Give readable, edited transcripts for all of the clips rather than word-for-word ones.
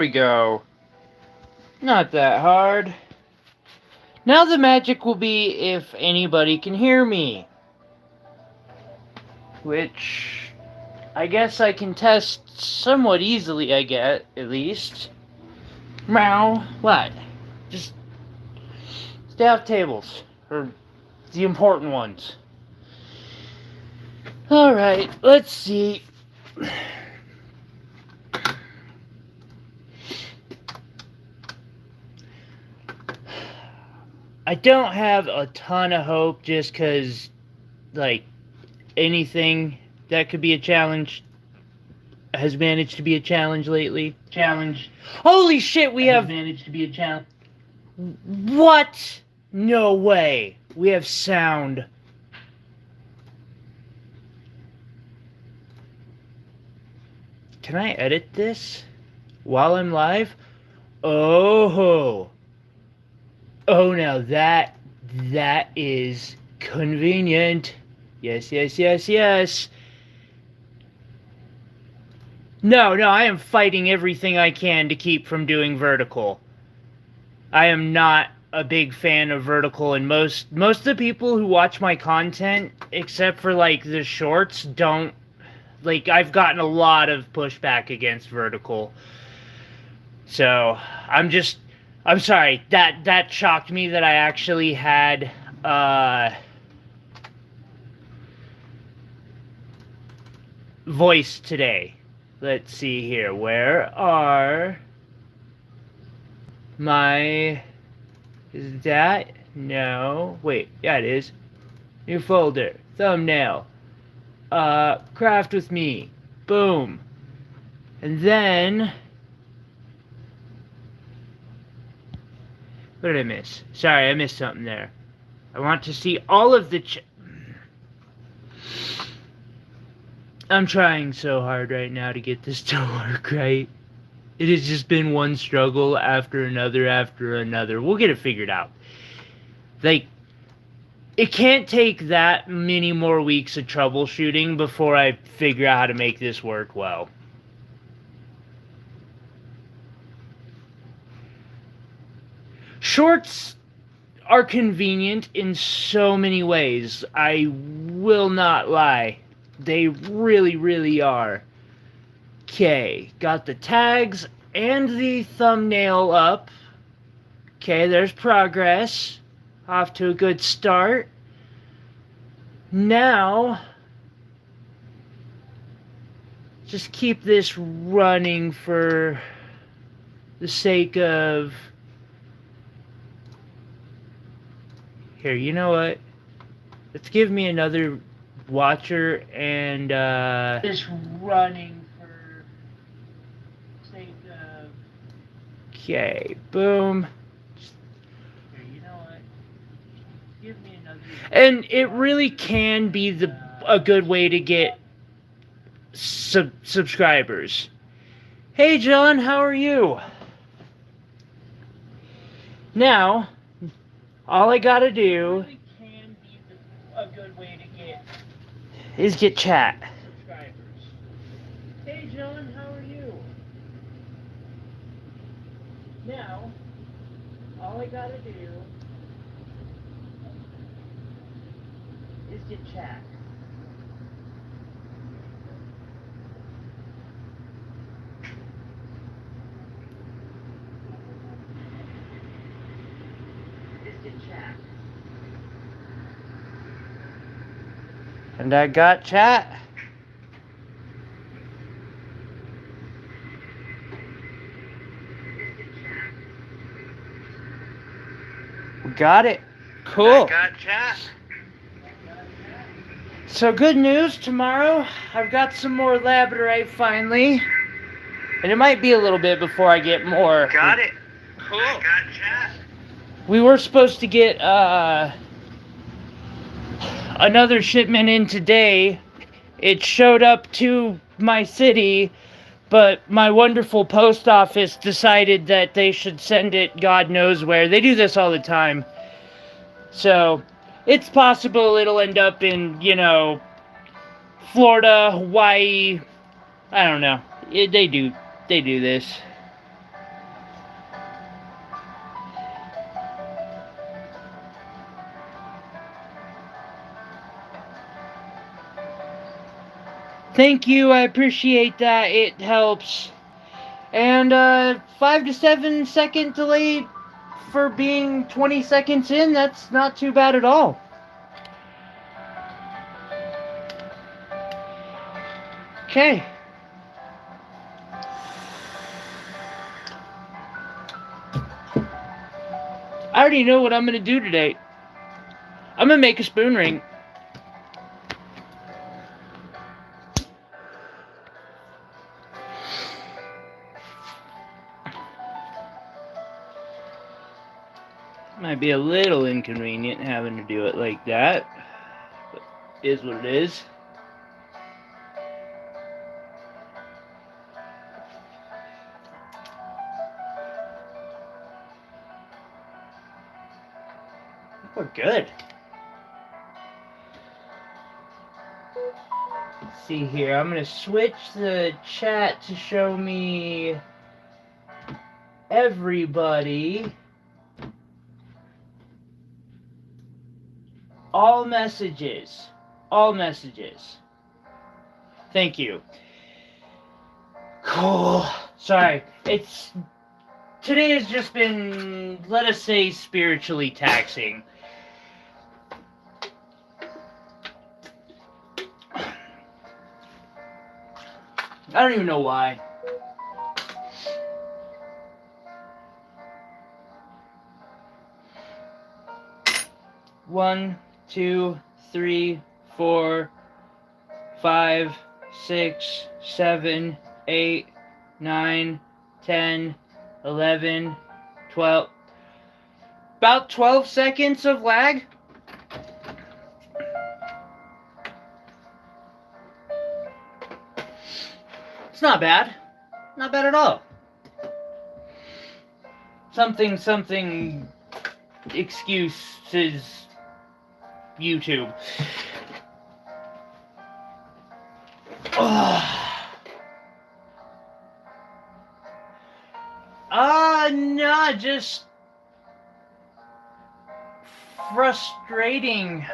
we go. Not that hard. Now the magic will be if anybody can hear me. Which I guess I can test somewhat easily, at least. Meow. What? Just stay off tables. Or the important ones. Alright, let's see. I don't have a ton of hope just because, like, anything that could be a challenge has managed to be a challenge lately. Holy shit, we have managed to be a challenge. What? No way. We have sound. Can I edit this while I'm live? Oh. Oh, now that is convenient. Yes. No, I am fighting everything I can to keep from doing vertical. I am not a big fan of vertical, and most of the people who watch my content, except for like the shorts, don't like. I've gotten a lot of pushback against vertical. So I'm sorry. That shocked me that I actually had voice today. Let's see here. Where are my... Is that? No. Wait. Yeah, it is. New folder. Thumbnail. Craft with me. Boom. And then... What did I miss? Sorry, I missed something there. I want to see all of the... I'm trying so hard right now to get this to work right. It has just been one struggle after another. We'll get it figured out. Like, it can't take that many more weeks of troubleshooting before I figure out how to make this work well. Shorts are convenient in so many ways. I will not lie. They really are. Okay, got the tags and the thumbnail up. Okay, there's progress. Off to a good start. Now, just keep this running for the sake of... Here, you know what? Let's give me another watcher and Just running for sake of... Okay, boom. Here, you know what? Give me another... And it really can be a good way to get subscribers. Hey John, how are you? Now, all I gotta do Really can be a good way to get is get chat. subscribers. Hey John, how are you? Now, all I gotta do is get chat. And I got chat. Got it. Cool. Got chat. So good news, tomorrow I've got some more labradorite finally. And it might be a little bit before I get more. Got it. Cool. Got chat. We were supposed to get another shipment in today. It showed up to my city, but my wonderful post office decided that they should send it God knows where. They do this all the time. So, it's possible it'll end up in, Florida, Hawaii. I don't know. They do this. Thank you, I appreciate that. It helps. And 5 to 7 second delay for being 20 seconds in, that's not too bad at all. Okay. I already know what I'm gonna do today. I'm gonna make a spoon ring. Might be a little inconvenient having to do it like that, but it is what it is. We're good. Let's see here. I'm gonna switch the chat to show me everybody. All messages. All messages. Thank you. Cool. Sorry. Today has just been, let us say, spiritually taxing. I don't even know why. One, 2, 3, 4, 5, 6, 7, 8, 9, 10, 11, 12. About 12 seconds of lag. It's not bad. Not bad at all. Something excuses YouTube. No, just frustrating.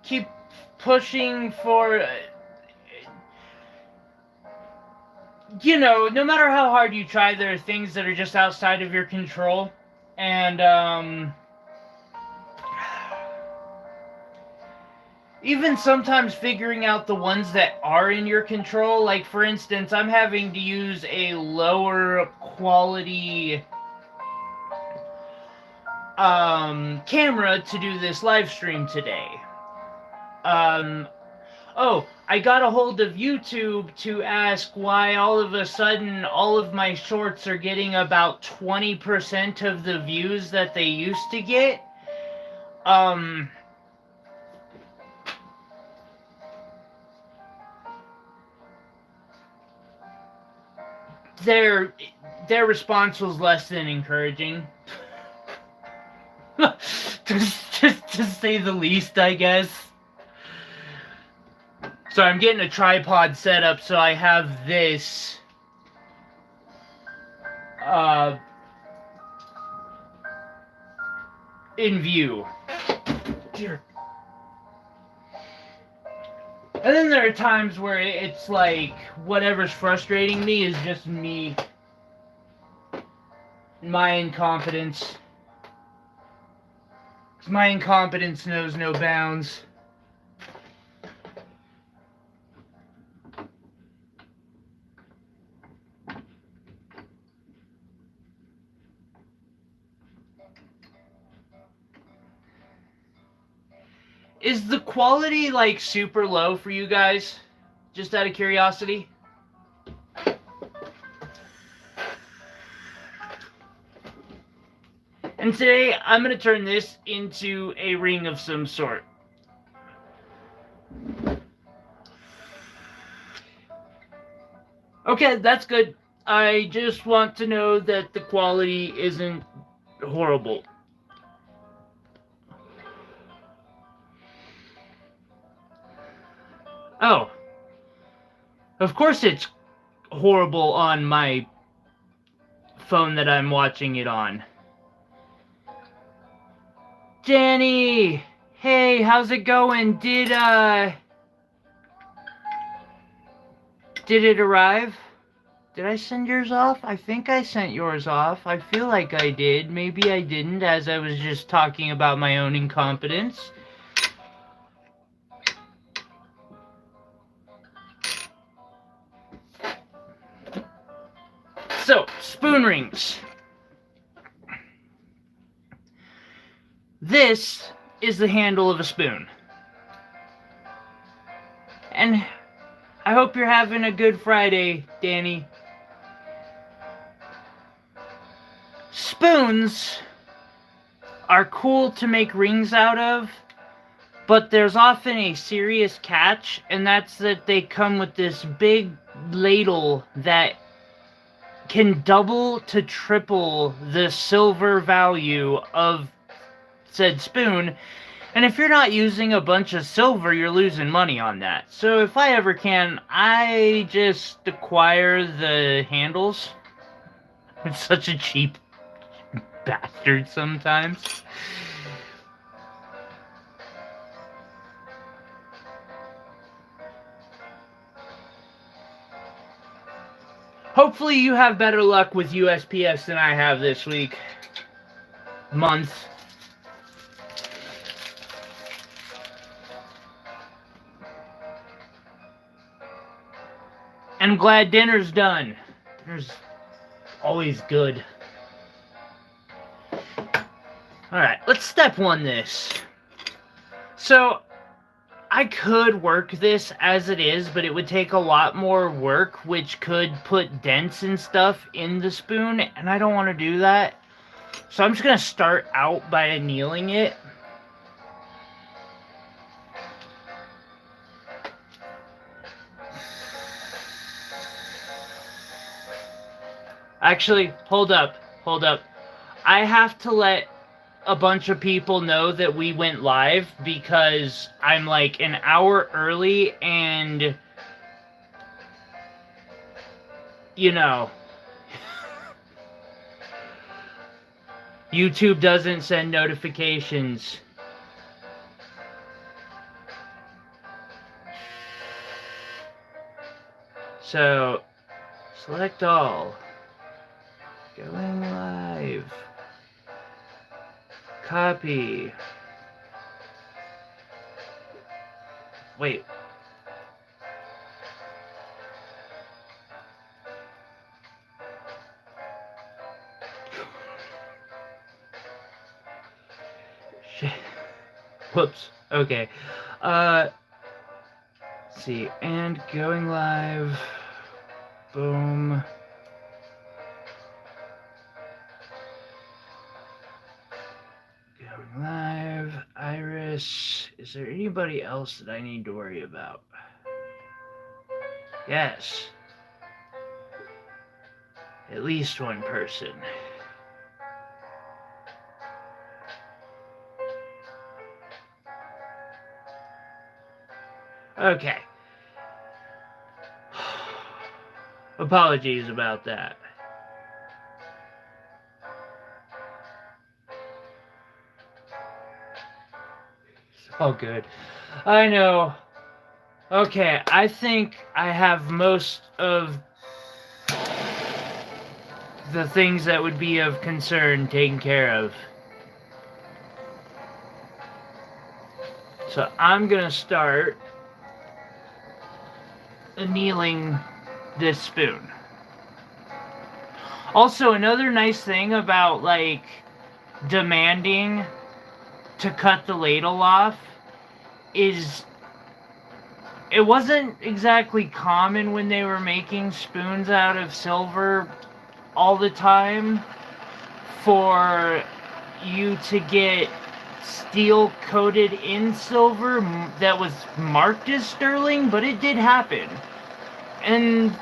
Keep pushing for, you know, no matter how hard you try, there are things that are just outside of your control. And, even sometimes figuring out the ones that are in your control, like for instance, I'm having to use a lower quality camera to do this live stream today. Oh, I got a hold of YouTube to ask why all of a sudden all of my shorts are getting about 20% of the views that they used to get. Their response was less than encouraging. to say the least, I guess. So I'm getting a tripod set up so I have this in view. Dear. And then there are times where it's like whatever's frustrating me is just me. My incompetence. My incompetence knows no bounds. Is the quality like super low for you guys? Just out of curiosity? And today I'm going to turn this into a ring of some sort. Okay, that's good. I just want to know that the quality isn't horrible. Oh. Of course it's horrible on my phone that I'm watching it on. Danny! Hey, how's it going? Did it arrive? Did I send yours off? I think I sent yours off. I feel like I did. Maybe I didn't, as I was just talking about my own incompetence. So, spoon rings. This is the handle of a spoon. And I hope you're having a good Friday, Danny. Spoons are cool to make rings out of, but there's often a serious catch, and that's that they come with this big ladle that can double to triple the silver value of said spoon. And if you're not using a bunch of silver, you're losing money on that. So if I ever can, I just acquire the handles. I'm such a cheap bastard sometimes. Hopefully you have better luck with USPS than I have this week. Month. I'm glad dinner's done. Dinner's always good. Alright, let's step one this. So, I could work this as it is, but it would take a lot more work, which could put dents and stuff in the spoon, and I don't want to do that. So I'm just going to start out by annealing it. Actually, hold up. I have to let a bunch of people know that we went live because I'm like an hour early and, you know, YouTube doesn't send notifications. So, select all. Going live. Copy. Wait. Shit. Whoops. Okay. Let's see. And going live. Boom. Going live. Iris. Is there anybody else that I need to worry about? Yes. At least one person. Okay. Apologies about that. It's all good. I know. Okay, I think I have most of the things that would be of concern taken care of. So I'm gonna start annealing this spoon. Also, another nice thing about like demanding to cut the ladle off is it wasn't exactly common when they were making spoons out of silver all the time for you to get steel coated in silver that was marked as sterling, but it did happen. And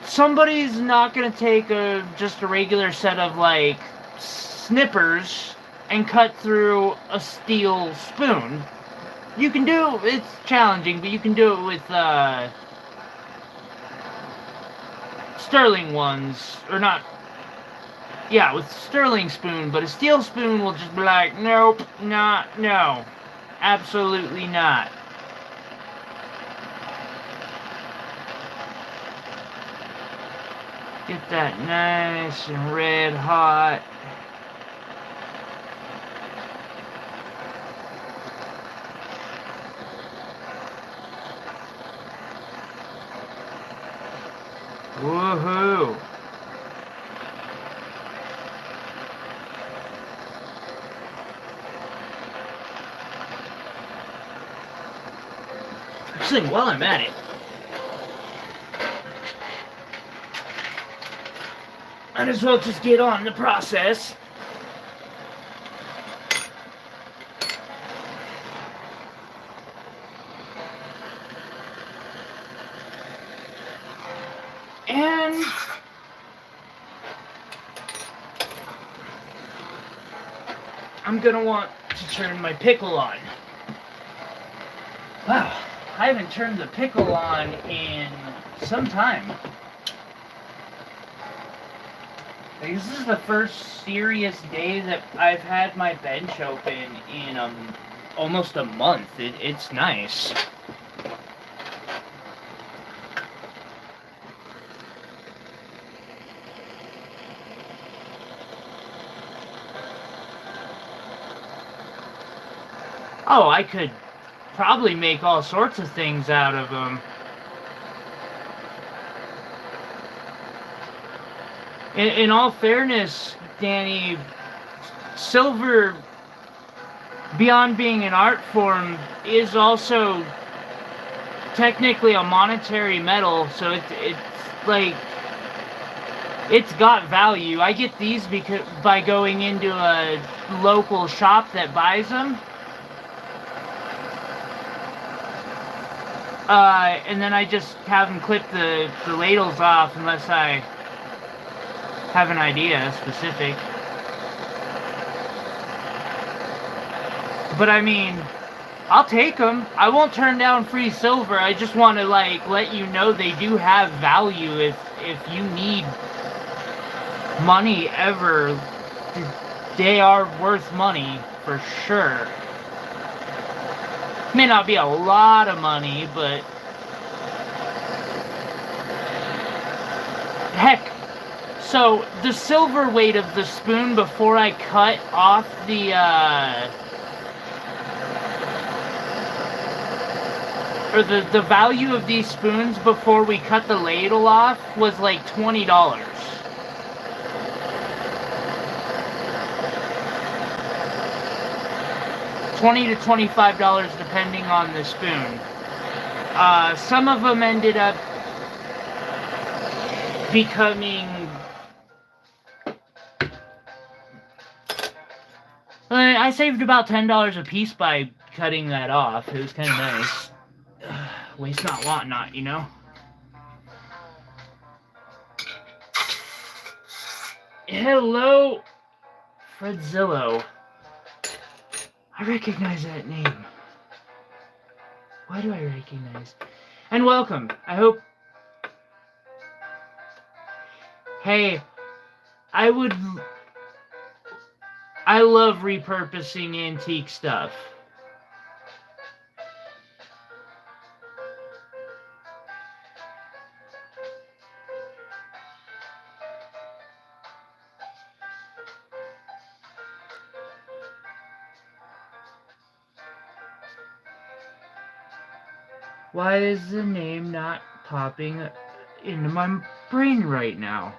somebody's not gonna take just a regular set of like snippers and cut through a steel spoon. You can do it, it's challenging, but you can do it with sterling ones, or not, yeah, with sterling spoon, but a steel spoon will just be like, nope, no. Absolutely not. Get that nice and red hot. Woohoo! Actually, while I'm at it, might as well just get on the process. And I'm gonna want to turn my pickle on. Wow, I haven't turned the pickle on in some time. This is the first serious day that I've had my bench open in almost a month. It's nice. Oh, I could probably make all sorts of things out of them. In all fairness, Danny, silver, beyond being an art form, is also technically a monetary metal, so it's like, it's got value. I get these because by going into a local shop that buys them. And then I just have them clip the ladles off unless I have an idea specific. But I mean, I'll take them. I won't turn down free silver. I just want to like let you know they do have value if you need money ever. They are worth money for sure. May not be a lot of money, but heck, so the silver weight of the spoon before I cut off the or the value of these spoons before we cut the ladle off was like $20. $20 to $25 depending on the spoon. Some of them ended up becoming... I saved about $10 a piece by cutting that off. It was kind of nice. Waste not, want not, you know? Hello, Fredzillo. I recognize that name. Why do I recognize? And welcome. I hope... Hey, I love repurposing antique stuff. Why is the name not popping into my brain right now?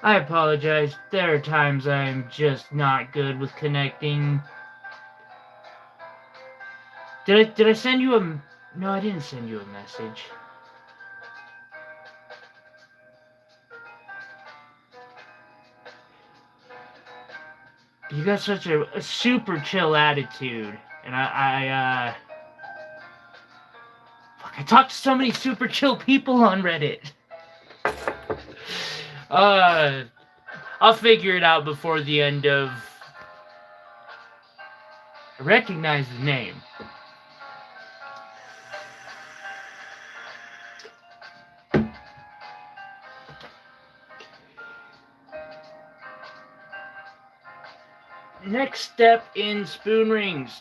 I apologize. There are times I'm just not good with connecting. Did I send you a... No, I didn't send you a message. You got such a super chill attitude. And I talked to so many super chill people on Reddit. I'll figure it out before the end of... I recognize the name. Next step in spoon rings.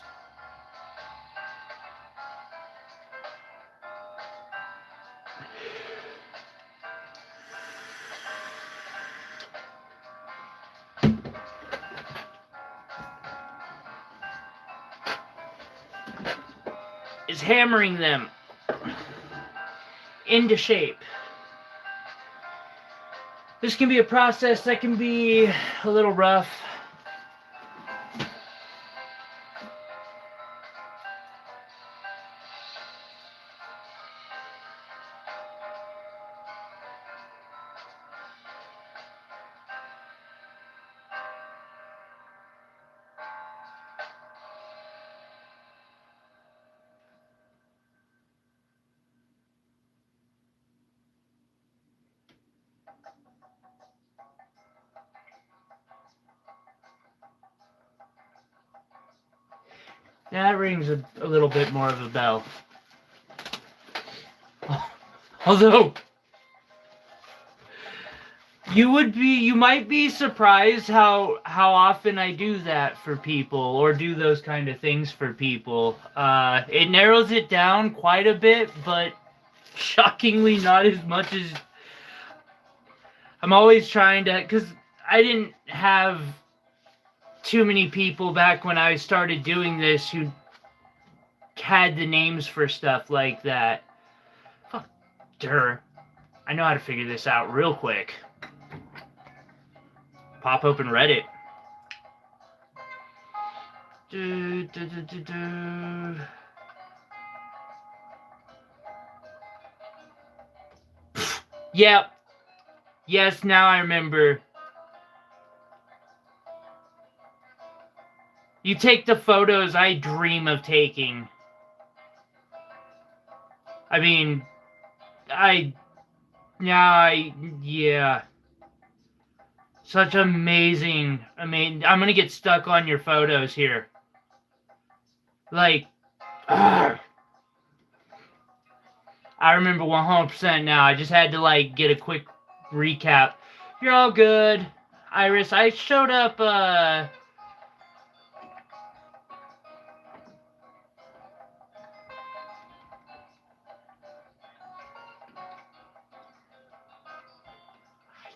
Is hammering them into shape. This can be a process that can be a little rough. That rings a little bit more of a bell. Although, you might be surprised how often I do that for people, or do those kind of things for people. It narrows it down quite a bit, but shockingly not as much as I'm always trying to, because I didn't have too many people back when I started doing this who had the names for stuff like that. Fuck, I know how to figure this out real quick. Pop open Reddit. Yep. Yes, now I remember. You take the photos I dream of taking. I mean, yeah. Such amazing, I'm gonna get stuck on your photos here. Like, I remember 100% now. I just had to, like, get a quick recap. You're all good, Iris. I showed up,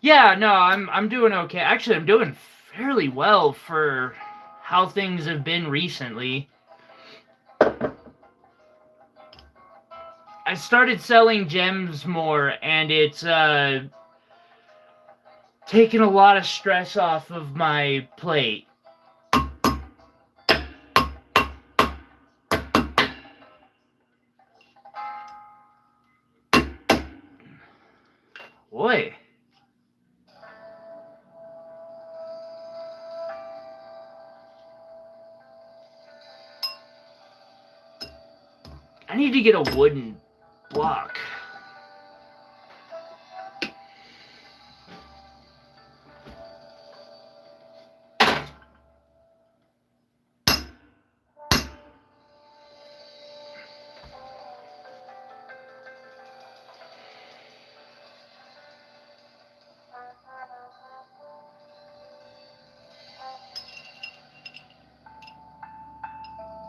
yeah, no, I'm doing okay. Actually, I'm doing fairly well for how things have been recently. I started selling gems more, and it's taken a lot of stress off of my plate. Boy. I need to get a wooden block.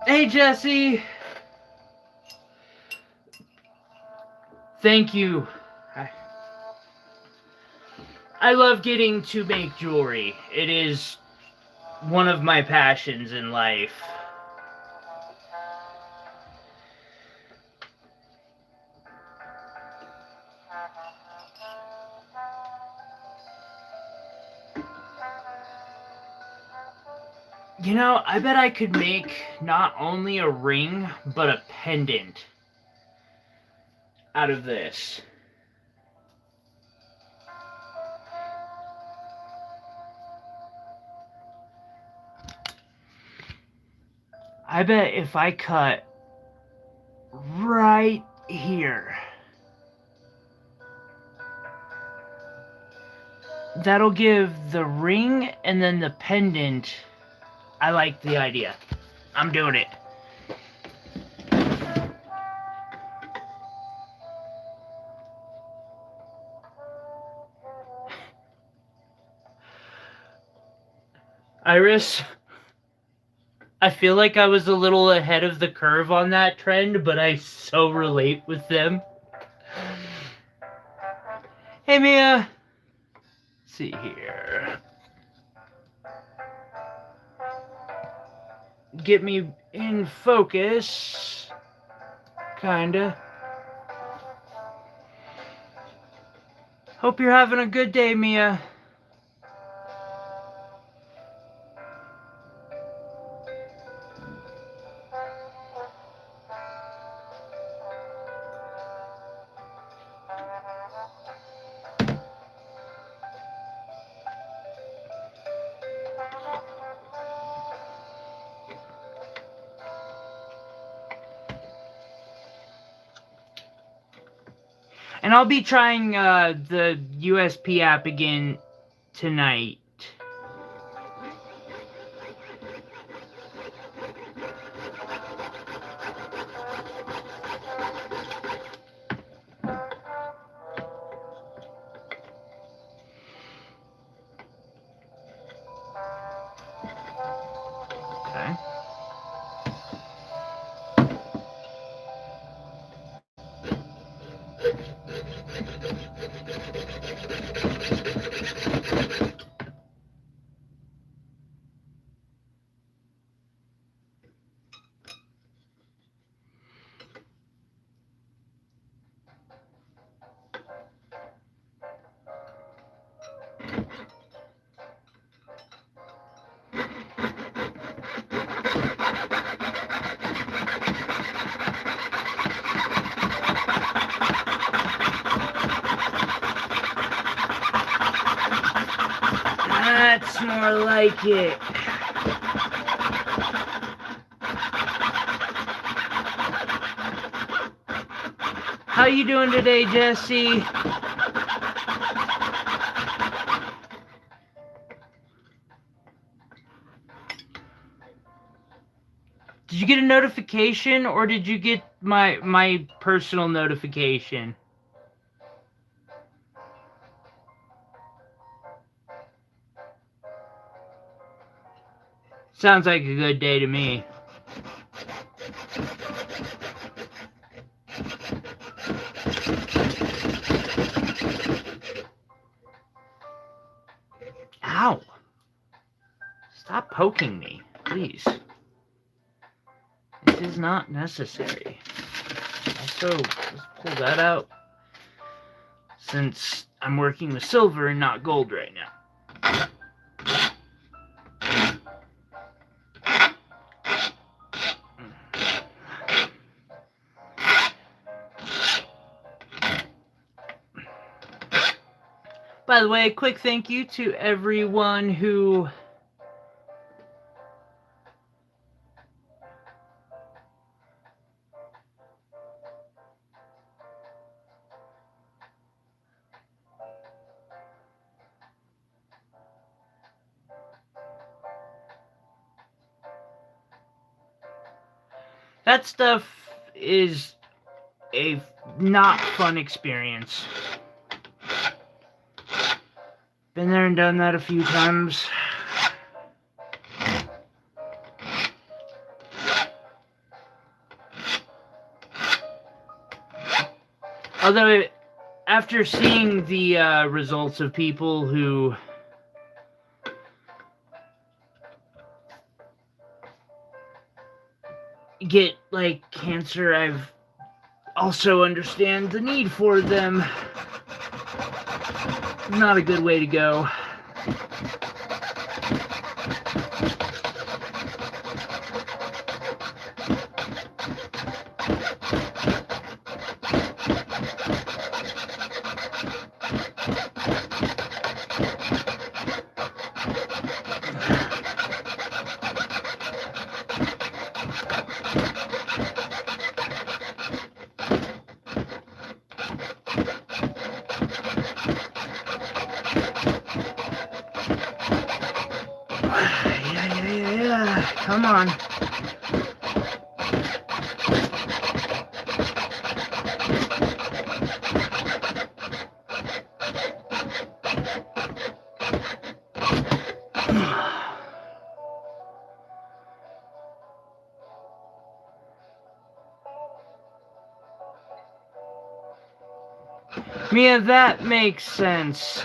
Hey, Jesse. Thank you. I love getting to make jewelry. It is one of my passions in life. You know, I bet I could make not only a ring, but a pendant out of this. I bet if I cut right here, that'll give the ring and then the pendant. I like the idea. I'm doing it. Iris, I feel like I was a little ahead of the curve on that trend, but I so relate with them. Hey, Mia. Let's see here. Get me in focus. Kinda. Hope you're having a good day, Mia. And I'll be trying the USP app again tonight. Okay. That's more like it. How you doing today, Jesse? Did you get a notification, or did you get my personal notification? Sounds like a good day to me. Ow! Stop poking me, please. This is not necessary. Also, let's pull that out, since I'm working with silver and not gold right now. By the way, a quick thank you to everyone who that stuff is a not fun experience. Been there and done that a few times. Although, after seeing the results of people who get, like, cancer, I've also understand the need for them. Not a good way to go. Yeah, come on. Mia, that makes sense.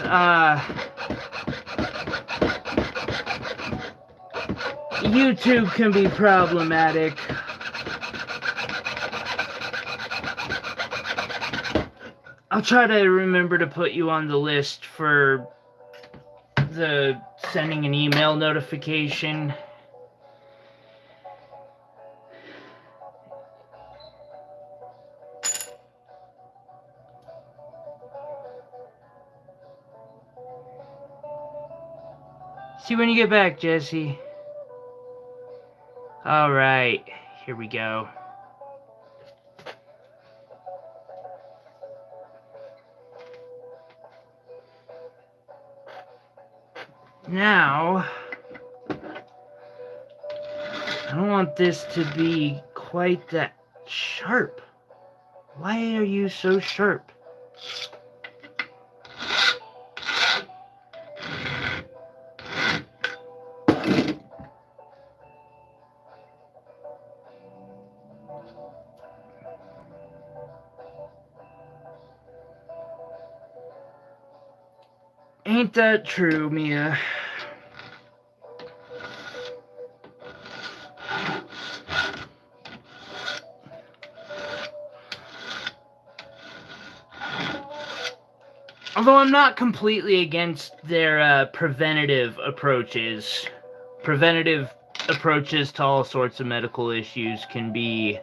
YouTube can be problematic. I'll try to remember to put you on the list for the sending an email notification. See you when you get back, Jesse. Alright, here we go. Now, I don't want this to be quite that sharp. Why are you so sharp? Ain't that true, Mia? Although I'm not completely against their preventative approaches. Preventative approaches to all sorts of medical issues can be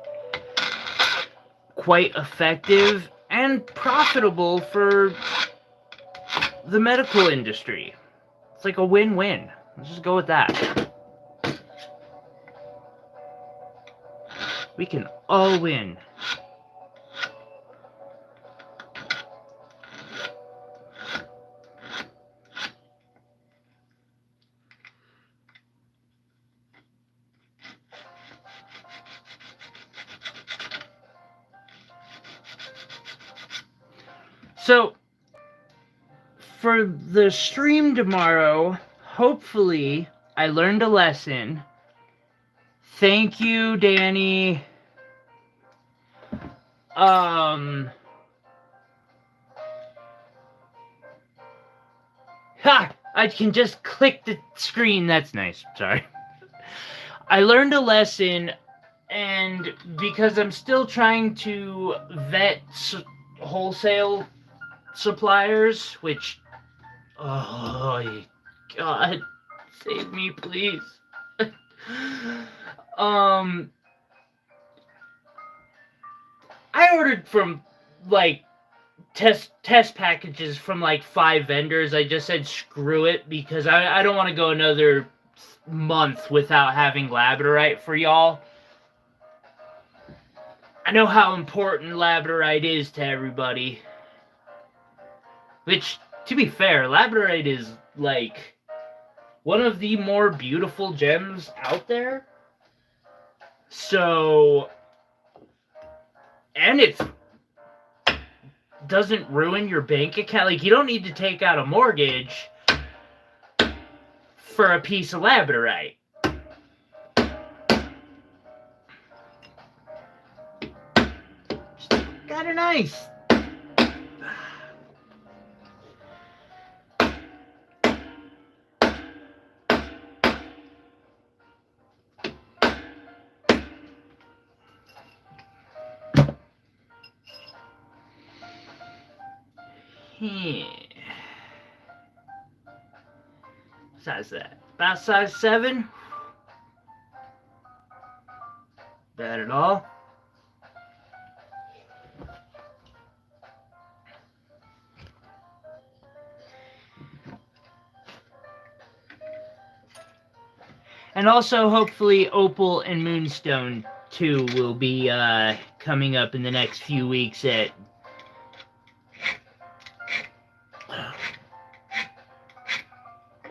quite effective and profitable for the medical industry. It's like a win-win. Let's just go with that. We can all win. So, for the stream tomorrow, hopefully I learned a lesson. Thank you, Danny. Ha! I can just click the screen. That's nice. Sorry. I learned a lesson, and because I'm still trying to vet wholesale suppliers, which, oh God, save me, please. I ordered from like test packages from like 5 vendors. I just said screw it because I don't want to go another month without having labradorite for y'all. I know how important labradorite is to everybody. Which, to be fair, labradorite is like one of the more beautiful gems out there. So, and it doesn't ruin your bank account. Like, you don't need to take out a mortgage for a piece of labradorite. Kinda nice. What size is that? About size 7? Bad at all. And also, hopefully, Opal and Moonstone 2 will be coming up in the next few weeks at...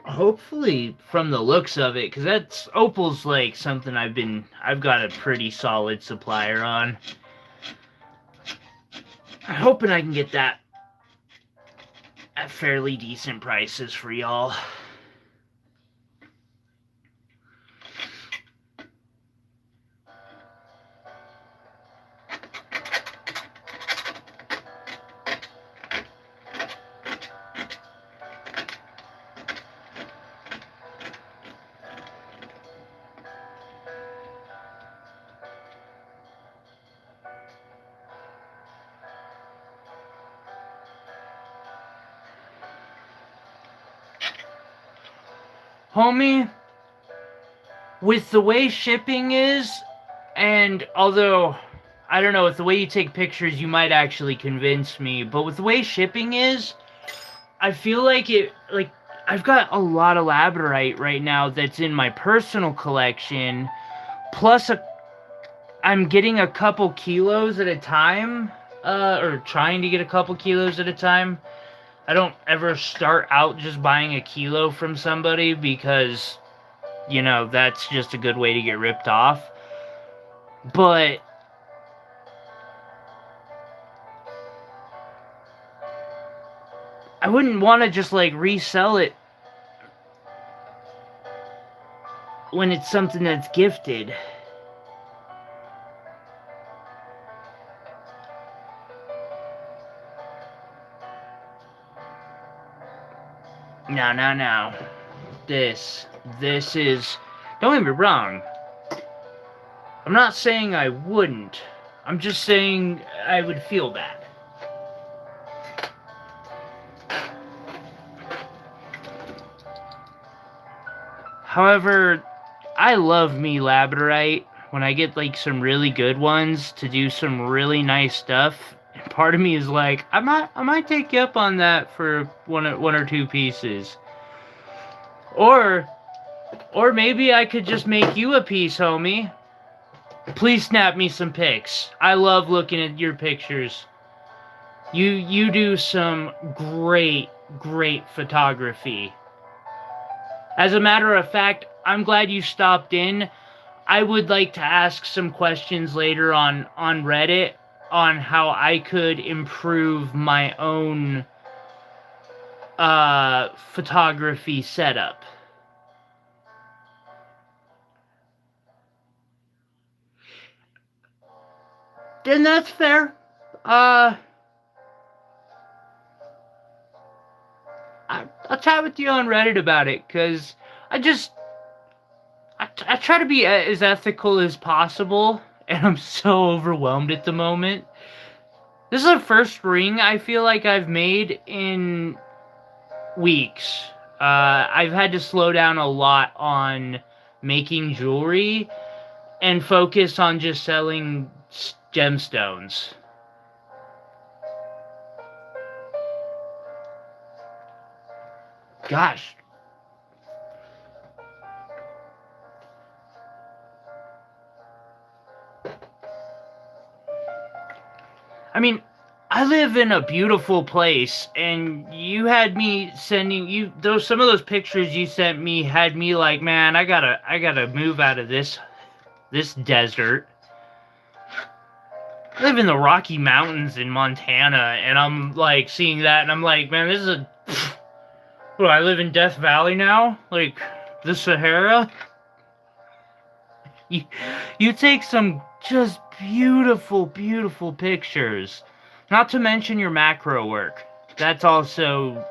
Hopefully, from the looks of it, because that's... Opal's, like, something I've got a pretty solid supplier on. I'm hoping I can get that at fairly decent prices for y'all. Homie, with the way shipping is, and although, I don't know, with the way you take pictures, you might actually convince me, but with the way shipping is, I feel like I've got a lot of labradorite right now that's in my personal collection, plus I'm getting a couple kilos at a time, or trying to get a couple kilos at a time. I don't ever start out just buying a kilo from somebody because, you know, that's just a good way to get ripped off. But I wouldn't want to just like resell it when it's something that's gifted. No. This is, don't get me wrong. I'm not saying I wouldn't. I'm just saying I would feel bad. However, I love me labradorite when I get like some really good ones to do some really nice stuff. And part of me is like, I might take you up on that for one or two pieces. Or maybe I could just make you a piece, homie. Please snap me some pics. I love looking at your pictures. You do some great photography. As a matter of fact, I'm glad you stopped in. I would like to ask some questions later on Reddit on how I could improve my own photography setup. Then that's fair. I'll chat with you on Reddit about it, because I try to be as ethical as possible, and I'm so overwhelmed at the moment. This is the first ring I feel like I've made in weeks. I've had to slow down a lot on making jewelry and focus on just selling gemstones. Gosh. I mean, I live in a beautiful place, and you had me sending you some of those pictures you sent me had me like, man, I gotta move out of this desert. I live in the Rocky Mountains in Montana, and I'm like seeing that, and I'm like, man, this is a. What, I live in Death Valley now? Like, the Sahara? You take some just beautiful pictures. Not to mention your macro work. That's also.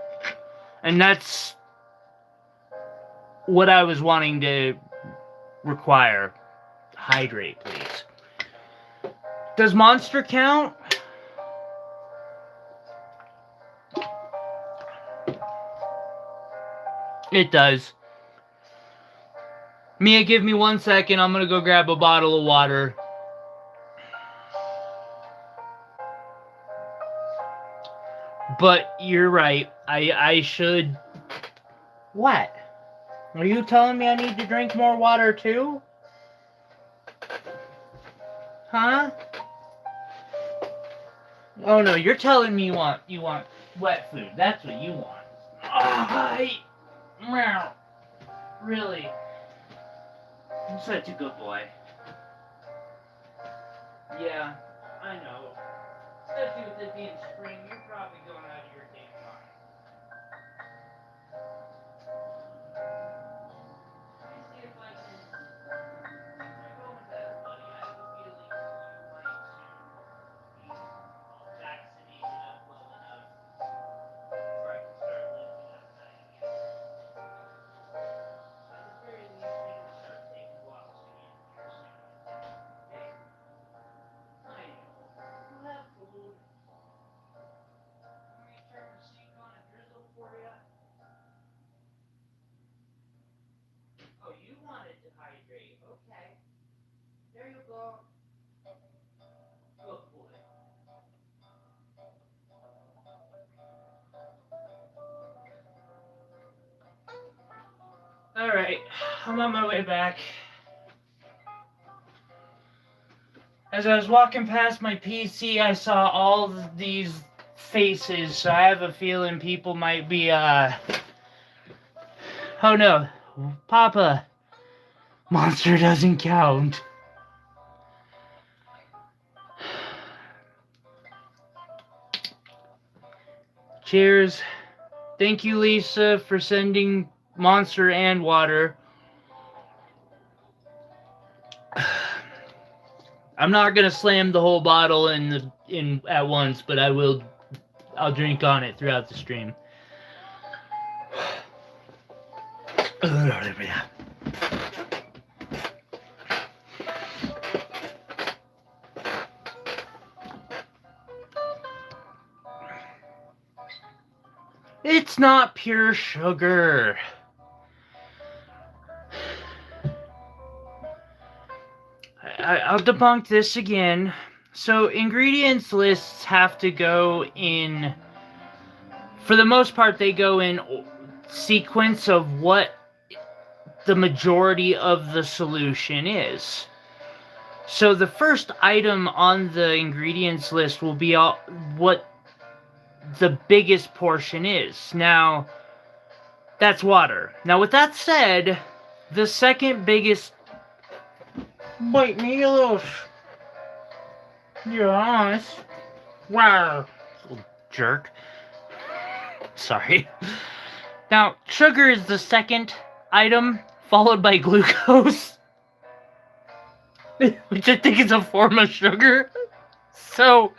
And that's what I was wanting to require. Hydrate, please. Does Monster count? It does. Mia, give me 1 second. I'm gonna go grab a bottle of water. But you're right. I should. What? Are you telling me I need to drink more water too? Huh? Oh no, you're telling me you want wet food. That's what you want. Really? I'm such a good boy. Yeah, I know. Especially with it being spring, you're probably going out of your damn mind. Let me see if I can go with that, buddy. I have a feeling you might soon be all vaccinated up well enough where I can start living outside again. At the very least, we can start taking walks again here soon. Hey, I know. You have food. hydrate. Okay. There you go. Oh boy. Alright, I'm on my way back. As I was walking past my PC, I saw all these faces, so I have a feeling people might be, oh no, Papa, monster doesn't count. Cheers. Thank you, Lisa, for sending monster and water. I'm not gonna slam the whole bottle in at once, but I'll drink on it throughout the stream. It's not pure sugar. I'll debunk this again. So ingredients lists have to go in, for the most part, they go in sequence of what the majority of the solution is. So the first item on the ingredients list will be what the biggest portion is. Now, that's water. Now, with that said, the second biggest... Bite me a little... You're honest. Wow. Little jerk. Sorry. Now, sugar is the second item, followed by glucose. Which I think is a form of sugar. So,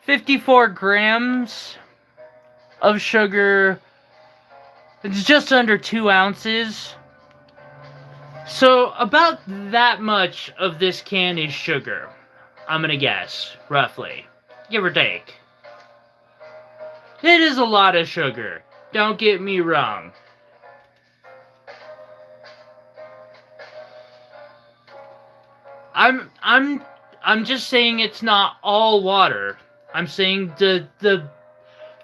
54 grams of sugar. It's just under 2 ounces. So, about that much of this can is sugar. I'm gonna guess, roughly. Give or take. It is a lot of sugar. Don't get me wrong. I'm just saying it's not all water. I'm saying the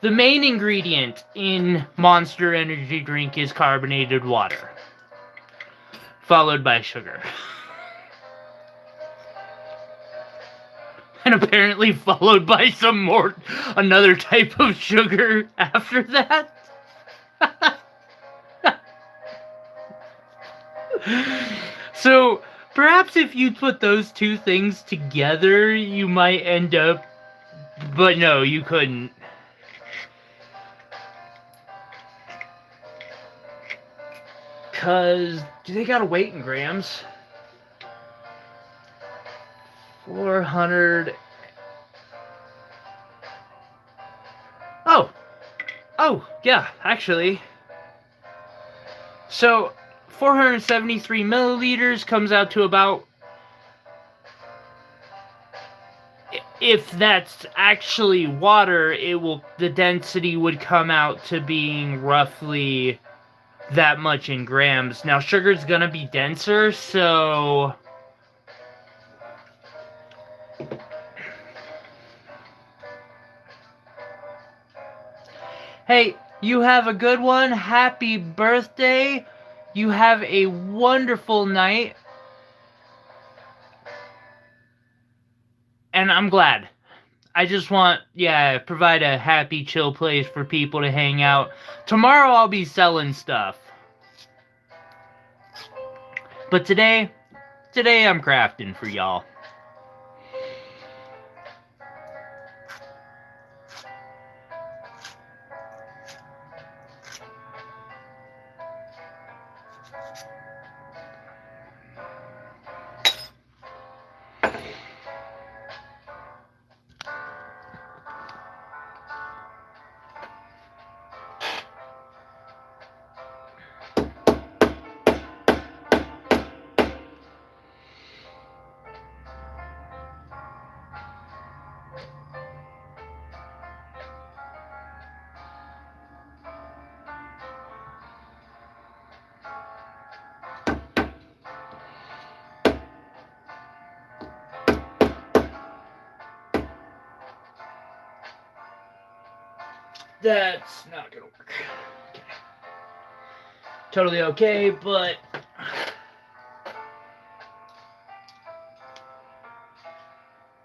main ingredient in Monster Energy drink is carbonated water, followed by sugar. And apparently followed by another type of sugar after that. So, perhaps if you put those two things together, you might end up... But no, you couldn't. Because, do they got a weight in grams? 400... Oh, yeah, actually. So, 473 milliliters comes out to about... If that's actually water, the density would come out to being roughly that much in grams. Now, sugar's gonna be denser, so... Hey, you have a good one. Happy birthday. You have a wonderful night. And I'm glad. I just want, provide a happy, chill place for people to hang out. Tomorrow I'll be selling stuff. But today I'm crafting for y'all. That's not gonna work. Okay. Totally okay, but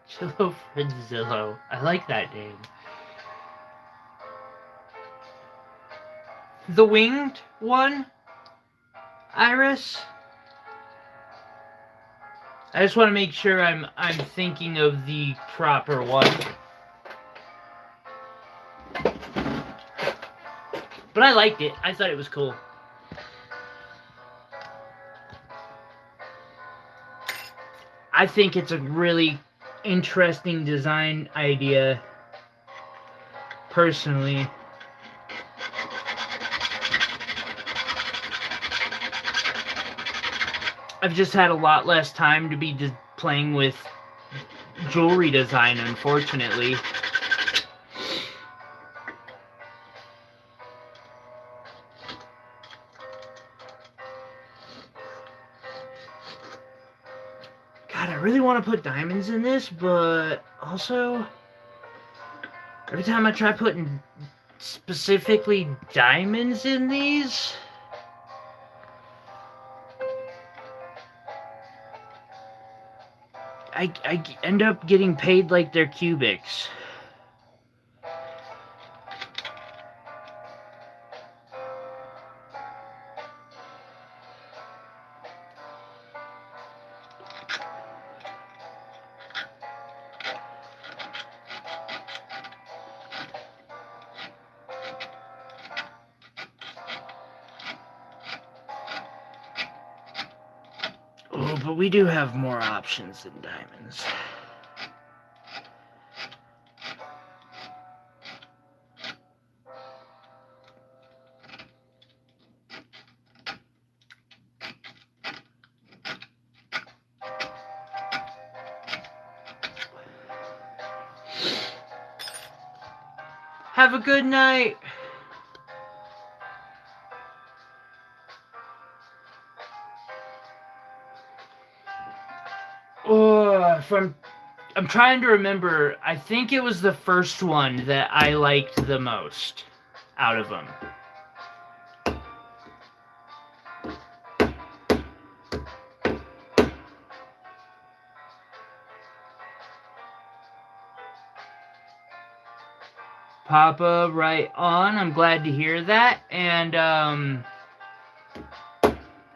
Zillow Friend Zillow. I like that name. The winged one, Iris. I just want to make sure I'm thinking of the proper one. But I liked it. I thought it was cool. I think it's a really interesting design idea, personally. I've just had a lot less time to be playing with jewelry design, unfortunately. God, I really want to put diamonds in this, but also, every time I try putting specifically diamonds in these, I end up getting paid like they're cubics. Oh, but we do have more options than diamonds. Have a good night. Oh, I'm trying to remember. I think it was the first one that I liked the most out of them. Papa, right on. I'm glad to hear that. And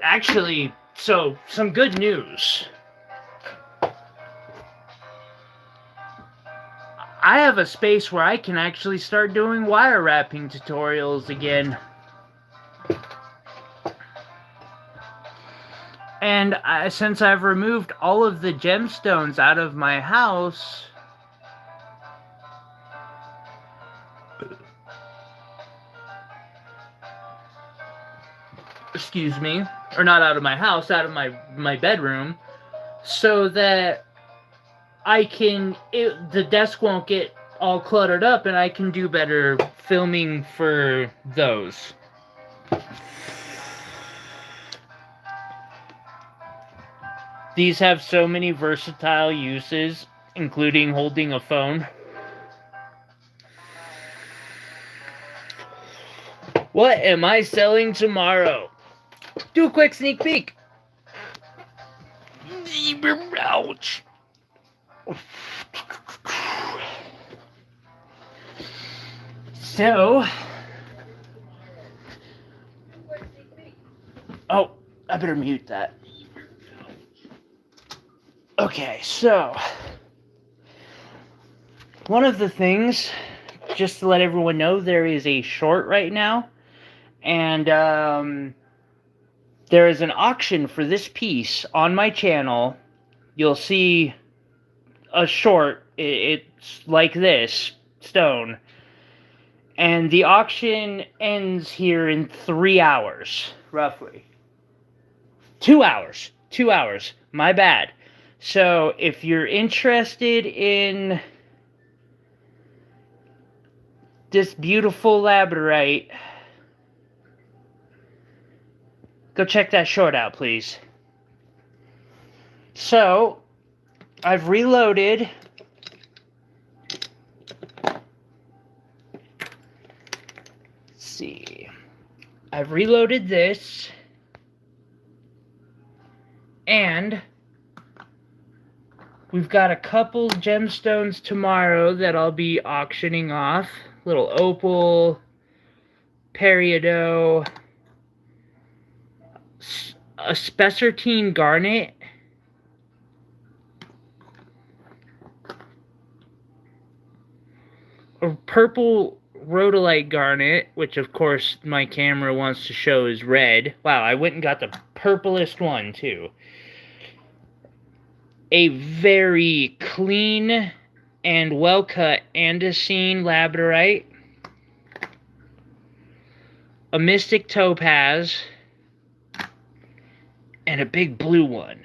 actually, so some good news. I have a space where I can actually start doing wire wrapping tutorials again. And since I've removed all of the gemstones out of my house, excuse me, or not out of my house, out of my bedroom, so that I can, the desk won't get all cluttered up and I can do better filming for those. These have so many versatile uses, including holding a phone. What am I selling tomorrow? Do a quick sneak peek. Ouch. So, oh, I better mute that. Okay, so, one of the things, just to let everyone know, there is a short right now, and there is an auction for this piece on my channel. You'll see a short, it's like this, stone. And the auction ends here in 3 hours, roughly. 2 hours. 2 hours. My bad. So, if you're interested in this beautiful labradorite, go check that short out, please. So, I've reloaded see. I've reloaded this. And we've got a couple gemstones tomorrow that I'll be auctioning off. Little opal, peridot, a spessartine garnet, a purple rhodolite garnet, which of course my camera wants to show is red. Wow, I went and got the purplest one too. A very clean and well-cut andesine labradorite, a mystic topaz, and a big blue one.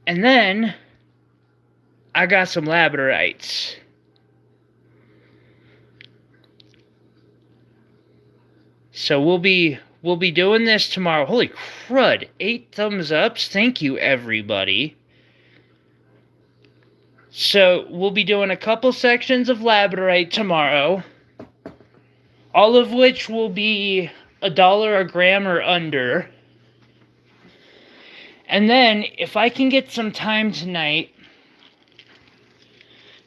And then I got some labradorites. So we'll be doing this tomorrow. Holy crud, 8 thumbs ups. Thank you, everybody. So we'll be doing a couple sections of labradorite tomorrow, all of which will be $1 a gram or under. And then, if I can get some time tonight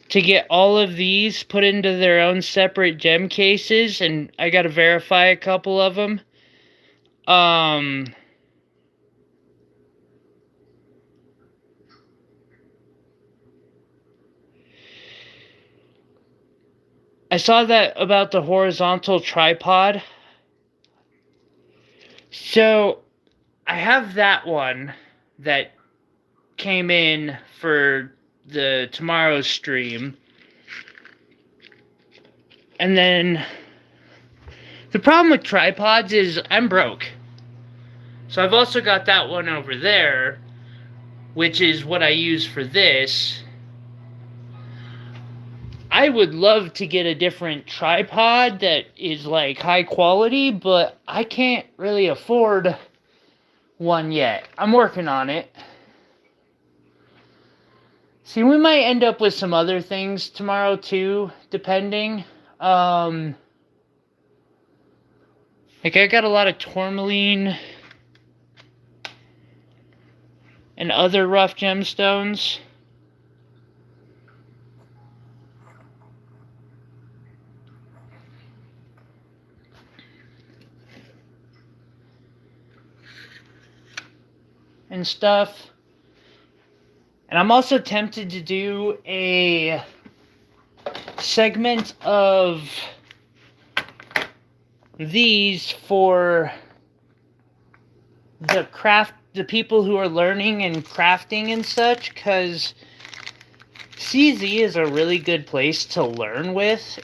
to get all of these put into their own separate gem cases, and I gotta verify a couple of them. I saw that about the horizontal tripod. So, I have that one that came in for the tomorrow's stream. And then the problem with tripods is I'm broke. So I've also got that one over there, which is what I use for this. I would love to get a different tripod that is like high quality, but I can't really afford one yet. I'm working on it. See, we might end up with some other things tomorrow too, depending. Like I got a lot of tourmaline and other rough gemstones. And stuff. And I'm also tempted to do a segment of these for the people who are learning and crafting and such, because CZ is a really good place to learn with.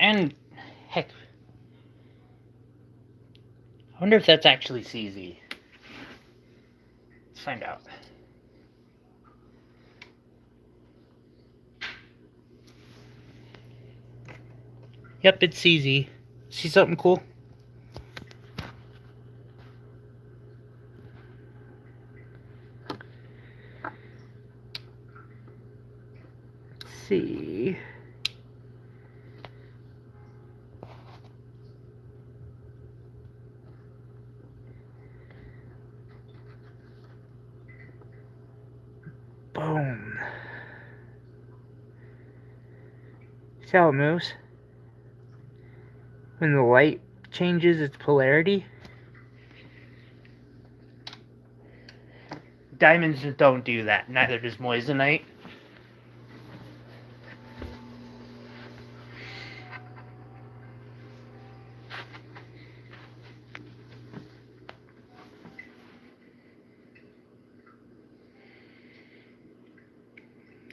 And heck, I wonder if that's actually CZ. Let's find out. Yep, it's CZ. See something cool? Let's see. Boom. See how it moves? When the light changes its polarity. Diamonds don't do that, neither does moissanite.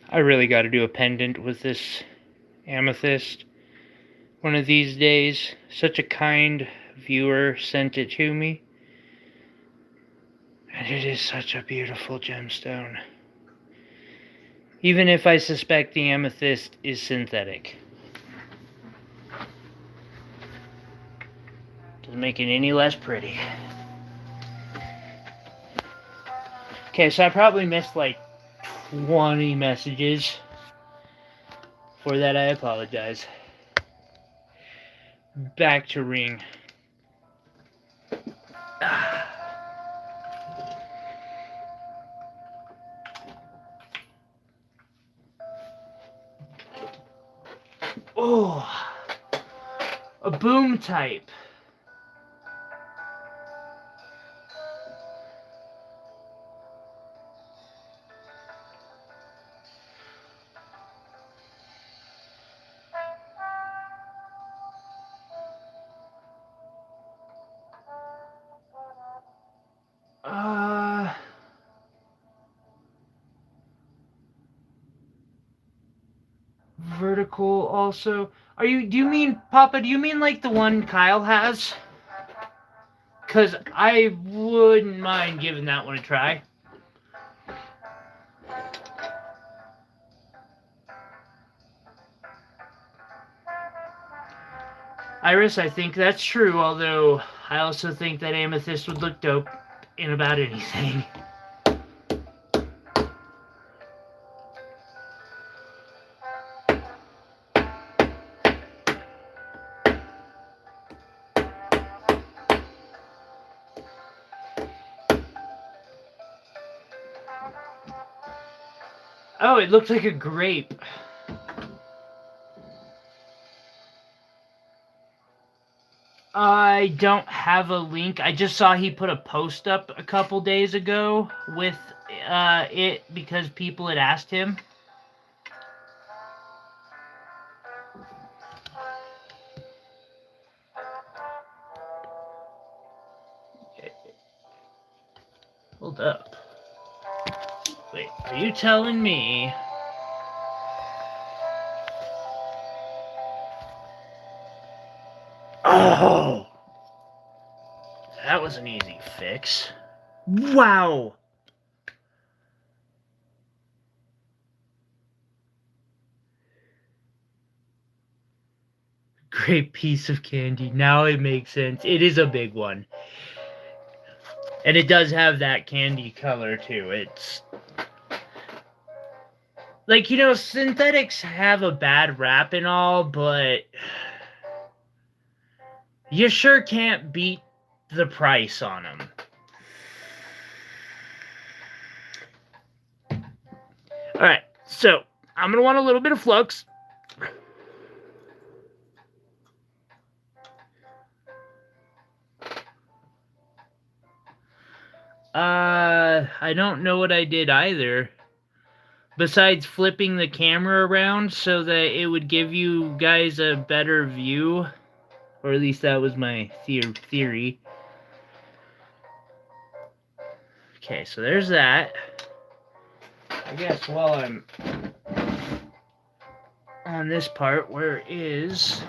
I really got to do a pendant with this amethyst one of these days. Such a kind viewer sent it to me. And it is such a beautiful gemstone. Even if I suspect the amethyst is synthetic. Doesn't make it any less pretty. Okay, so I probably missed like 20 messages. For that, I apologize. back to ring. Oh, a boom type. Vertical also. Do you mean, Papa, do you mean like the one Kyle has? Because I wouldn't mind giving that one a try. Iris, I think that's true, although I also think that amethyst would look dope in about anything. Oh, it looked like a grape. I don't have a link. I just saw he put a post up a couple days ago with it because people had asked him. Hold up. Wait, are you telling me? Oh! That was an easy fix. Wow! Great piece of candy. Now it makes sense. It is a big one. And it does have that candy color too. It's like, you know, synthetics have a bad rap and all, but you sure can't beat the price on them. Alright, so I'm going to want a little bit of flux. I don't know what I did either. Besides flipping the camera around so that it would give you guys a better view. Or at least that was my theory. Okay, so there's that. I guess while I'm on this part, where is...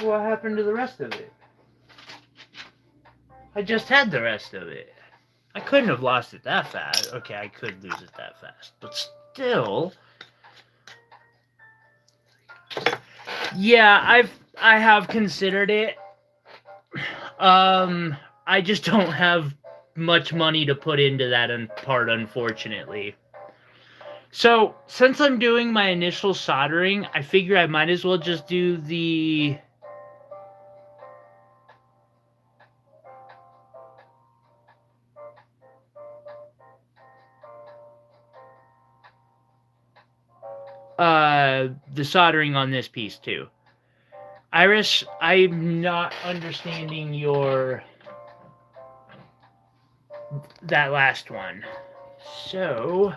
What happened to the rest of it? I just had the rest of it. I couldn't have lost it that fast. Okay, I could lose it that fast. But still... Yeah, I have considered it. I just don't have much money to put into that part, unfortunately. So, since I'm doing my initial soldering, I figure I might as well just do the... the soldering on this piece, too. Iris, I'm not understanding that last one. So...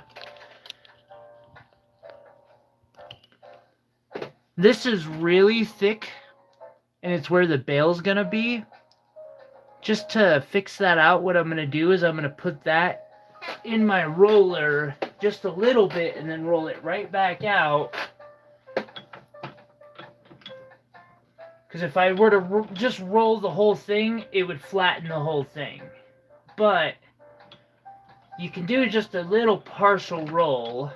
This is really thick, and it's where the bail's gonna be. Just to fix that out, what I'm gonna do is I'm gonna put that in my roller just a little bit and then roll it right back out. Because if I were to just roll the whole thing, it would flatten the whole thing. But you can do just a little partial roll.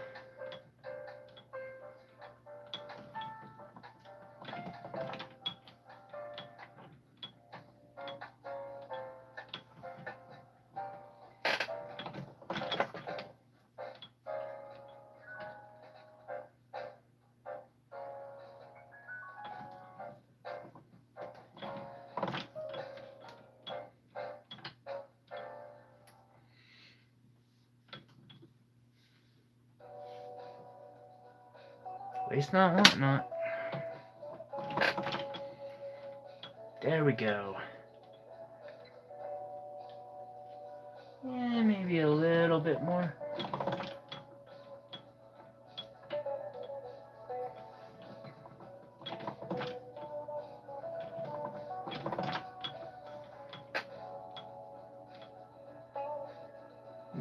Waste not, want not. There we go. Yeah, maybe a little bit more.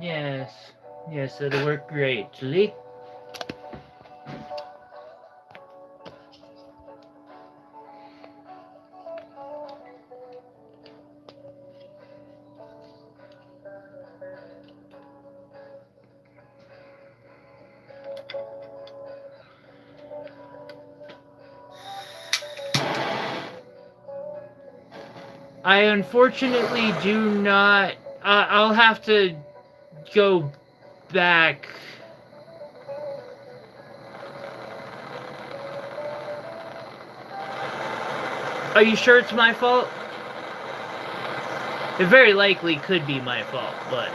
Yes. Yes, it'll work great, Julie. I unfortunately do not. I'll have to go back. Are you sure it's my fault? It very likely could be my fault, but...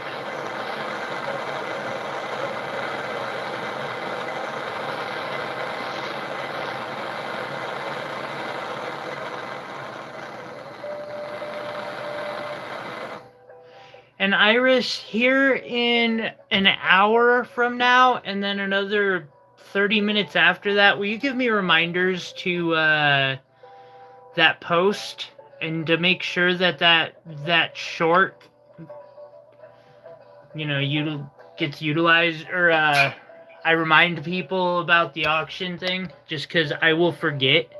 And Iris, here in an hour from now, and then another 30 minutes after that, will you give me reminders to that post, and to make sure that that short, you know, gets utilized, or I remind people about the auction thing, just because I will forget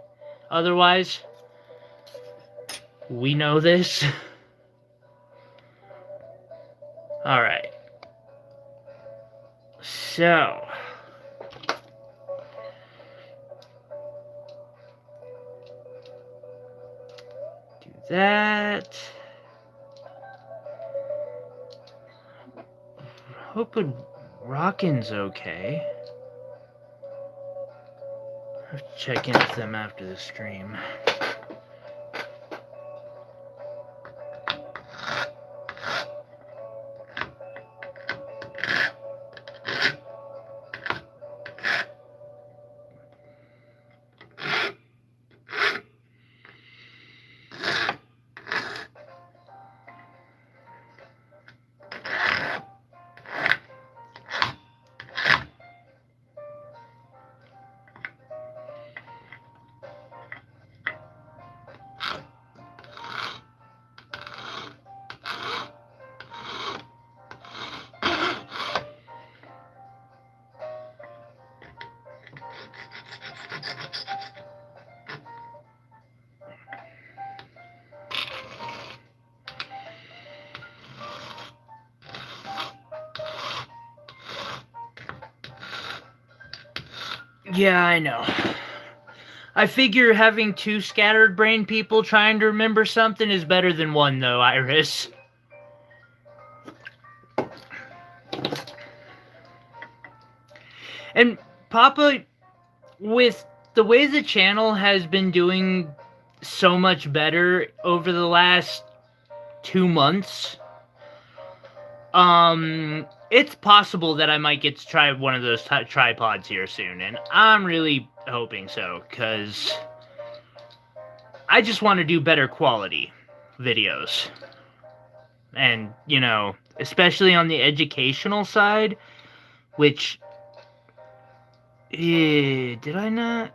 otherwise. We know this. Alright. So... do that. Hoping Rockin's okay. I'll check in with them after the stream. Yeah, I know. I figure having two scattered brain people trying to remember something is better than one, though, Iris. And Papa, with the way the channel has been doing so much better over the last 2 months, it's possible that I might get to try one of those tripods here soon, and I'm really hoping so, because I just want to do better quality videos. And, you know, especially on the educational side, which... did I not?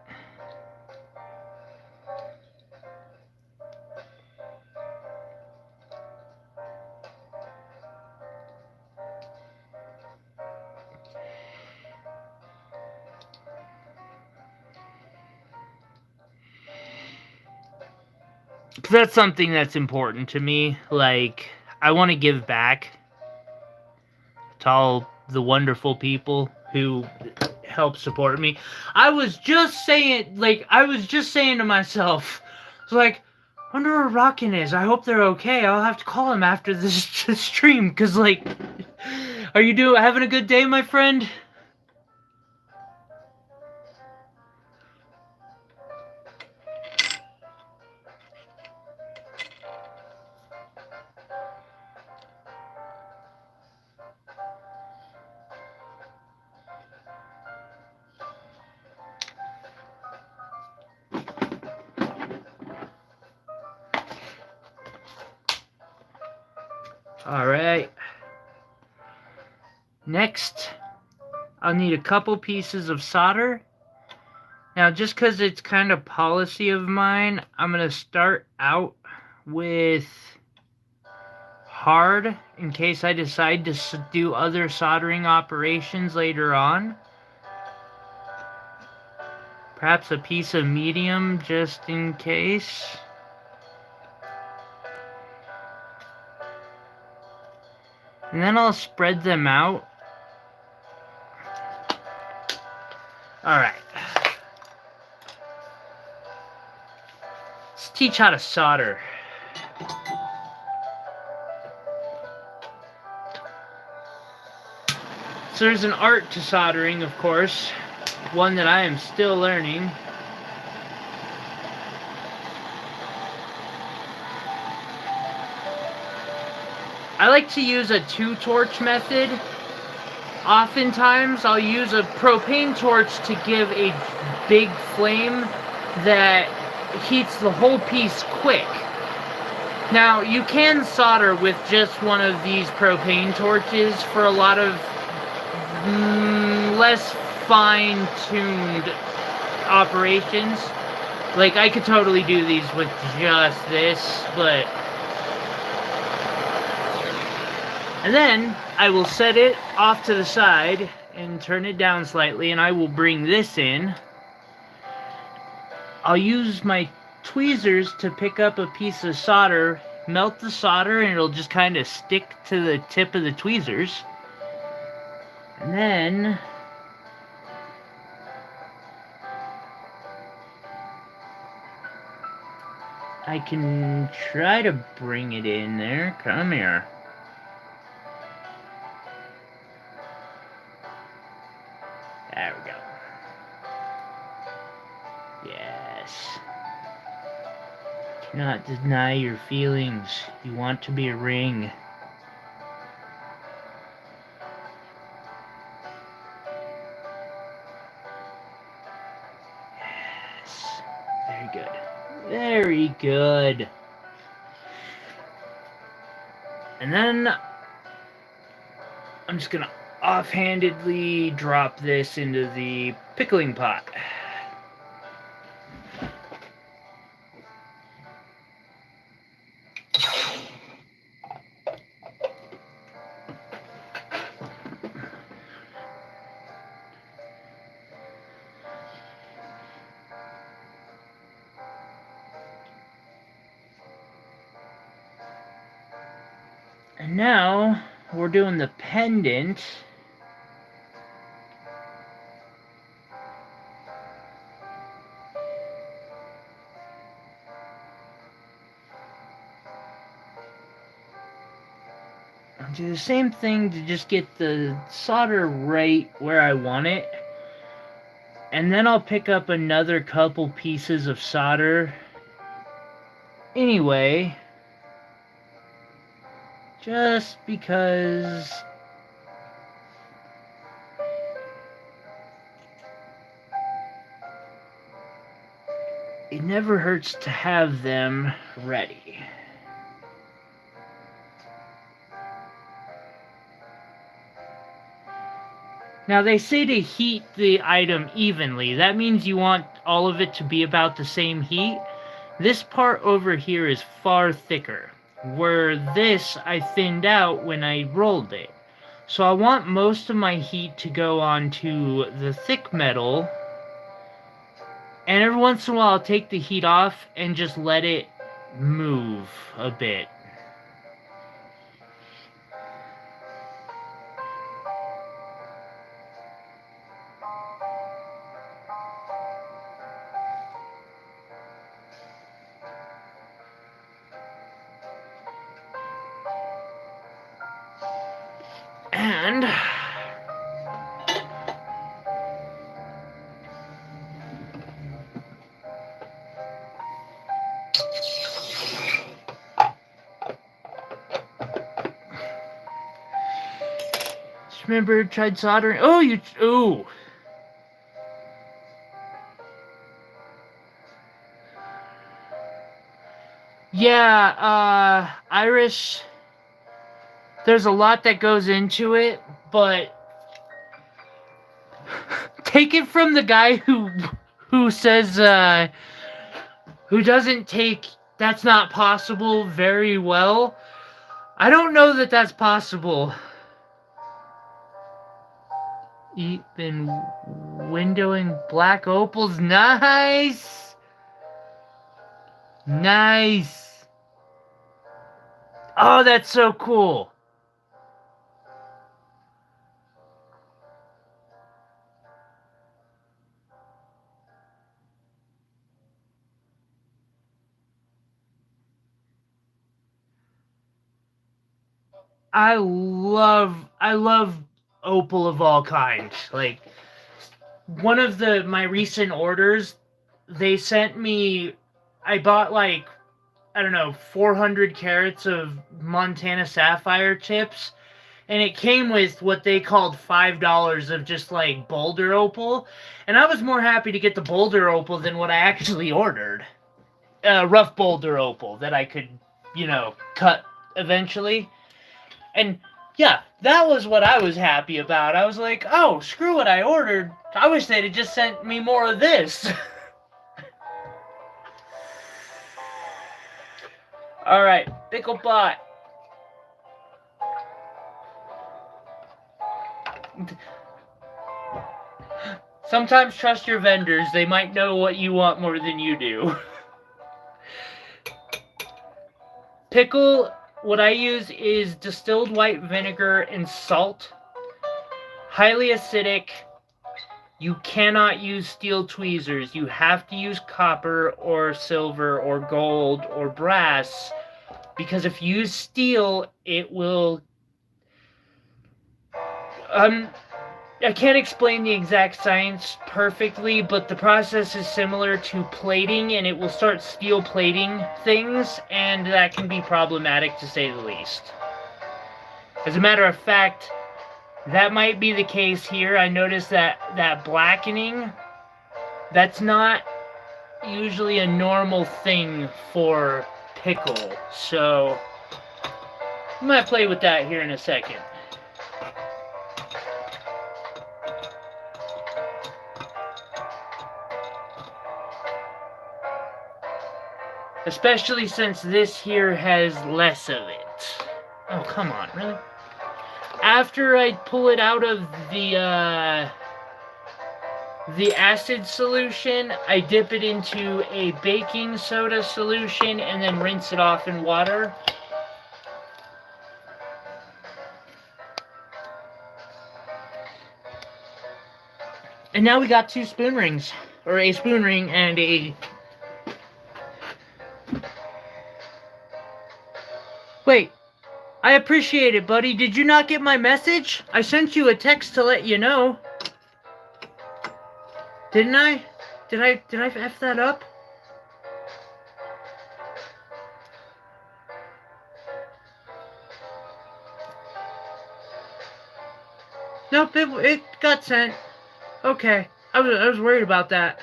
That's something that's important to me. Like, I want to give back to all the wonderful people who help support me. I was just saying to myself, like, I wonder where Rockin' is. I hope they're okay. I'll have to call him after this stream, because, like, are you having a good day, my friend? Alright. Next, I'll need a couple pieces of solder. Now, just because it's kind of policy of mine, I'm going to start out with hard in case I decide to do other soldering operations later on. Perhaps a piece of medium just in case. And then I'll spread them out. Alright. Let's teach how to solder. So there's an art to soldering, of course. One that I am still learning. I like to use a 2-torch method. Oftentimes I'll use a propane torch to give a big flame that heats the whole piece quick. Now, you can solder with just one of these propane torches for a lot of less fine-tuned operations. Like, I could totally do these with just this, but... And then, I will set it off to the side and turn it down slightly, and I will bring this in. I'll use my tweezers to pick up a piece of solder, melt the solder, and it'll just kind of stick to the tip of the tweezers. And then... I can try to bring it in there. Come here. There we go. Yes. Cannot deny your feelings. You want to be a ring. Yes. Very good. Very good. And then I'm just gonna offhandedly drop this into the pickling pot. And now we're doing the pendant. I'll do the same thing to just get the solder right where I want it. And then I'll pick up another couple pieces of solder. Anyway, just because it never hurts to have them ready. Now they say to heat the item evenly. That means you want all of it to be about the same heat. This part over here is far thicker, where this I thinned out when I rolled it. So I want most of my heat to go onto the thick metal, and every once in a while I'll take the heat off and just let it move a bit. And just remember, tried soldering. Oh, ooh. Yeah, Iris there's a lot that goes into it, but take it from the guy who says who doesn't take that's not possible very well. I don't know that that's possible. Even windowing black opals, nice. Nice. Oh, that's so cool. I love opal of all kinds. Like one of my recent orders, they sent me, I bought like, I don't know, 400 carats of Montana sapphire chips, and it came with what they called $5 of just like boulder opal, and I was more happy to get the boulder opal than what I actually ordered. Rough boulder opal that I could, cut eventually. And yeah, that was what I was happy about. I was like, oh, screw what I ordered. I wish they'd have just sent me more of this. Alright, pickle pot. Sometimes trust your vendors. They might know what you want more than you do. Pickle, what I use is distilled white vinegar and salt. Highly acidic. You cannot use steel tweezers. You have to use copper or silver or gold or brass, because if you use steel, it will... I can't explain the exact science perfectly, but the process is similar to plating, and it will start steel plating things, and that can be problematic to say the least. As a matter of fact, that might be the case here. I noticed that blackening, that's not usually a normal thing for pickle, so I'm gonna play with that here in a second. Especially since this here has less of it. Oh, come on, really? After I pull it out of the acid solution, I dip it into a baking soda solution and then rinse it off in water. And now we got 2 spoon rings, or a spoon ring and a... Wait, I appreciate it, buddy. Did you not get my message? I sent you a text to let you know. Didn't I? Did I F that up? Nope, it got sent. Okay, I was worried about that.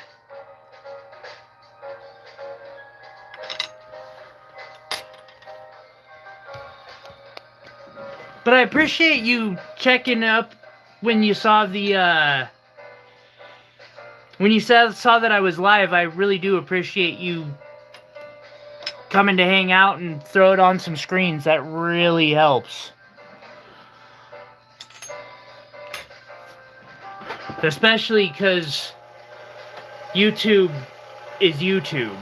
But I appreciate you checking up when you saw the, when you saw that I was live. I really do appreciate you coming to hang out and throw it on some screens. That really helps. Especially because YouTube is YouTube.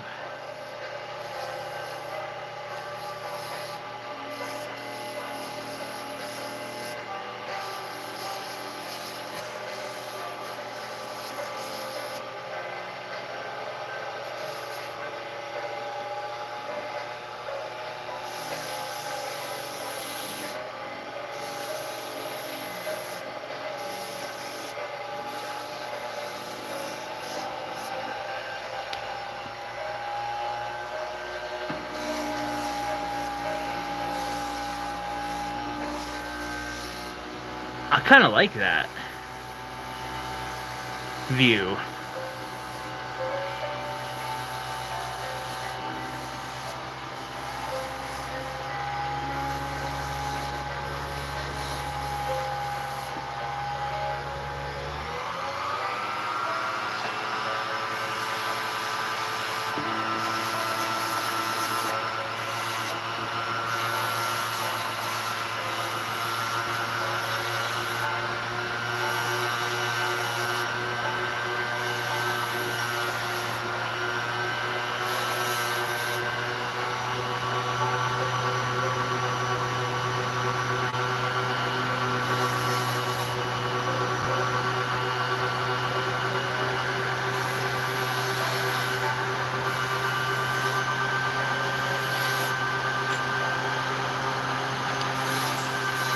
I kind of like that view.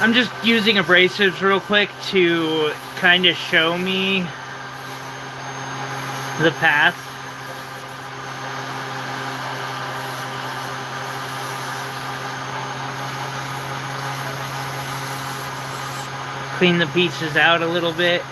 I'm just using abrasives real quick to kind of show me the path. Clean the pieces out a little bit.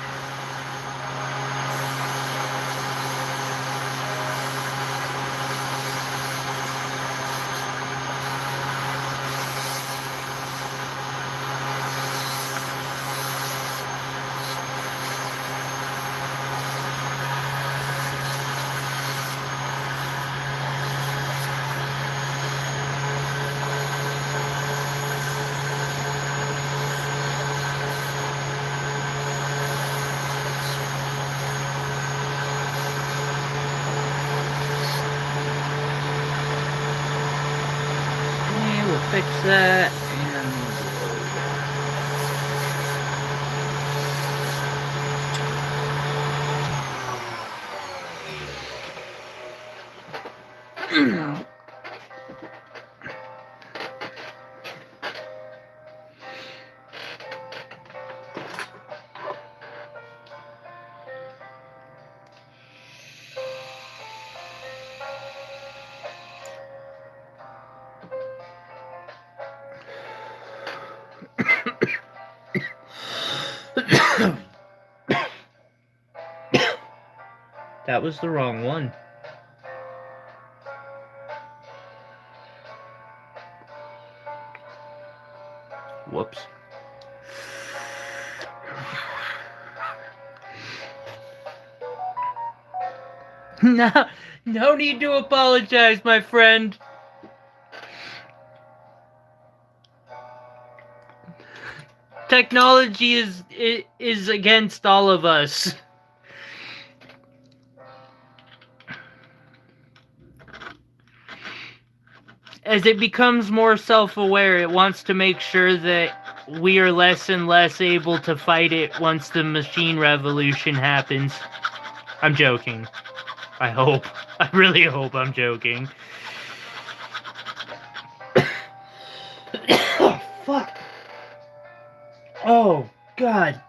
Fix that and that was the wrong one. Whoops. No need to apologize, my friend. Technology is against all of us. As it becomes more self-aware, it wants to make sure that we are less and less able to fight it once the machine revolution happens. I'm joking. I hope. I really hope I'm joking. Oh, fuck. Oh, God.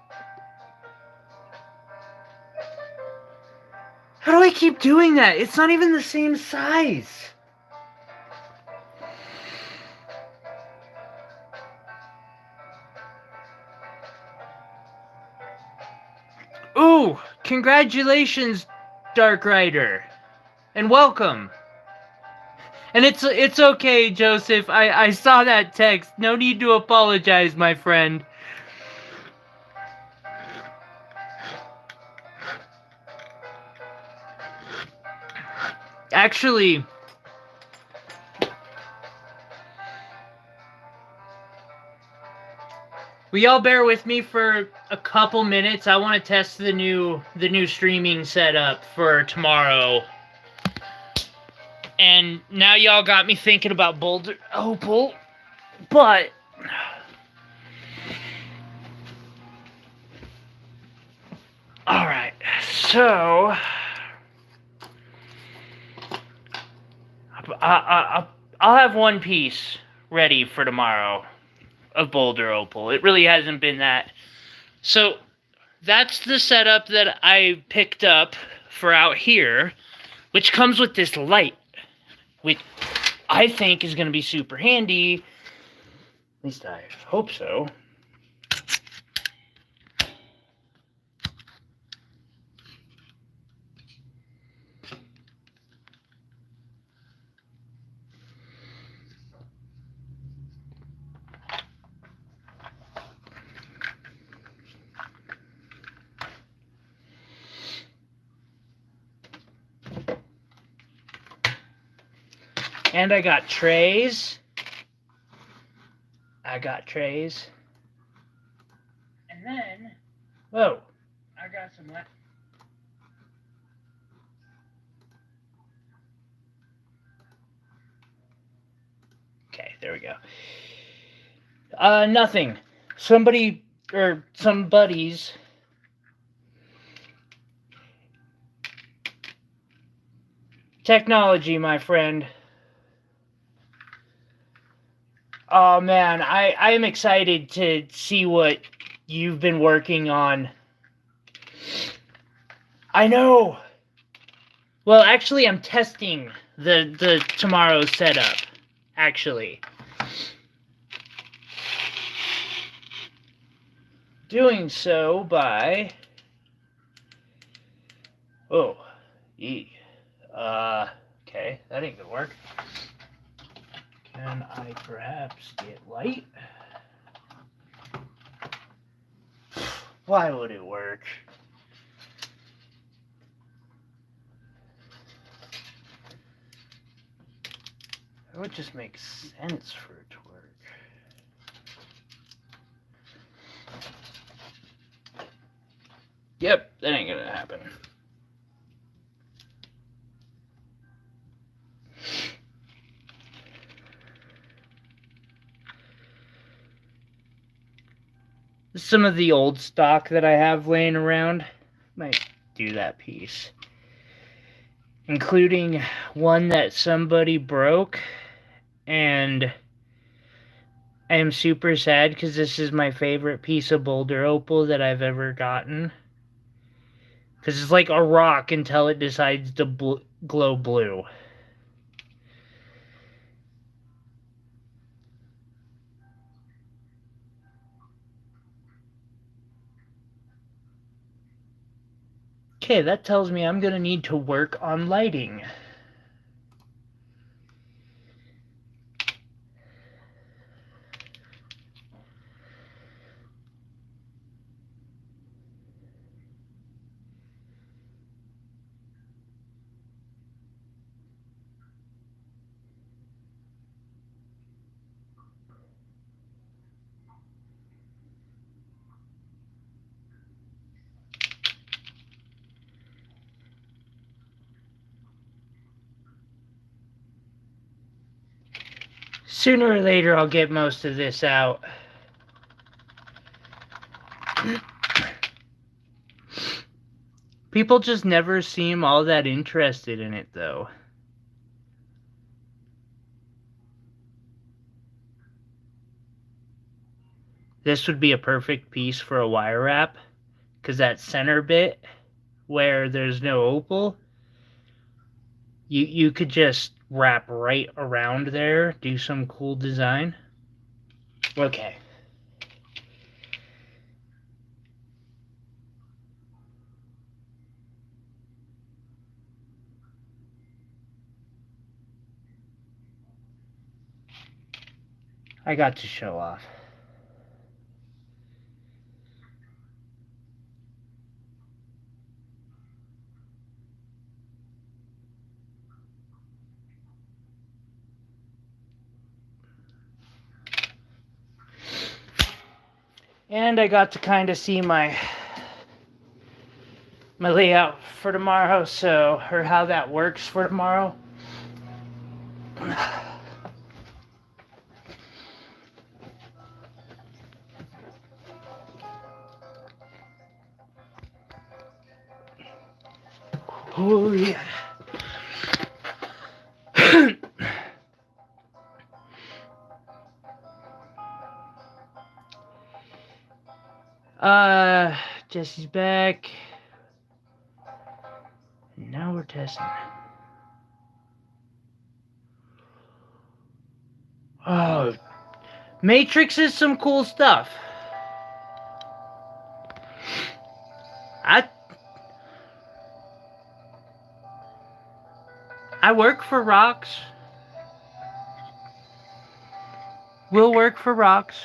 How do I keep doing that? It's not even the same size. Ooh, congratulations, Dark Rider. And welcome. And it's okay, Joseph. I saw that text. No need to apologize, my friend. Actually, will y'all bear with me for a couple minutes? I want to test the new streaming setup for tomorrow. And now y'all got me thinking about Boulder Opal, but all right, so I'll have one piece ready for tomorrow of Boulder Opal. It really hasn't been that. So that's the setup that I picked up for out here, which comes with this light, which I think is going to be super handy. At least I hope so. And I got trays. And then, whoa, I got some left. Okay, there we go. Nothing. Somebody, or some buddies, technology, my friend. Oh man, I am excited to see what you've been working on. I know. Well, actually, I'm testing the tomorrow's setup. Actually, doing so by. Oh, okay, that ain't gonna work. Can I perhaps get light? Why would it work? It would just make sense for it to work. Yep, that ain't gonna happen. Some of the old stock that I have laying around. Might do that piece. Including one that somebody broke. And I am super sad because this is my favorite piece of boulder opal that I've ever gotten. Because it's like a rock until it decides to glow blue. Okay, that tells me I'm going to need to work on lighting. Sooner or later, I'll get most of this out. People just never seem all that interested in it, though. This would be a perfect piece for a wire wrap, because that center bit where there's no opal, you could just wrap right around there, do some cool design. Okay. I got to show off. And I got to kind of see my layout for tomorrow, or how that works for tomorrow. Oh yeah. Jesse's back. Now we're testing. Oh, Matrix is some cool stuff. I work for rocks. Will work for rocks.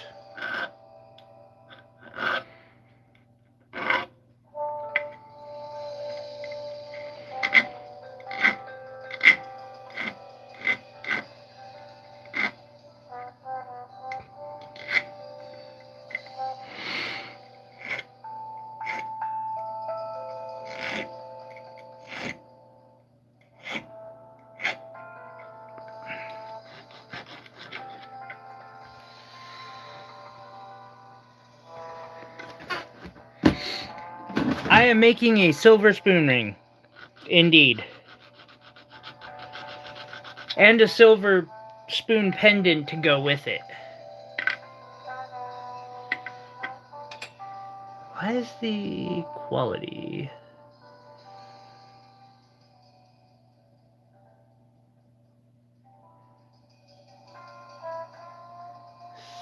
I am making a silver spoon ring. Indeed. And a silver spoon pendant to go with it. Why is the quality?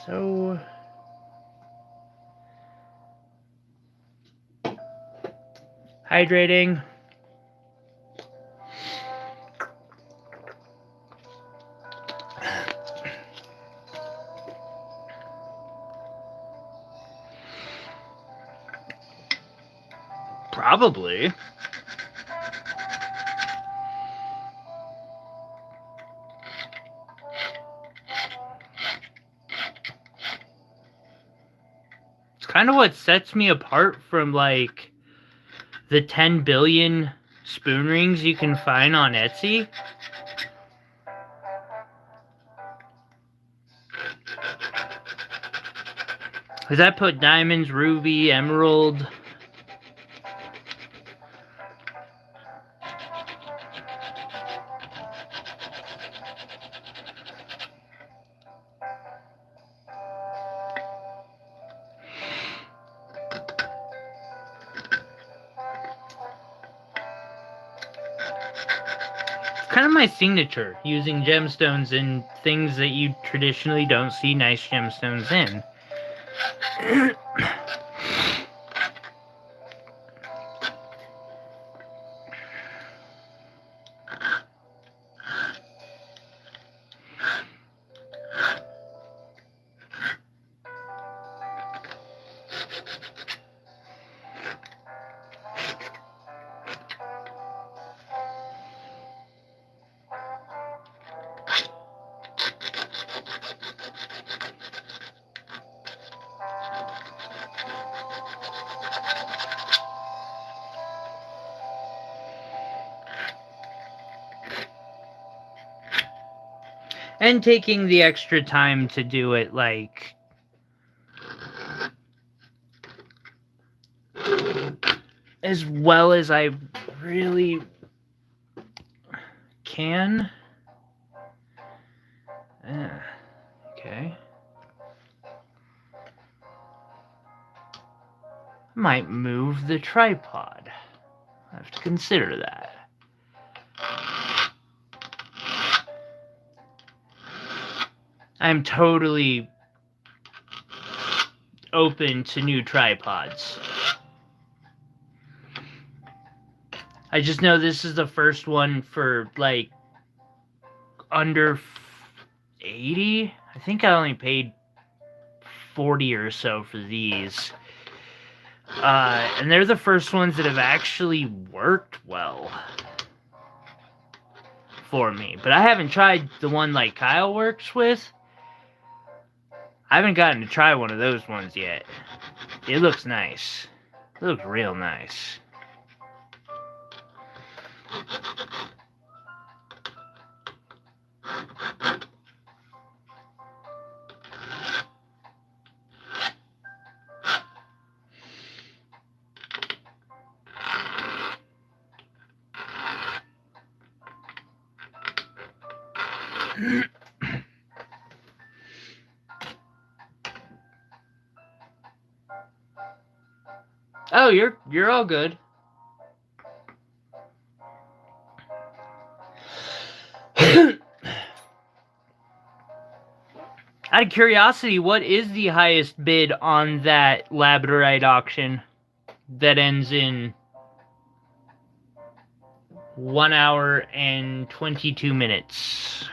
So hydrating. Probably. It's kind of what sets me apart from like the 10 billion spoon rings you can find on Etsy. Because I put diamonds, ruby, emerald. Kind of my signature, using gemstones in things that you traditionally don't see nice gemstones in. And taking the extra time to do it, like, as well as I really can. Okay. Might move the tripod. I have to consider that. I'm totally open to new tripods. I just know this is the first one for like under 80. I think I only paid 40 or so for these. And they're the first ones that have actually worked well for me. But I haven't tried the one like Kyle works with. I haven't gotten to try one of those ones yet. It looks nice. It looks real nice. Oh, you're all good. Out of curiosity, what is the highest bid on that labradorite auction that ends in 1 hour and 22 minutes?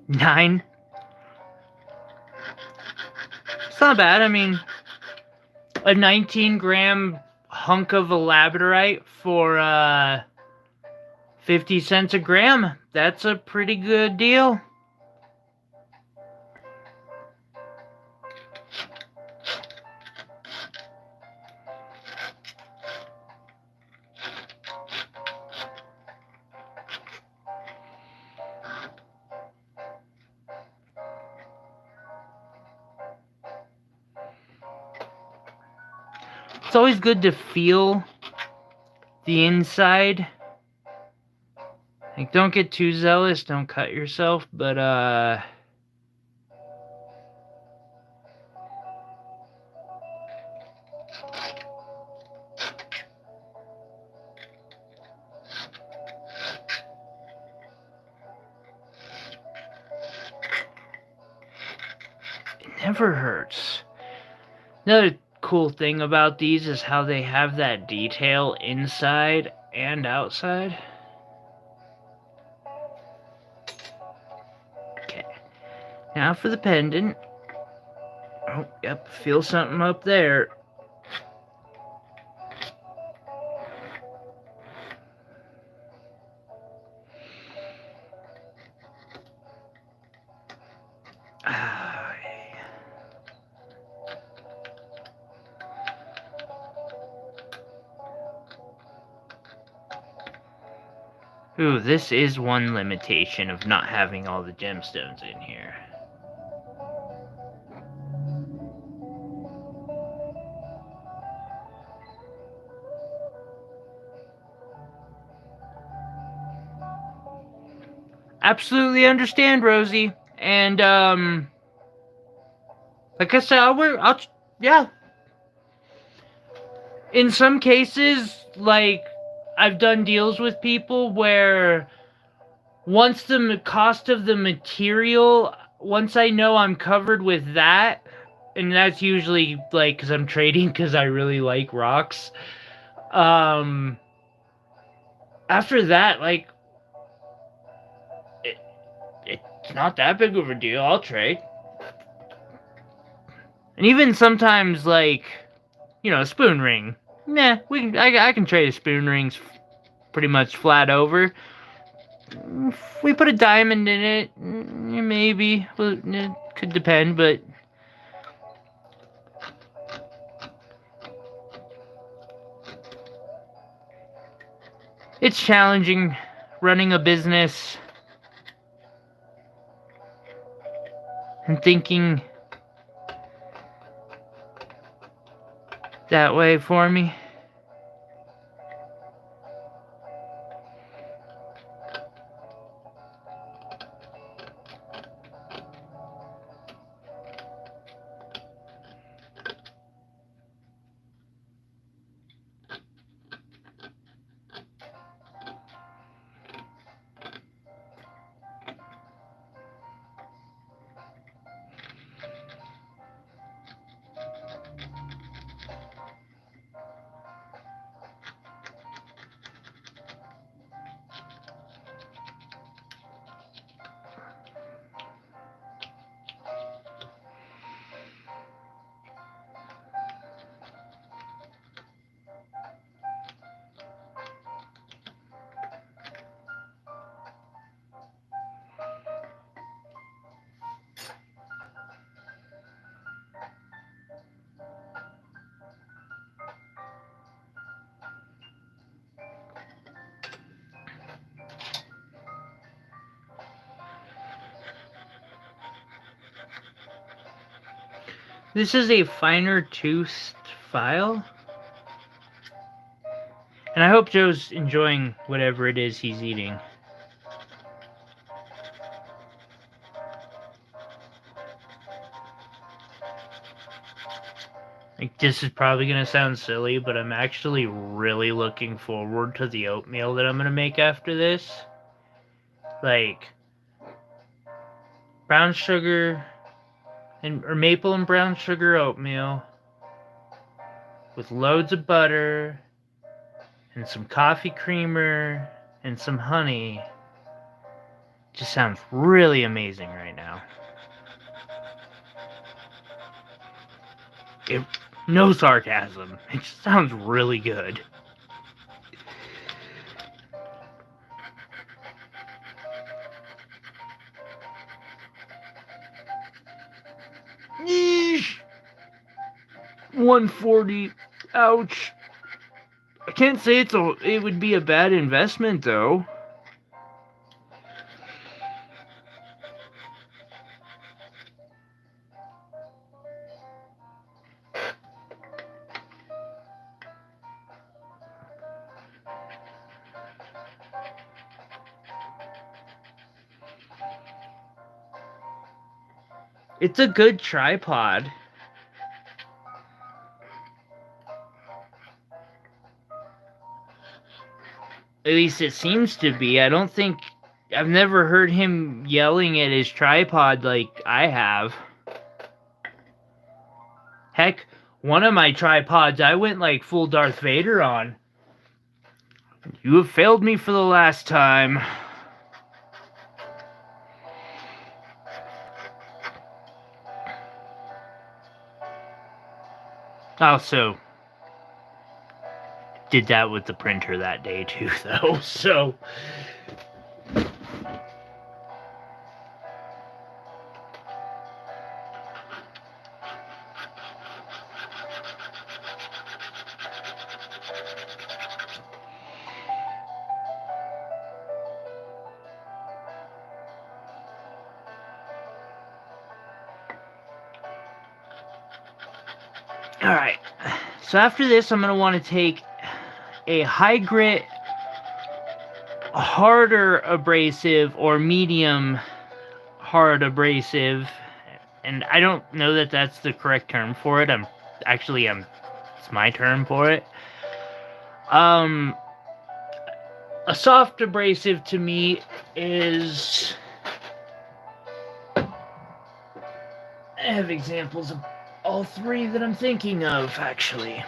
$9? It's not bad. I mean, a 19-gram hunk of a labradorite for 50 cents a gram. That's a pretty good deal. It's always good to feel the inside. Like, don't get too zealous, don't cut yourself, but it never hurts. Another cool thing about these is how they have that detail inside and outside. Okay, now for the pendant. Oh, yep, feel something up there. Ooh, this is one limitation of not having all the gemstones in here. Absolutely understand, Rosie. And, like I said, yeah. In some cases, like, I've done deals with people where once the cost of the material, once I know I'm covered with that, and that's usually, like, because I'm trading because I really like rocks, after that, like, it's not that big of a deal. I'll trade. And even sometimes, like, you know, a spoon ring. Nah, I can trade a spoon rings pretty much flat over. If we put a diamond in it, maybe. Well, it could depend, but it's challenging running a business and thinking that way for me. This is a finer toothed file. And I hope Joe's enjoying whatever it is he's eating. Like, this is probably going to sound silly, but I'm actually really looking forward to the oatmeal that I'm going to make after this. Like, brown sugar or maple and brown sugar oatmeal with loads of butter and some coffee creamer and some honey. Just sounds really amazing right now. No sarcasm. It just sounds really good. Yeesh. 140. Ouch. I can't say it would be a bad investment though. It's a good tripod. At least it seems to be. I've never heard him yelling at his tripod like I have. Heck, one of my tripods I went like full Darth Vader on. You have failed me for the last time. Also, did that with the printer that day too, though, so... Alright, so after this I'm going to want to take a high grit, harder abrasive, or medium hard abrasive, and I don't know that that's the correct term for it. It's my term for it. A soft abrasive to me is... I have examples of all three that I'm thinking of, actually.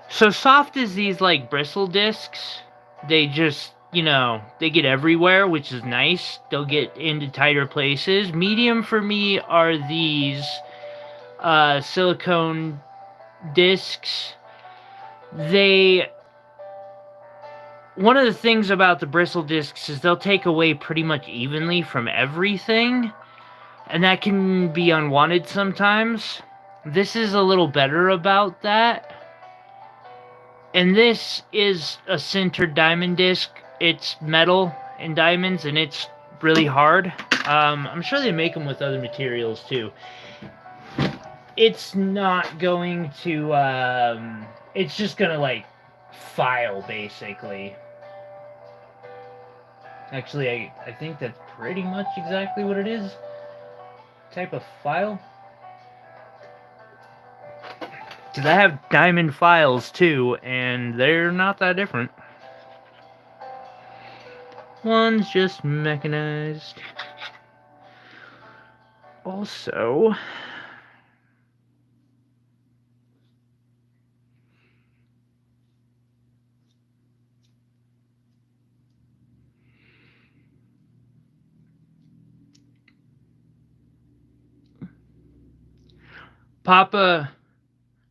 So soft is these like bristle discs. They just, they get everywhere, which is nice. They'll get into tighter places. Medium for me are these silicone discs. One of the things about the bristle discs is they'll take away pretty much evenly from everything, and that can be unwanted sometimes. This is a little better about that. And this is a sintered diamond disc. It's metal and diamonds, and it's really hard. I'm sure they make them with other materials too. It's not going to, it's just gonna like file basically. Actually, I think that's pretty much exactly what it is. Type of file. Because I have diamond files too, and they're not that different. One's just mechanized. Also... Papa,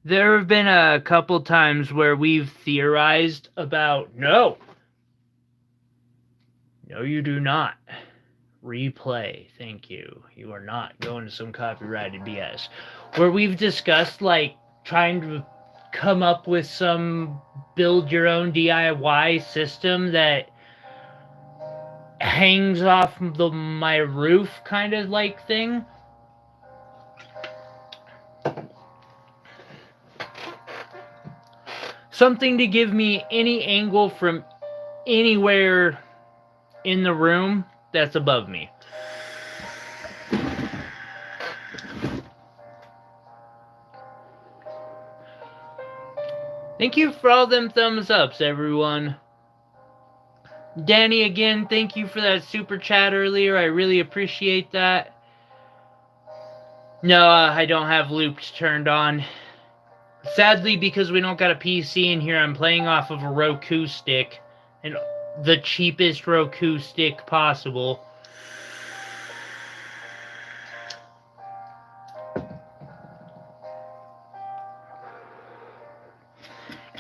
there have been a couple times where we've theorized about, no, you do not. Replay, thank you. You are not going to some copyrighted BS. Where we've discussed, like, trying to come up with some build-your-own DIY system that hangs off my roof kind of like thing. Something to give me any angle from anywhere in the room that's above me. Thank you for all them thumbs ups, everyone. Danny, again, thank you for that super chat earlier. I really appreciate that. No, I don't have loops turned on. Sadly, because we don't got a PC in here, I'm playing off of a Roku stick. And the cheapest Roku stick possible.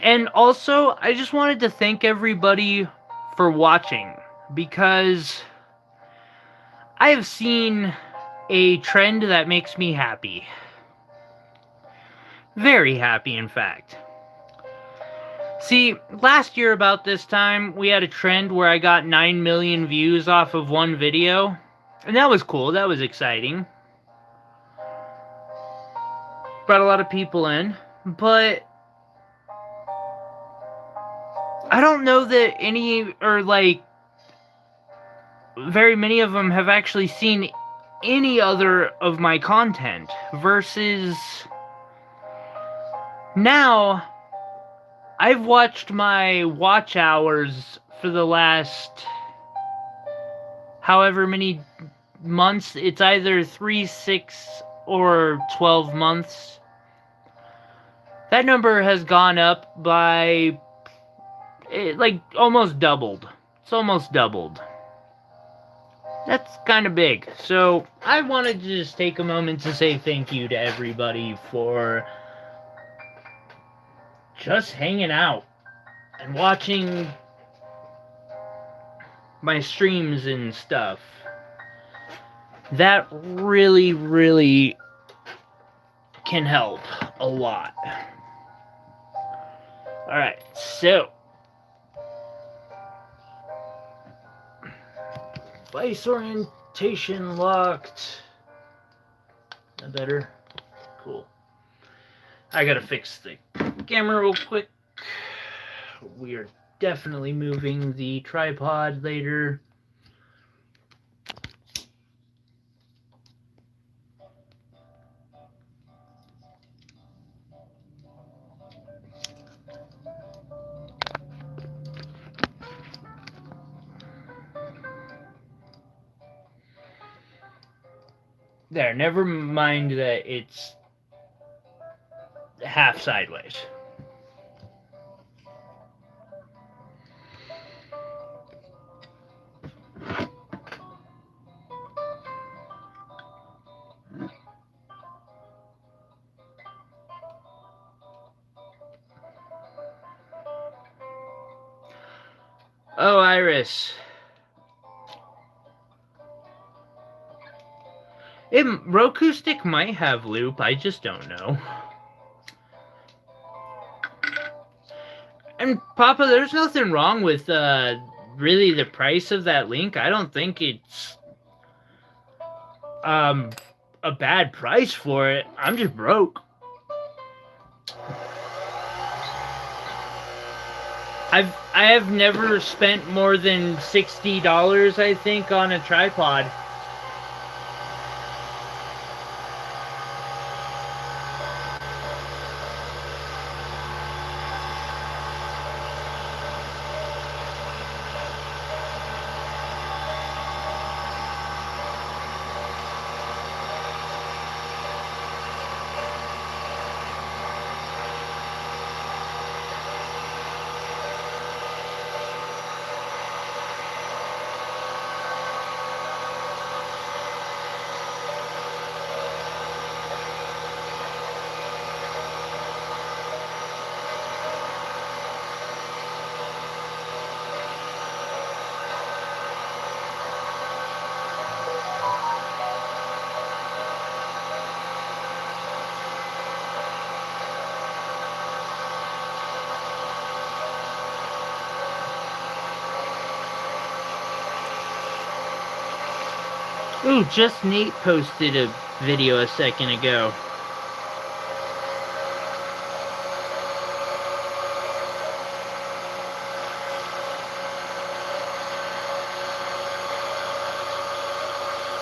And also, I just wanted to thank everybody for watching, because I have seen a trend that makes me happy. Very happy, in fact. See, last year about this time, we had a trend where I got 9 million views off of one video. And that was cool, that was exciting. Brought a lot of people in. But I don't know that any, or like, very many of them have actually seen any other of my content, versus now I've watched my watch hours for the last however many months. It's either 3, 6, or 12 months. That number has gone up by, like, almost doubled. It's almost doubled. That's kind of big. So I wanted to just take a moment to say thank you to everybody for just hanging out and watching my streams and stuff. That really, really can help a lot. Alright, so vice orientation locked. That better? Cool. I gotta fix the camera real quick. We are definitely moving the tripod later. There, never mind that it's half sideways. Oh, Iris. Roku Stick might have loop, I just don't know. And Papa, there's nothing wrong with really the price of that link. I don't think it's a bad price for it. I'm just broke. I have never spent more than $60, I think, on a tripod. Ooh, just Nate posted a video a second ago.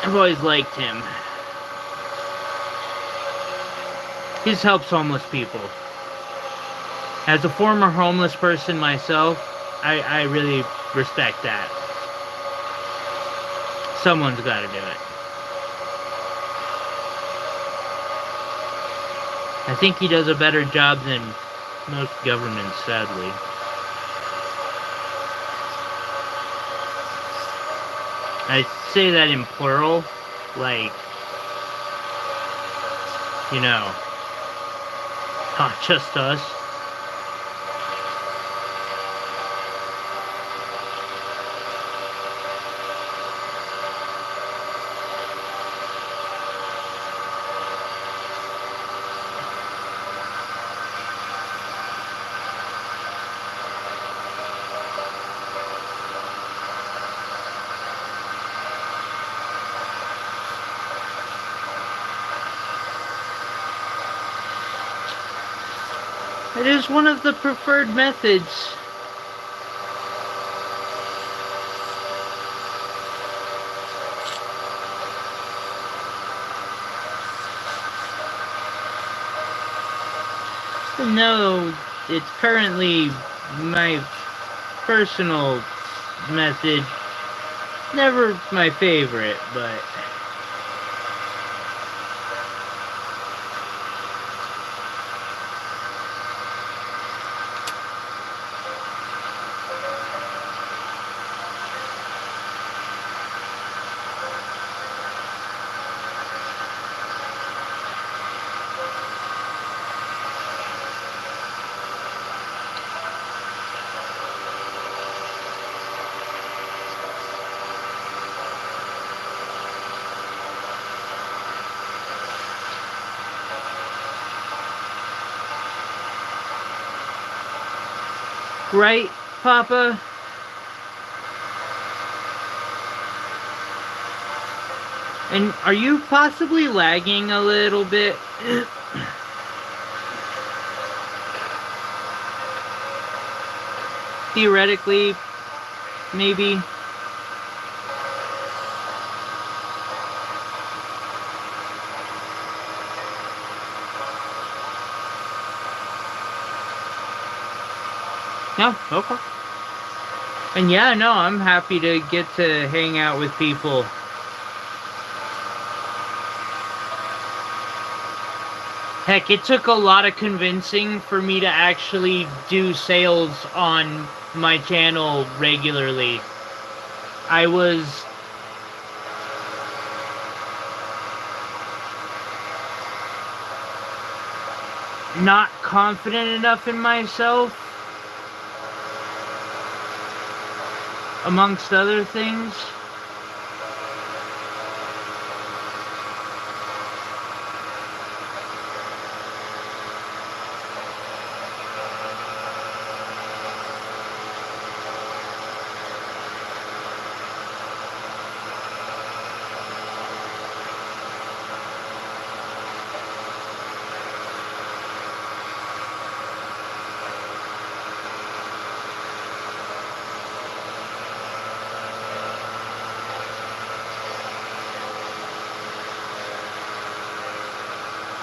I've always liked him. He's helps homeless people. As a former homeless person myself, I really respect that. Someone's got to do it. I think he does a better job than most governments, sadly. I say that in plural, like, you know, not just us. It is one of the preferred methods No, it's currently my personal message. Never my favorite, but right, Papa? And are you possibly lagging a little bit? Theoretically, maybe. No, okay. And yeah, no, I'm happy to get to hang out with people. Heck, it took a lot of convincing for me to actually do sales on my channel regularly. I was not confident enough in myself, amongst other things.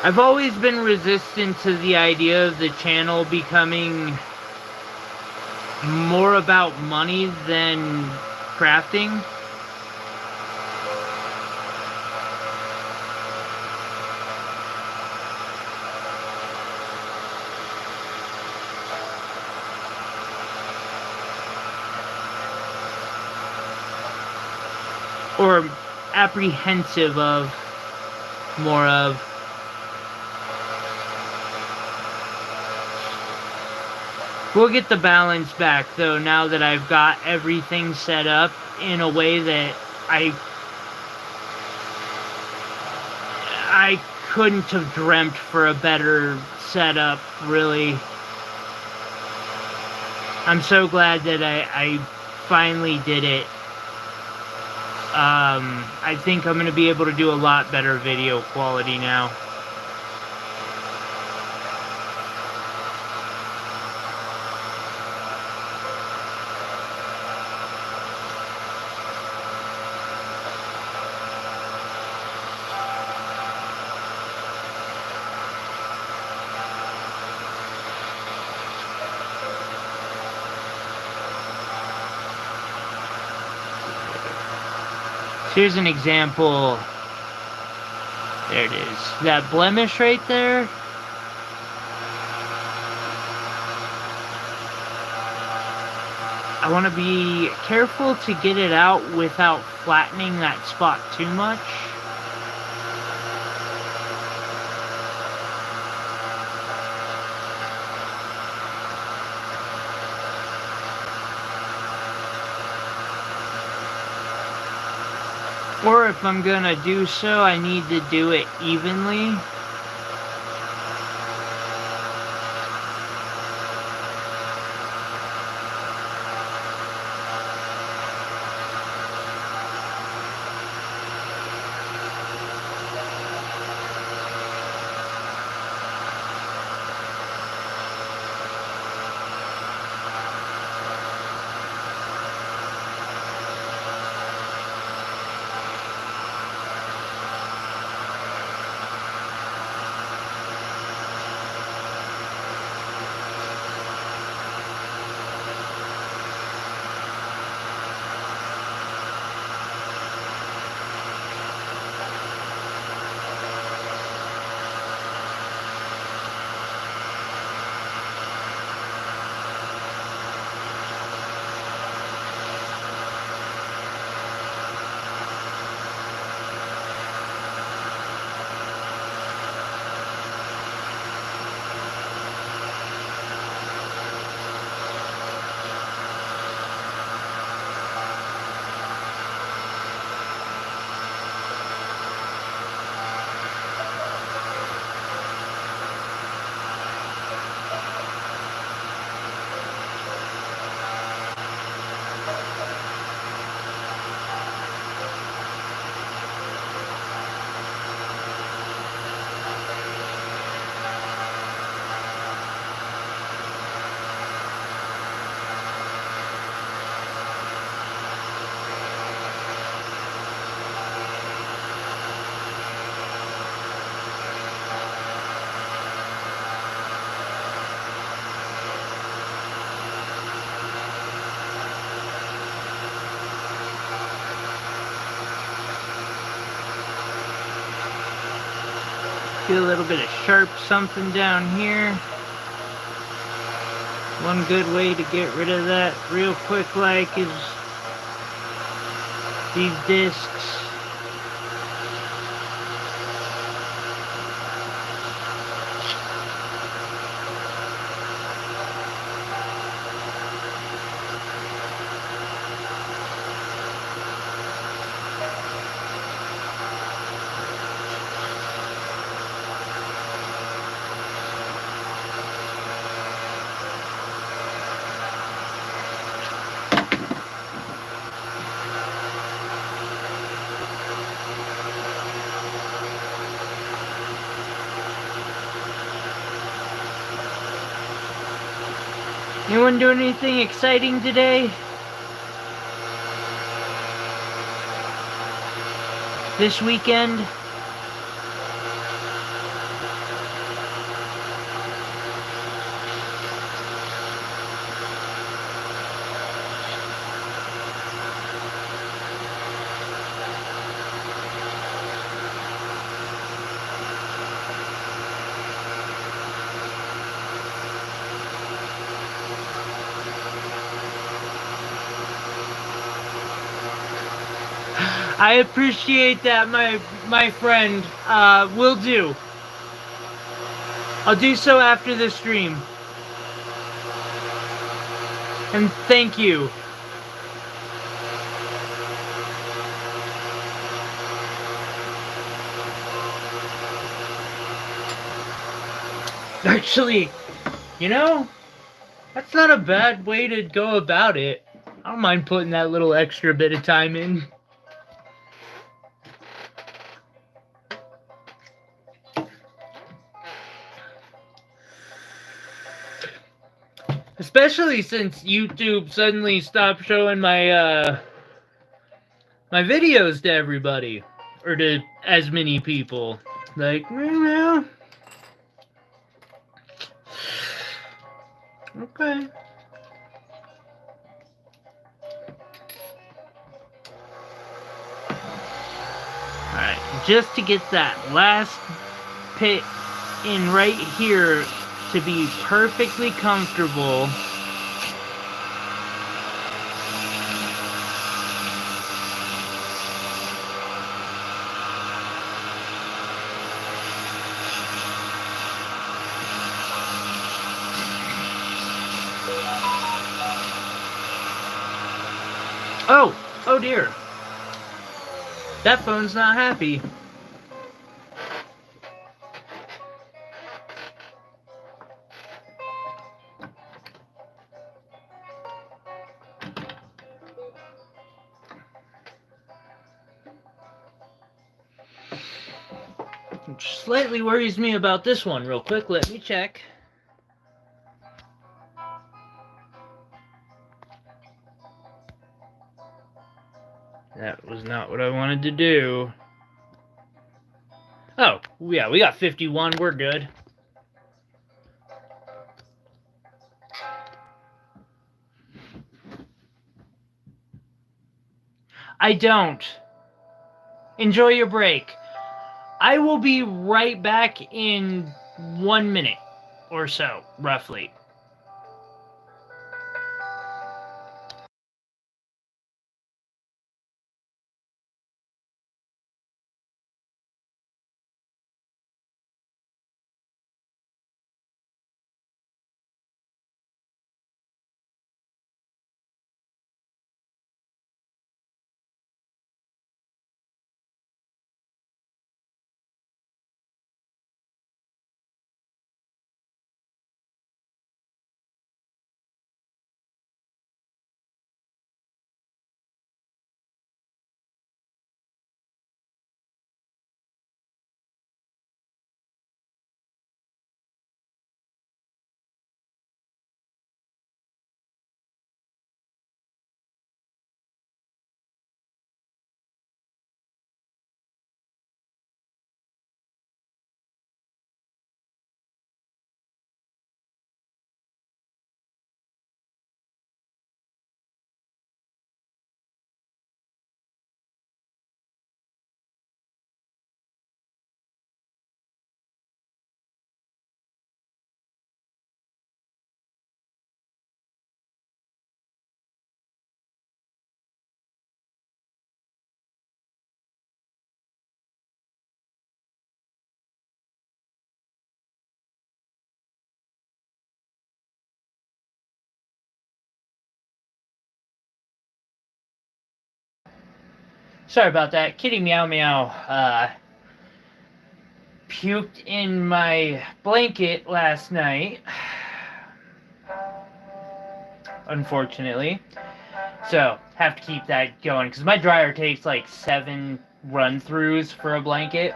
I've always been resistant to the idea of the channel becoming more about money than crafting. Or apprehensive of more of. We'll get the balance back though now that I've got everything set up in a way that I couldn't have dreamt for a better setup, really. I'm so glad that I finally did it. I think I'm going to be able to do a lot better video quality now. Here's an example. There it is. That blemish right there. I want to be careful to get it out without flattening that spot too much. Or if I'm gonna do so, I need to do it evenly. Get a little bit of sharp something down here. One good way to get rid of that real quick like is these discs. Anyone doing anything exciting today? This weekend? I appreciate that, my friend. Will do. I'll do so after the stream. And thank you. Actually, you know, that's not a bad way to go about it. I don't mind putting that little extra bit of time in. Especially since YouTube suddenly stopped showing my my videos to everybody, or to as many people. Like, yeah. Okay. Alright, just to get that last pit in right here to be perfectly comfortable. Oh dear. That phone's not happy. Which slightly worries me about this one. Real quick, let me check. That was not what I wanted to do. Oh, yeah, we got 51. We're good. I don't. Enjoy your break. I will be right back in 1 minute or so, roughly. Sorry about that. Kitty Meow Meow puked in my blanket last night, unfortunately. So, have to keep that going, because my dryer takes like 7 run-throughs for a blanket.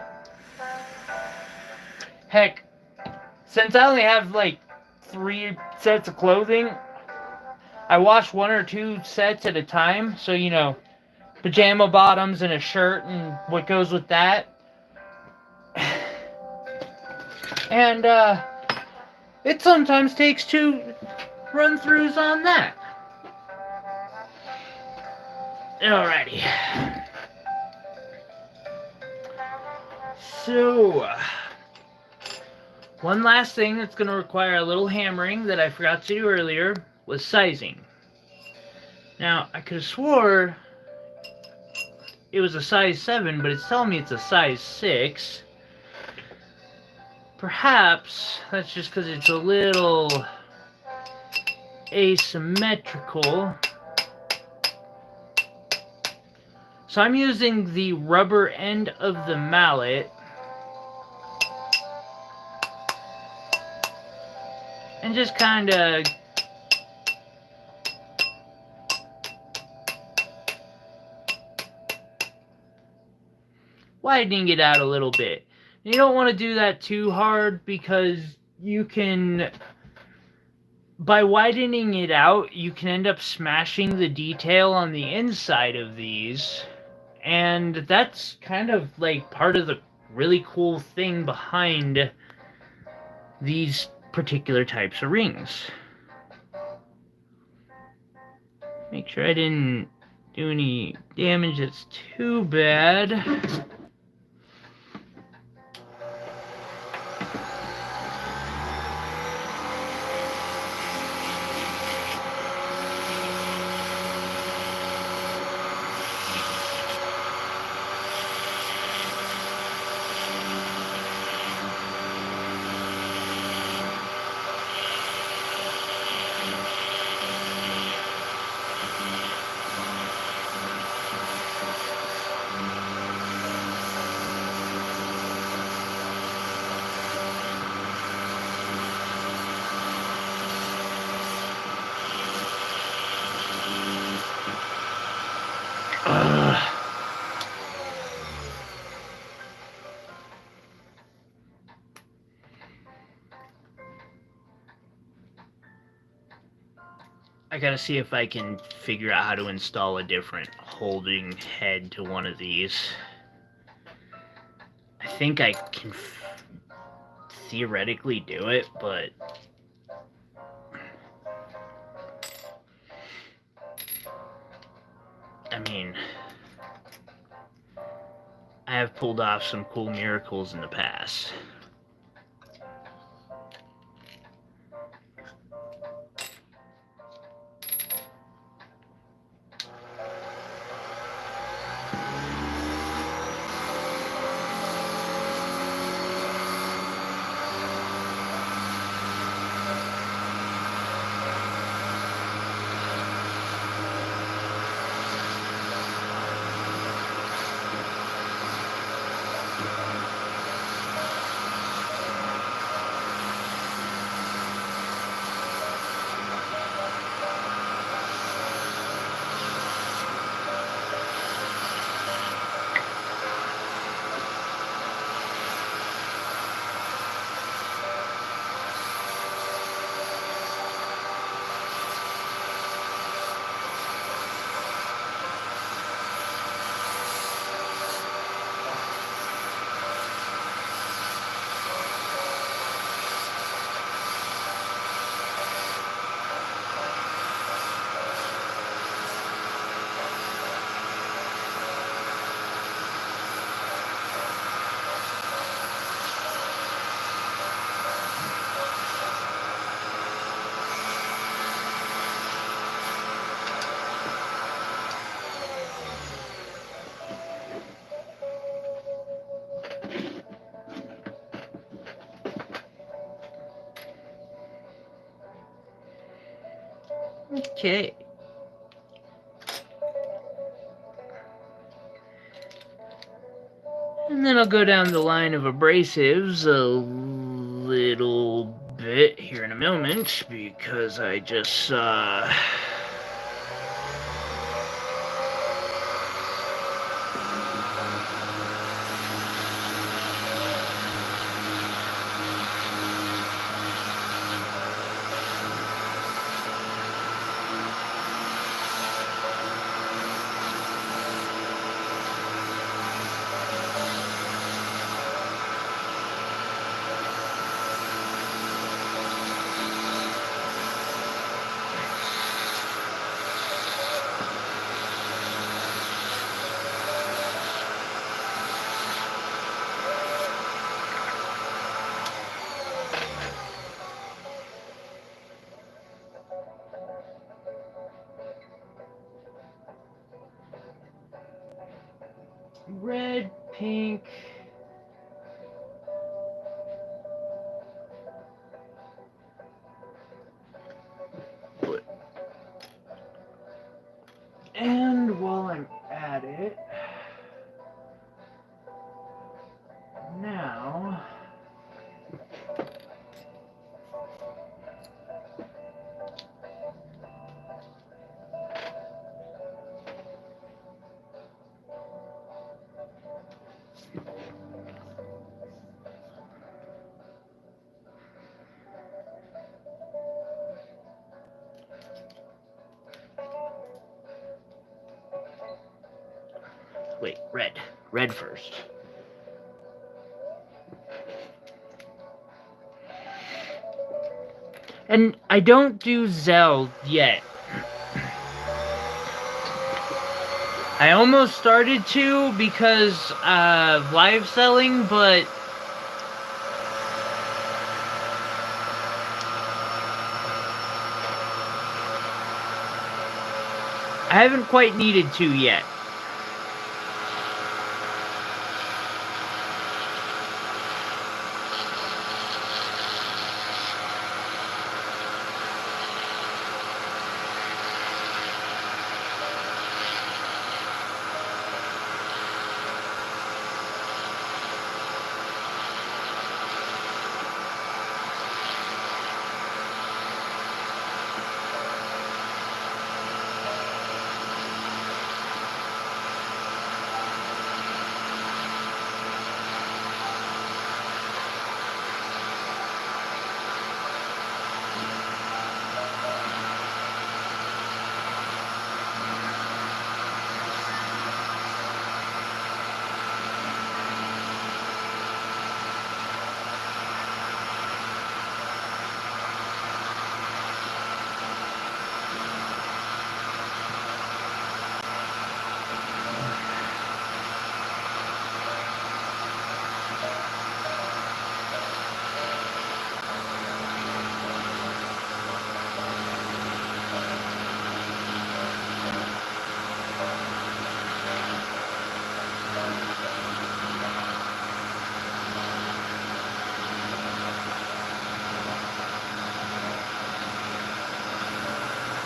Heck, since I only have like 3 sets of clothing, I wash 1 or 2 sets at a time, so you know, pajama bottoms and a shirt and what goes with that. And it sometimes takes 2 run-throughs on that. Alrighty. So, one last thing that's going to require a little hammering that I forgot to do earlier was sizing. Now, I could have swore it was a size 7, but it's telling me it's a size 6. Perhaps that's just because it's a little asymmetrical. So I'm using the rubber end of the mallet and just kind of widening it out a little bit. You don't want to do that too hard because you can, by widening it out, you can end up smashing the detail on the inside of these. And that's kind of like part of the really cool thing behind these particular types of rings. Make sure I didn't do any damage that's too bad. I gotta see if I can figure out how to install a different holding head to one of these. I think I can theoretically do it, but I mean, I have pulled off some cool miracles in the past. Okay. I'll go down the line of abrasives a little bit here in a moment, because I just saw... red, pink... And while I'm at it, now... Wait, red. Red first. And I don't do Zell yet. I almost started to because of live selling, but I haven't quite needed to yet.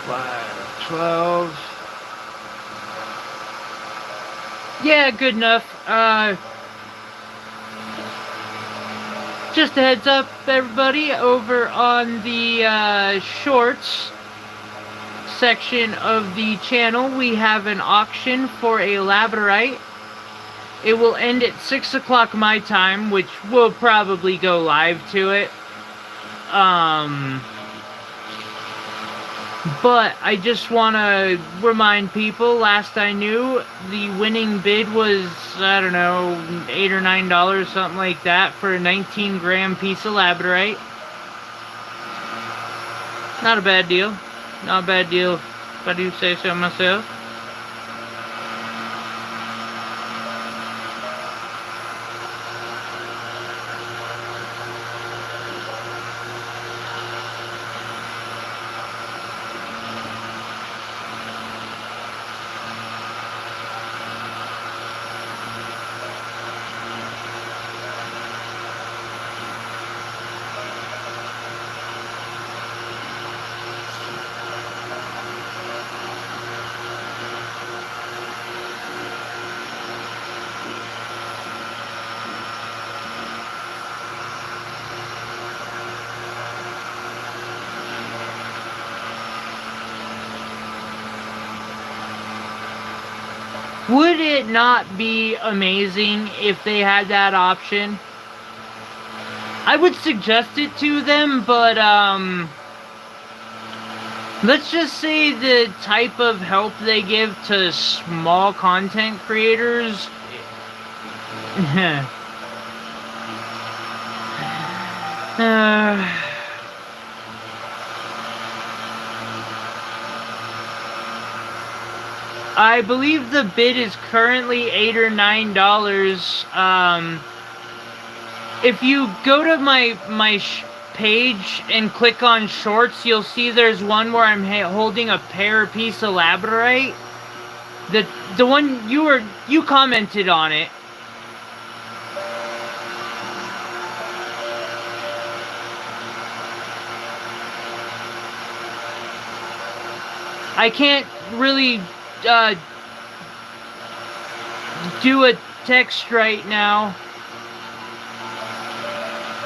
Five, 12. Yeah, good enough. Just a heads up, everybody, over on the shorts section of the channel, we have an auction for a labradorite. It will end at 6 o'clock my time, which will probably go live to it. But I just want to remind people, last I knew, the winning bid was, I don't know, $8 or $9, something like that, for a 19-gram piece of labradorite. Not a bad deal. Not a bad deal, if I do say so myself. Would it not be amazing if they had that option? I would suggest it to them, but let's just say the type of help they give to small content creators. I believe the bid is currently $8 or $9. If you go to my page and click on shorts, you'll see there's one where I'm holding a pear piece of labradorite. The one you commented on it. I can't really do a text right now.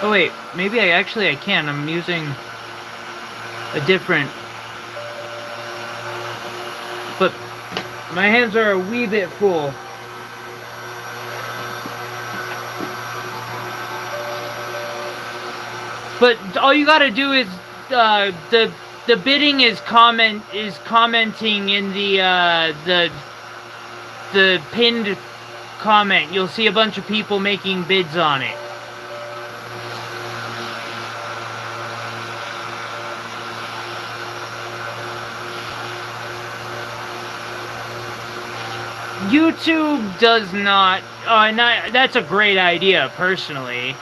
Oh wait, maybe I can. I'm using a different. But my hands are a wee bit full. But all you gotta do is the bidding is commenting in the pinned comment. You'll see a bunch of people making bids on it. YouTube does not. That's a great idea, personally.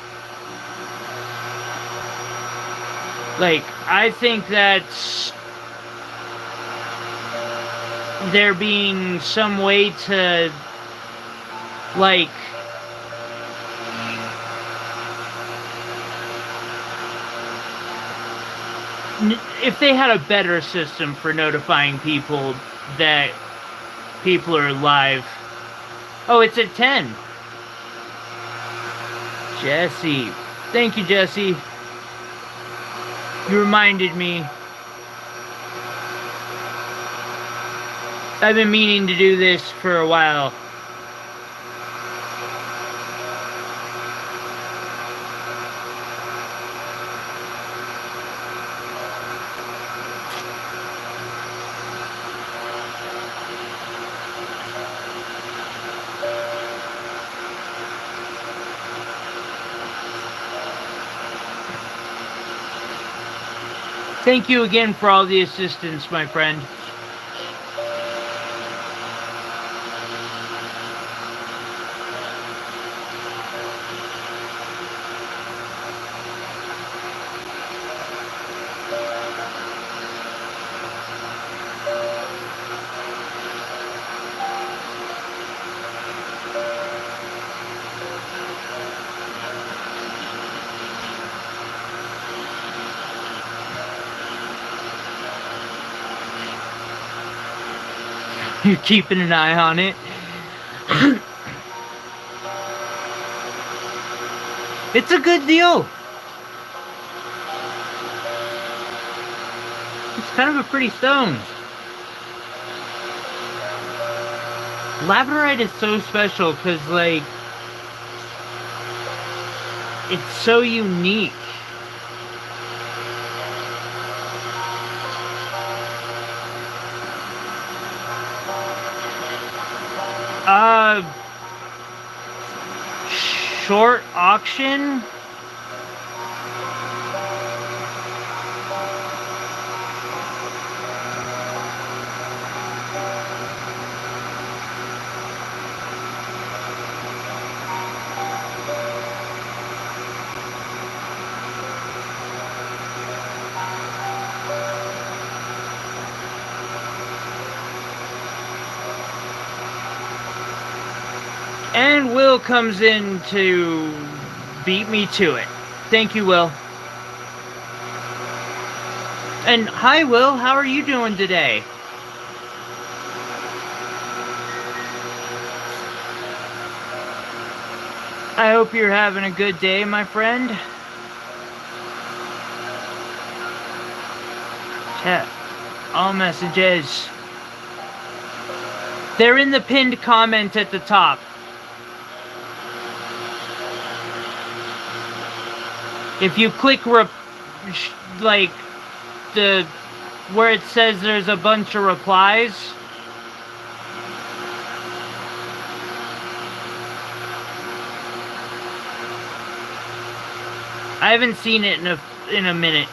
Like, I think that's there being some way to, like, if they had a better system for notifying people that people are live. Oh, it's at 10. Jesse. Thank you, Jesse. You reminded me. I've been meaning to do this for a while. Thank you again for all the assistance, my friend. You're keeping an eye on it. It's a good deal. It's kind of a pretty stone. Labradorite is so special because, like, it's so unique. Short auction? And Will comes in to beat me to it. Thank you, Will. And hi, Will. How are you doing today? I hope you're having a good day, my friend. Chat. All messages. They're in the pinned comment at the top. If you click like the where it says there's a bunch of replies, I haven't seen it in a minute.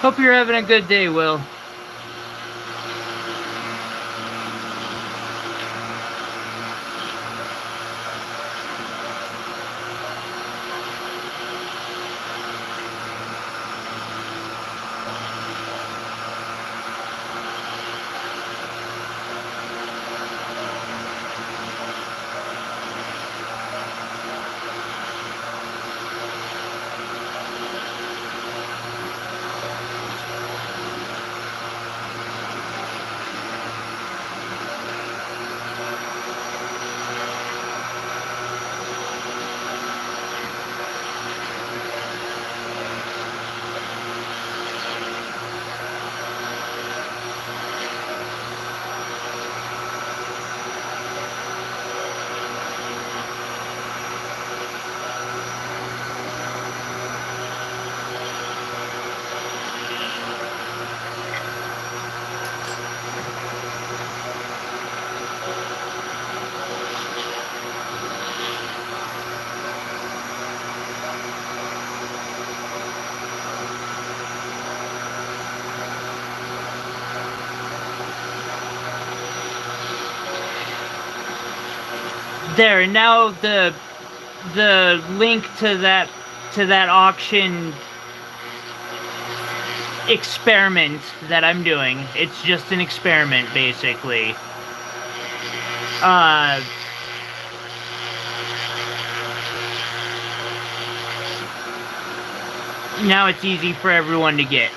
Hope you're having a good day, Will. There, and now the link to that auction experiment that I'm doing. It's just an experiment, basically. Now it's easy for everyone to get.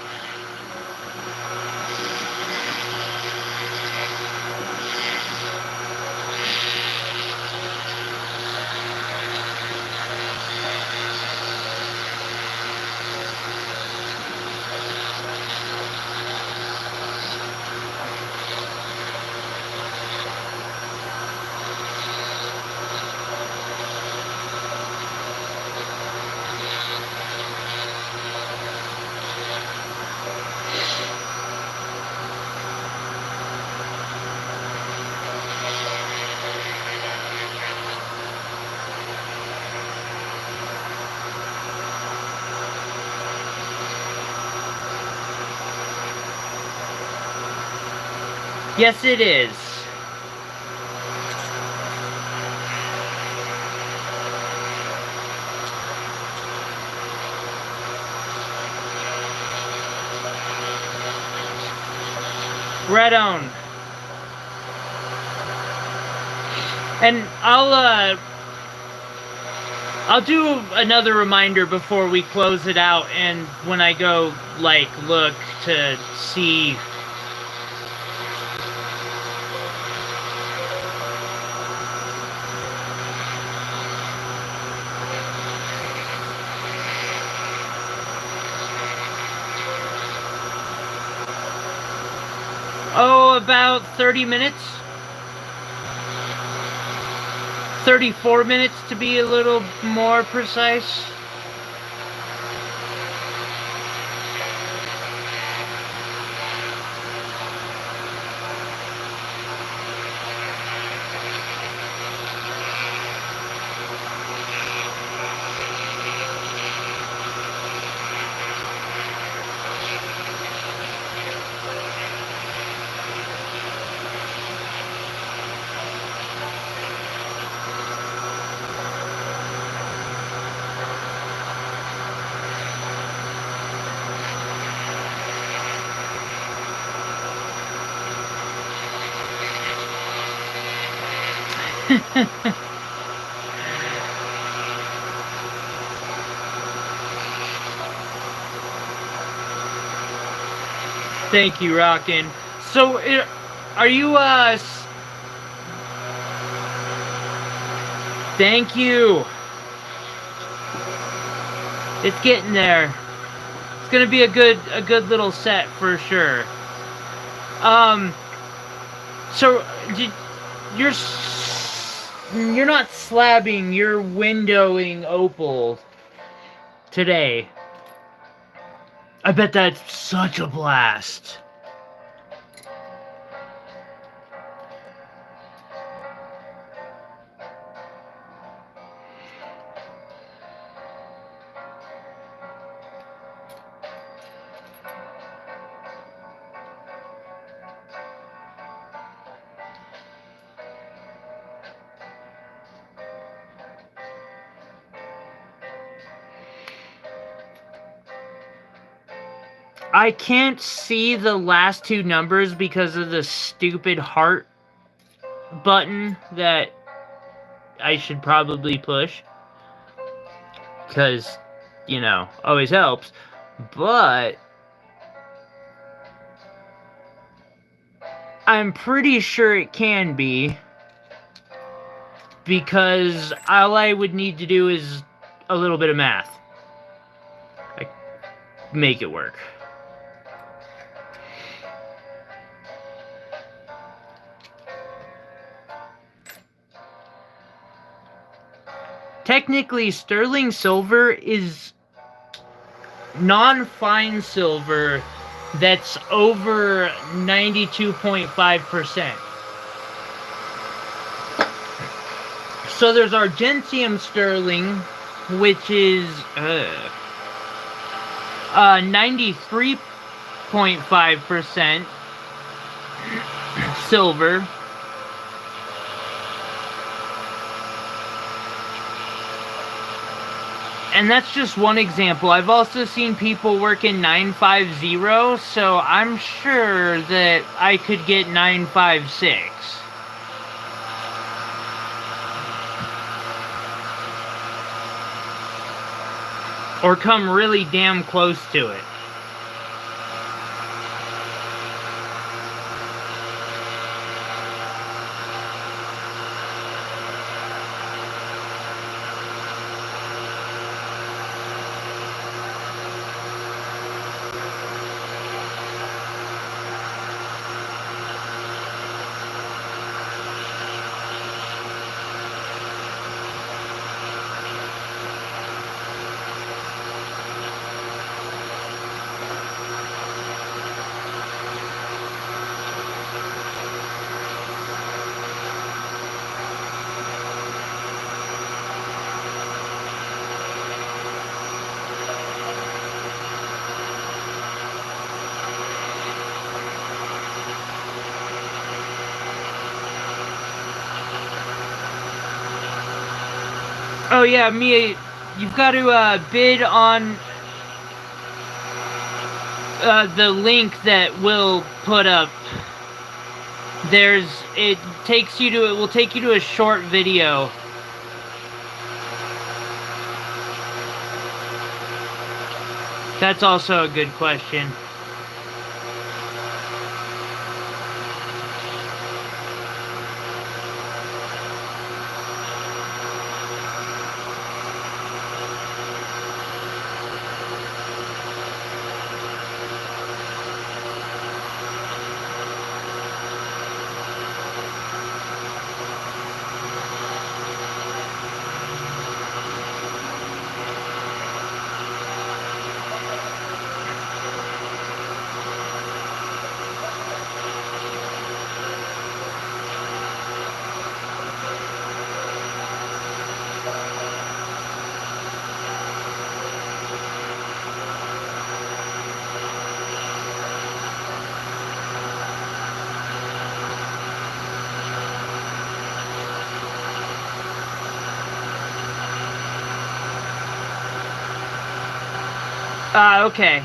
Yes, it is. Right on. And I'll do another reminder before we close it out, and when I go, like, look to see. Oh, about 30 minutes. 34 minutes to be a little more precise. Thank you, Rockin'. So, are you, Thank you. It's getting there. It's gonna be a good little set for sure. So, you're not slabbing, you're windowing opal today. I bet that's such a blast. I can't see the last two numbers because of the stupid heart button that I should probably push. Because, you know, always helps. But I'm pretty sure it can be. Because all I would need to do is a little bit of math. I make it work. Technically, sterling silver is non-fine silver that's over 92.5%. So there's Argentium sterling, which is 93.5% silver. And that's just one example. I've also seen people work in 950, so I'm sure that I could get 956. Or come really damn close to it. Oh yeah, Mia, you've got to bid on the link that we'll put up. It will take you to a short video. That's also a good question. Okay.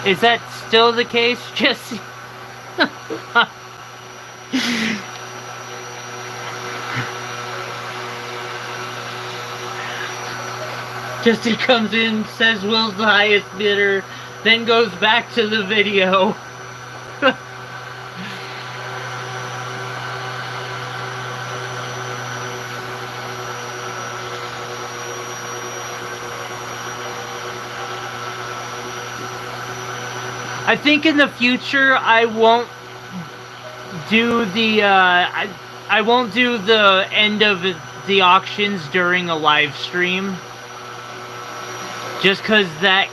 Is that still the case, Jesse? Jesse comes in, says Will's the highest bidder, then goes back to the video. I think in the future I won't do the I won't do the end of the auctions during a live stream, just because that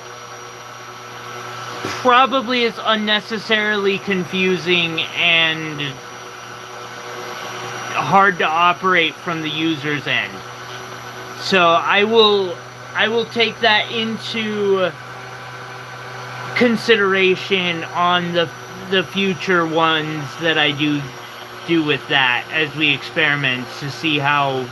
probably is unnecessarily confusing and hard to operate from the user's end. So I will take that into consideration on the future ones that I do with that as we experiment to see how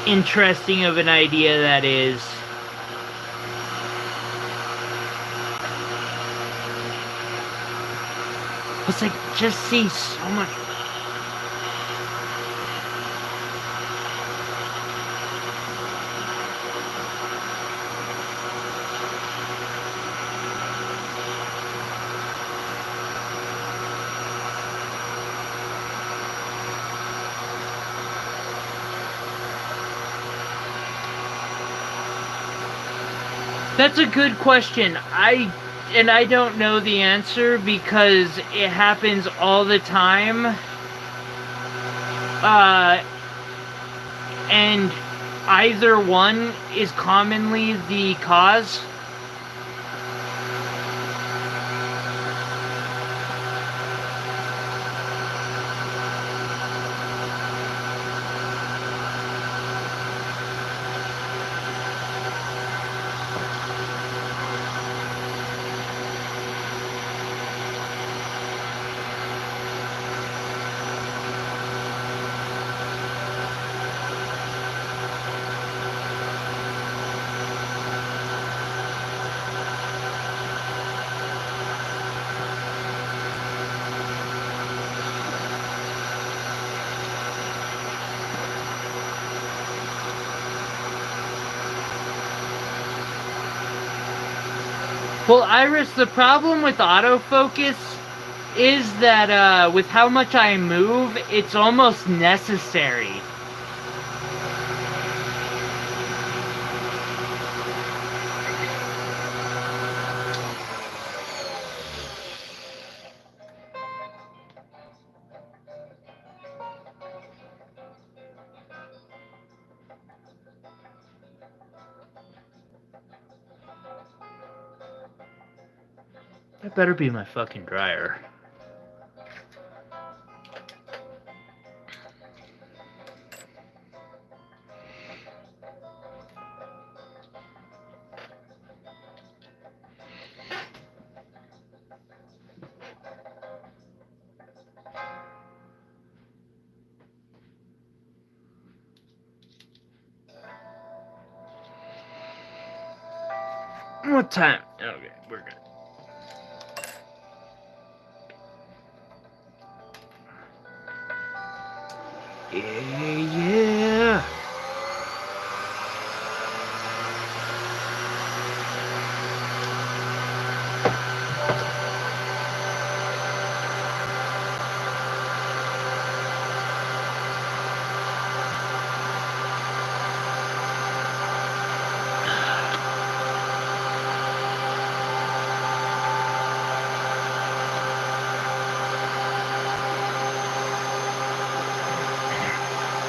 interesting of an idea that is. It's like, just see so much. That's a good question. I don't know the answer because it happens all the time. And either one is commonly the cause. Well, Iris, the problem with autofocus is that with how much I move, it's almost necessary. That better be my fucking dryer. What time? Okay, we're good. Yeah.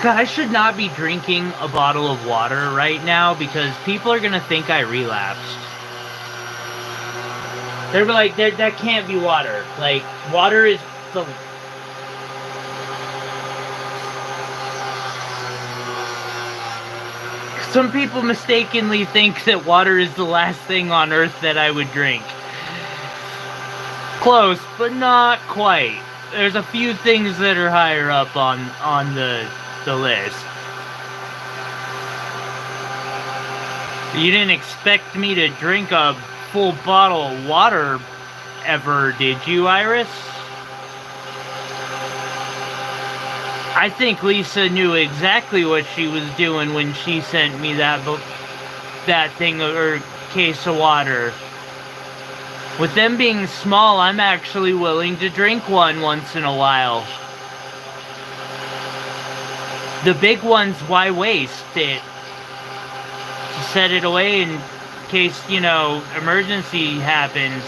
God, I should not be drinking a bottle of water right now because people are gonna think I relapsed. They're like, that can't be water. Like, water is the... Some people mistakenly think that water is the last thing on earth that I would drink. Close, but not quite. there's a few things that are higher up on the list. You didn't expect me to drink a full bottle of water ever, did you, Iris? I think Lisa knew exactly what she was doing when she sent me that thing or case of water. With them being small, I'm actually willing to drink one once in a while. The big ones, why waste it? Just set it away in case, you know, emergency happens.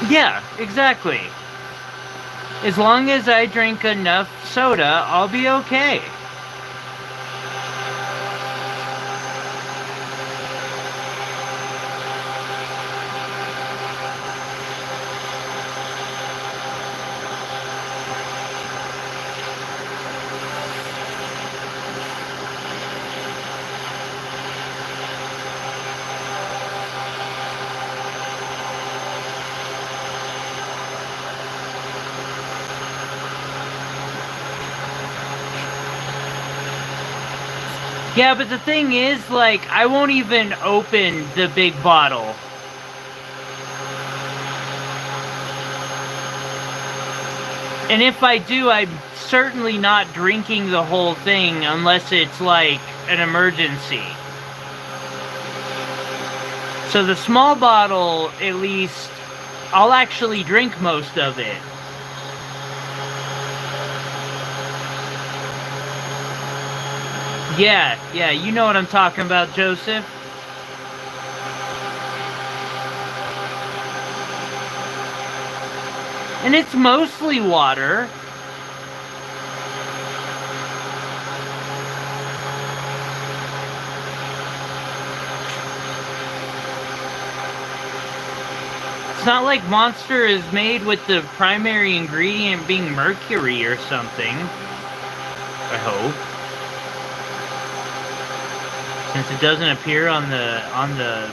Yeah, exactly. As long as I drink enough soda, I'll be okay. Yeah, but the thing is, like, I won't even open the big bottle. And if I do, I'm certainly not drinking the whole thing unless it's, like, an emergency. So the small bottle, at least, I'll actually drink most of it. Yeah, you know what I'm talking about, Joseph. And it's mostly water. It's not like Monster is made with the primary ingredient being mercury or something. I hope. Since it doesn't appear on the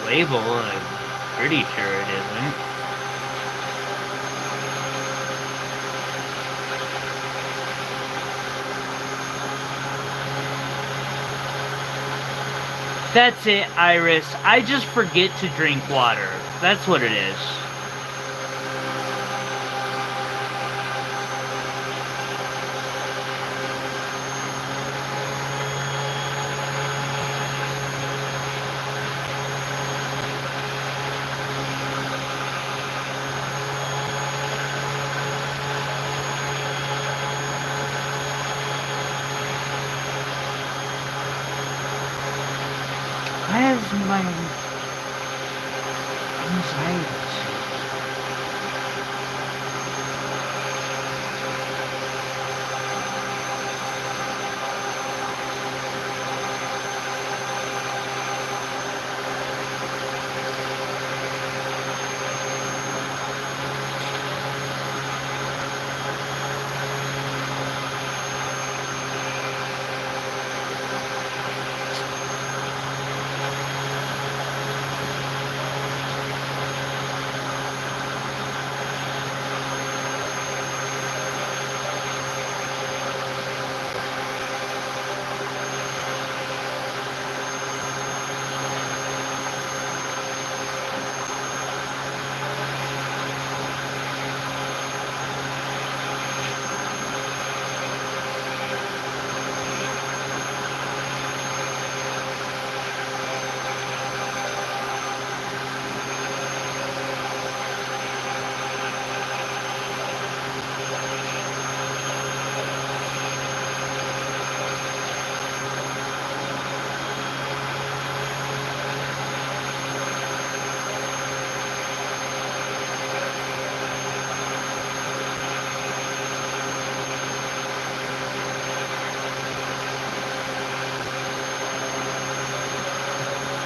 label, I'm pretty sure it isn't. That's it, Iris. I just forget to drink water. That's what it is. Where's my anxiety?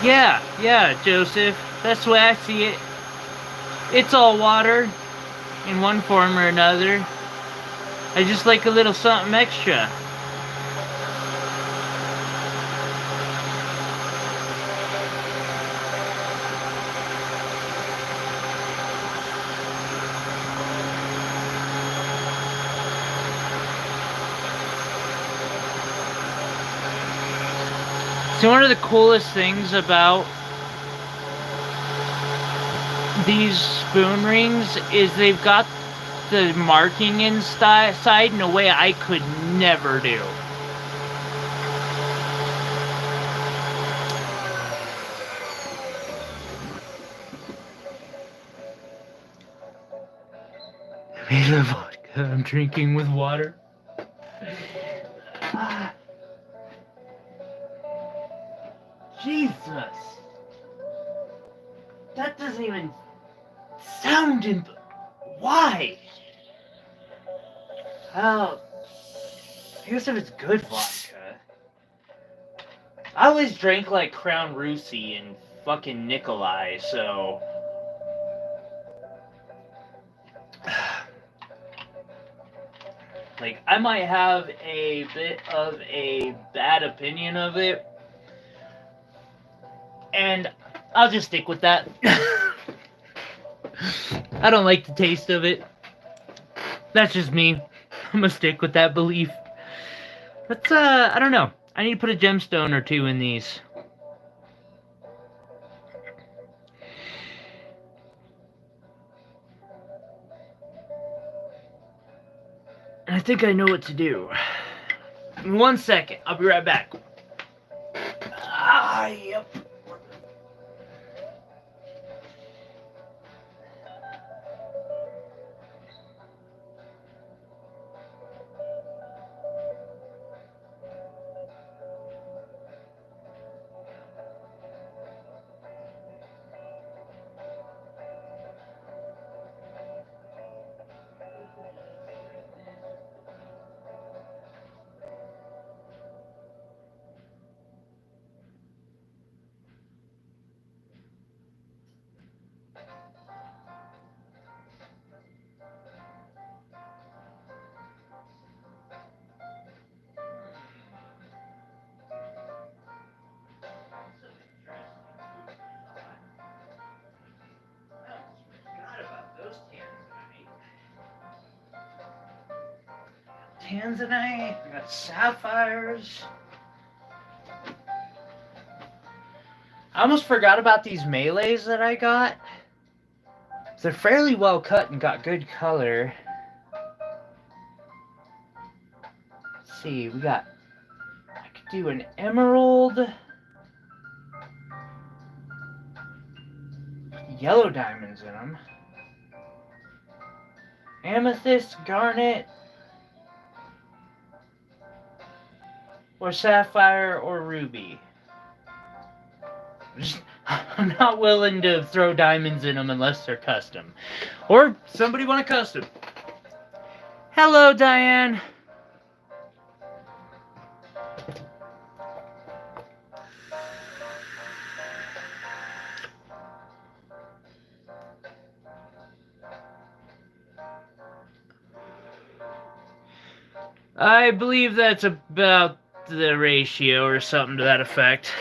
Yeah, Joseph. That's the way I see it. It's all water, in one form or another. I just like a little something extra. So one of the coolest things about these spoon rings is they've got the marking inside in a way I could never do. I made a vodka I'm drinking with water. Jesus. That doesn't even sound why? Oh, I guess if it's good vodka. I always drank like Crown Russi and fucking Nikolai, so... Like, I might have a bit of a bad opinion of it, and I'll just stick with that. I don't like the taste of it. That's just me. I'm gonna stick with that belief. Let's, I don't know. I need to put a gemstone or two in these. And I think I know what to do. In 1 second, I'll be right back. Yep. Tanzanite, we got sapphires. I almost forgot about these melees that I got. They're fairly well cut and got good color. Let's see, we got... I could do an emerald. Yellow diamonds in them. Amethyst, garnet, or sapphire, or ruby. I'm not willing to throw diamonds in them unless they're custom. Or somebody want a custom. Hello, Diane. I believe that's about the ratio or something to that effect.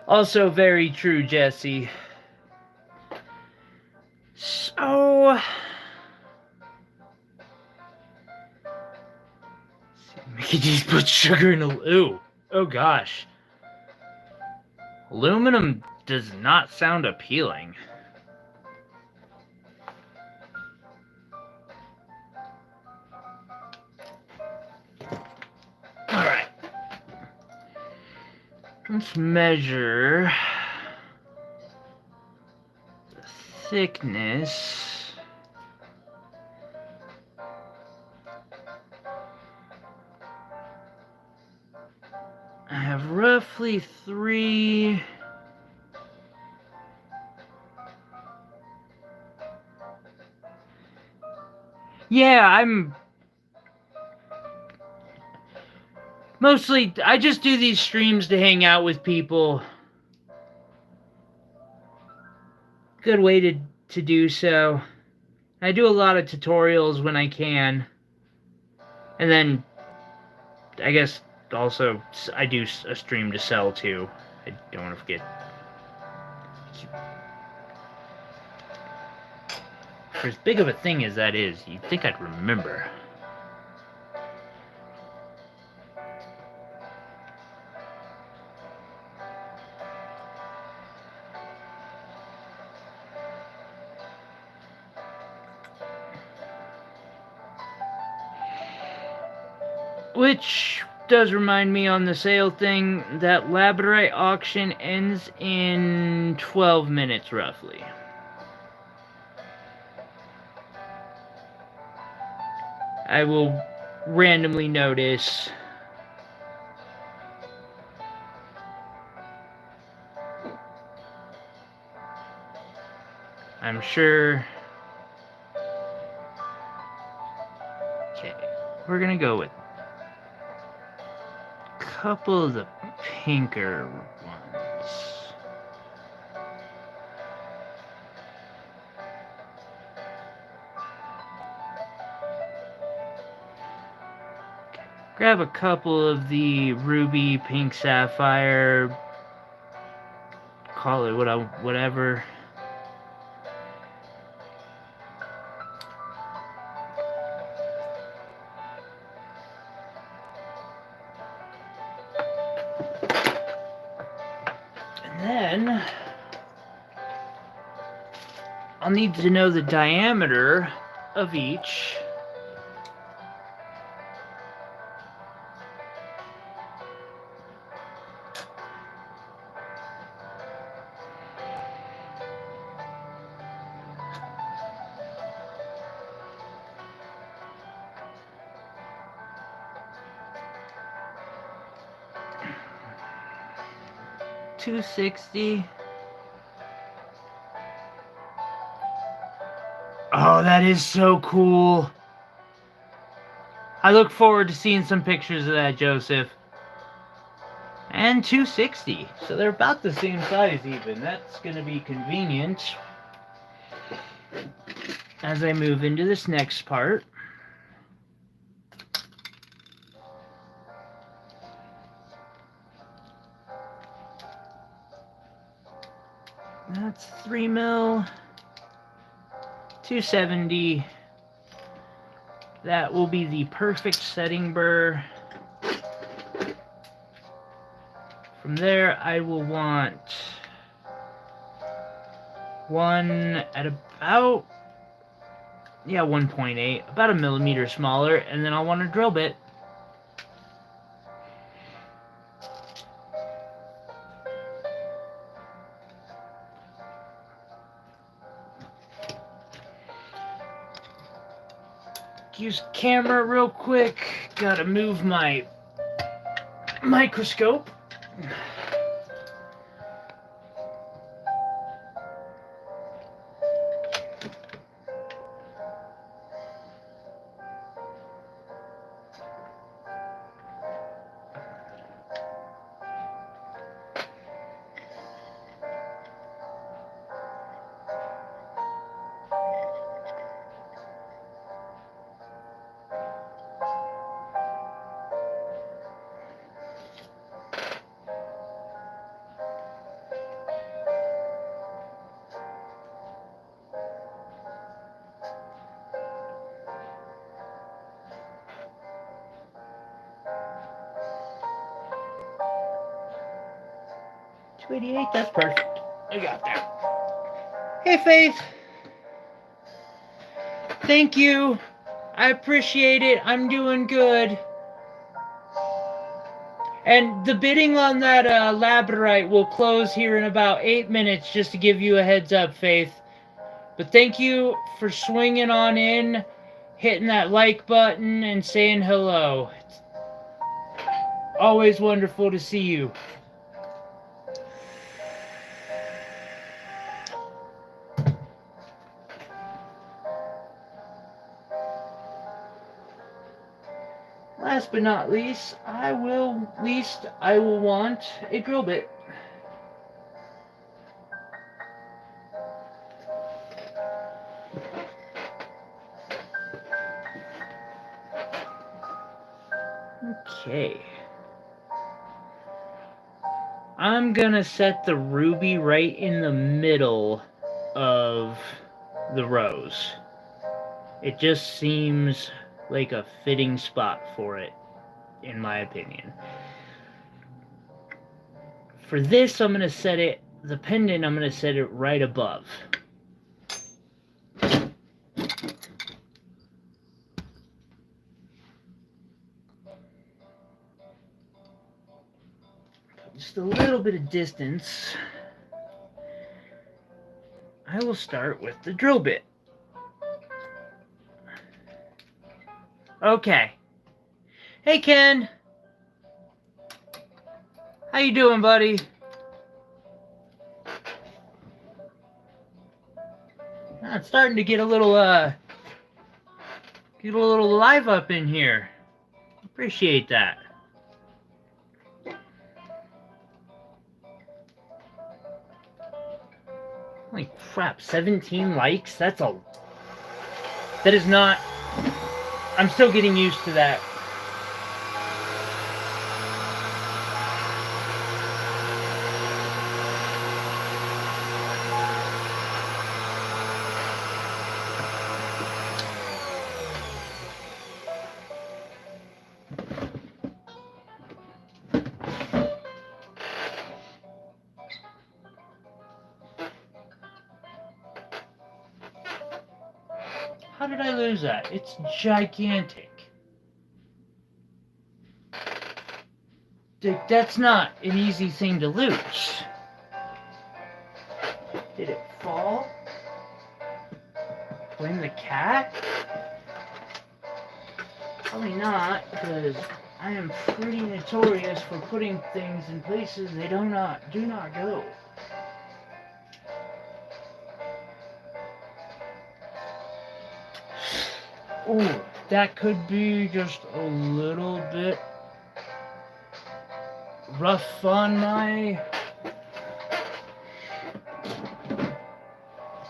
Also very true, Jesse. So... Mickey D's put sugar in a... Ooh. Oh gosh. Aluminum does not sound appealing. Alright. Let's measure the thickness. I have roughly 3... Yeah, I just do these streams to hang out with people. Good way to do so. I do a lot of tutorials when I can. And then, I guess, also, I do a stream to sell, too. I don't want to forget. For as big of a thing as that is, you'd think I'd remember. Which does remind me on the sale thing, that labradorite auction ends in 12 minutes, roughly. I will randomly notice. I'm sure. Okay, we're gonna go with a couple of the pinker ones. Grab a couple of the ruby, pink sapphire, call it whatever. And then I'll need to know the diameter of each. $260. Oh, that is so cool. I look forward to seeing some pictures of that, Joseph. And $260. So they're about the same size even. That's going to be convenient as I move into this next part. That's 3 mil. 270. That will be the perfect setting burr. From there, I will want one at about, 1.8, about a millimeter smaller, and then I'll want a drill bit. Use camera real quick. Gotta move my microscope. $288, that's perfect. I got that. Hey, Faith. Thank you. I appreciate it. I'm doing good. And the bidding on that labradorite will close here in about 8 minutes, just to give you a heads up, Faith. But thank you for swinging on in, hitting that like button, and saying hello. It's always wonderful to see you. last but not least, I will want a drill bit. Okay. I'm gonna set the ruby right in the middle of the rows. It just seems like a fitting spot for it, in my opinion. For this, I'm gonna set it, the pendant, I'm gonna set it right above. Just a little bit of distance. I will start with the drill bit. Okay. Hey Ken. How you doing, buddy? It's starting to get a little live up in here. Appreciate that. Holy crap, 17 likes? That is not... I'm still getting used to that. How did I lose that? It's gigantic. That's not an easy thing to lose. Did it fall? Blame the cat? Probably not, because I am pretty notorious for putting things in places they do not go. Oh, that could be just a little bit rough on my...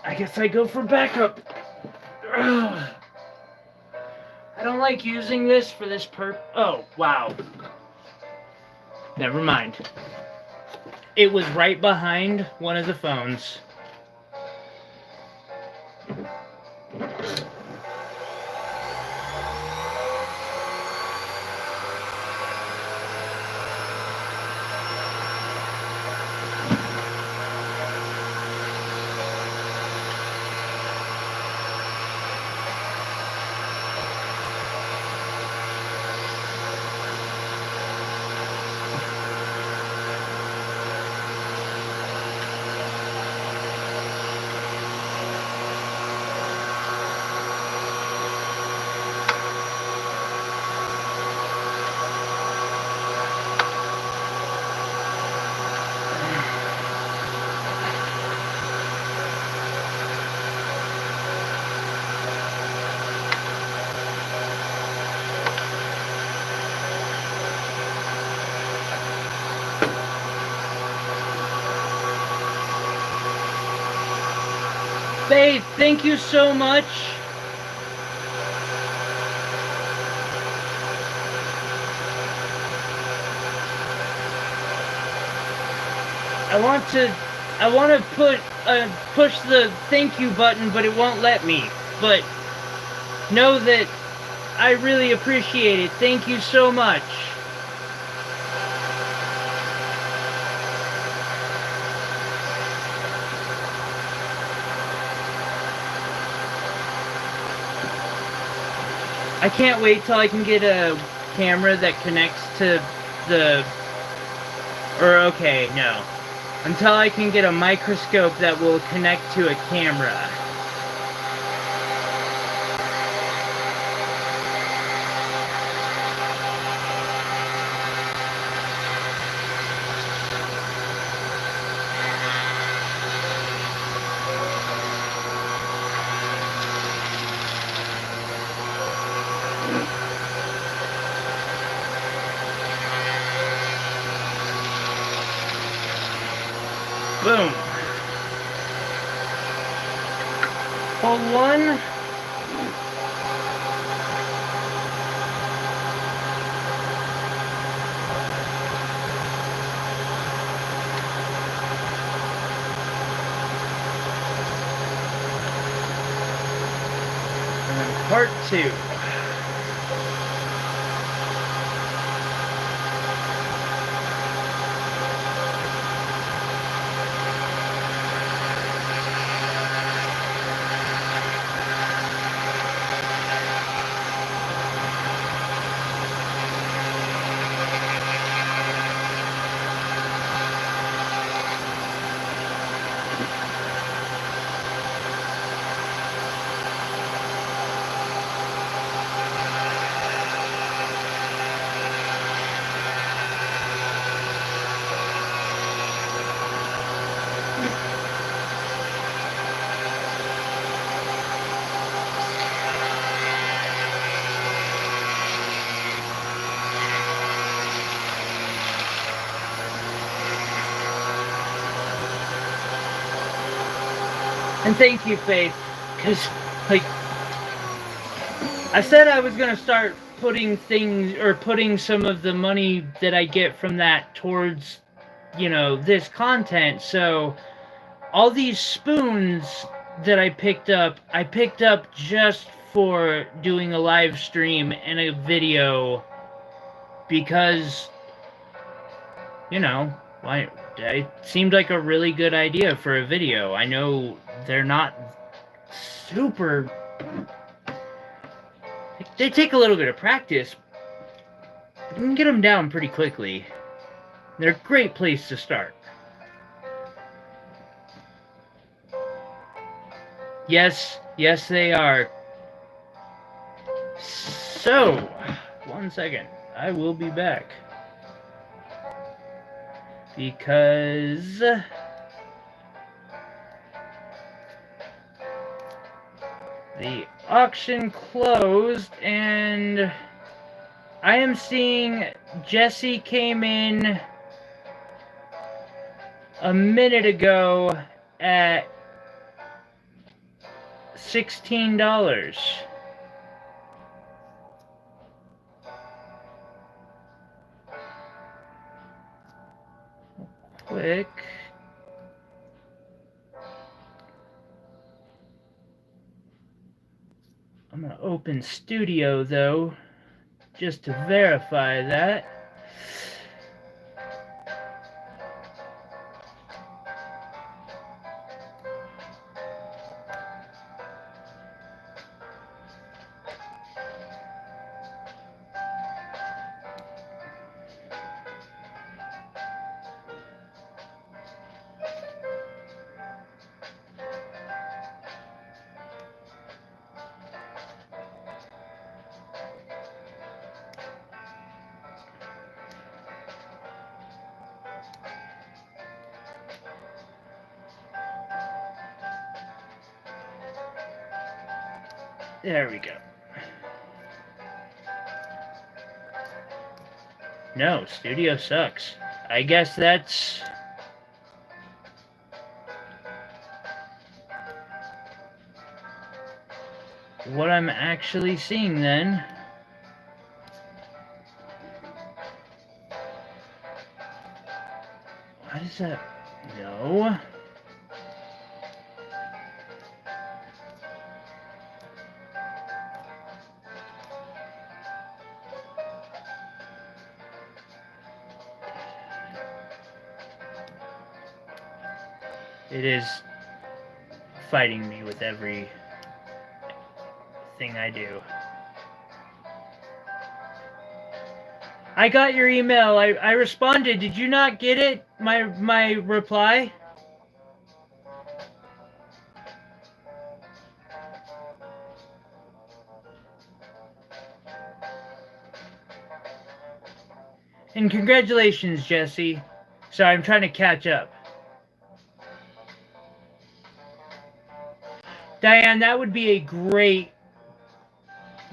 I guess I go for backup. Ugh. I don't like using this for this Oh, wow. Never mind. It was right behind one of the phones. Babe, thank you so much. I want to push the thank you button, but it won't let me. But know that I really appreciate it. Thank you so much. I can't wait till I can get a camera that connects to the... okay, no. Until I can get a microscope that will connect to a camera. one. And then part two. And thank you, Faith, because, like, I said I was going to start putting things, or putting some of the money that I get from that towards, you know, this content. So all these spoons that I picked up just for doing a live stream and a video because, you know, it seemed like a really good idea for a video. I know they're not super... They take a little bit of practice, but you can get them down pretty quickly. They're a great place to start. Yes, they are. So, 1 second. I will be back. Because the auction closed and I am seeing Jesse came in a minute ago at $16. Quick. I'm gonna open Studio though, just to verify that. There we go. No, Studio sucks. I guess that's... what I'm actually seeing then. Why does that... No. It is fighting me with every thing I do. I got your email. I responded. Did you not get it? My reply? And congratulations, Jesse. Sorry, I'm trying to catch up. Diane, that would be a great...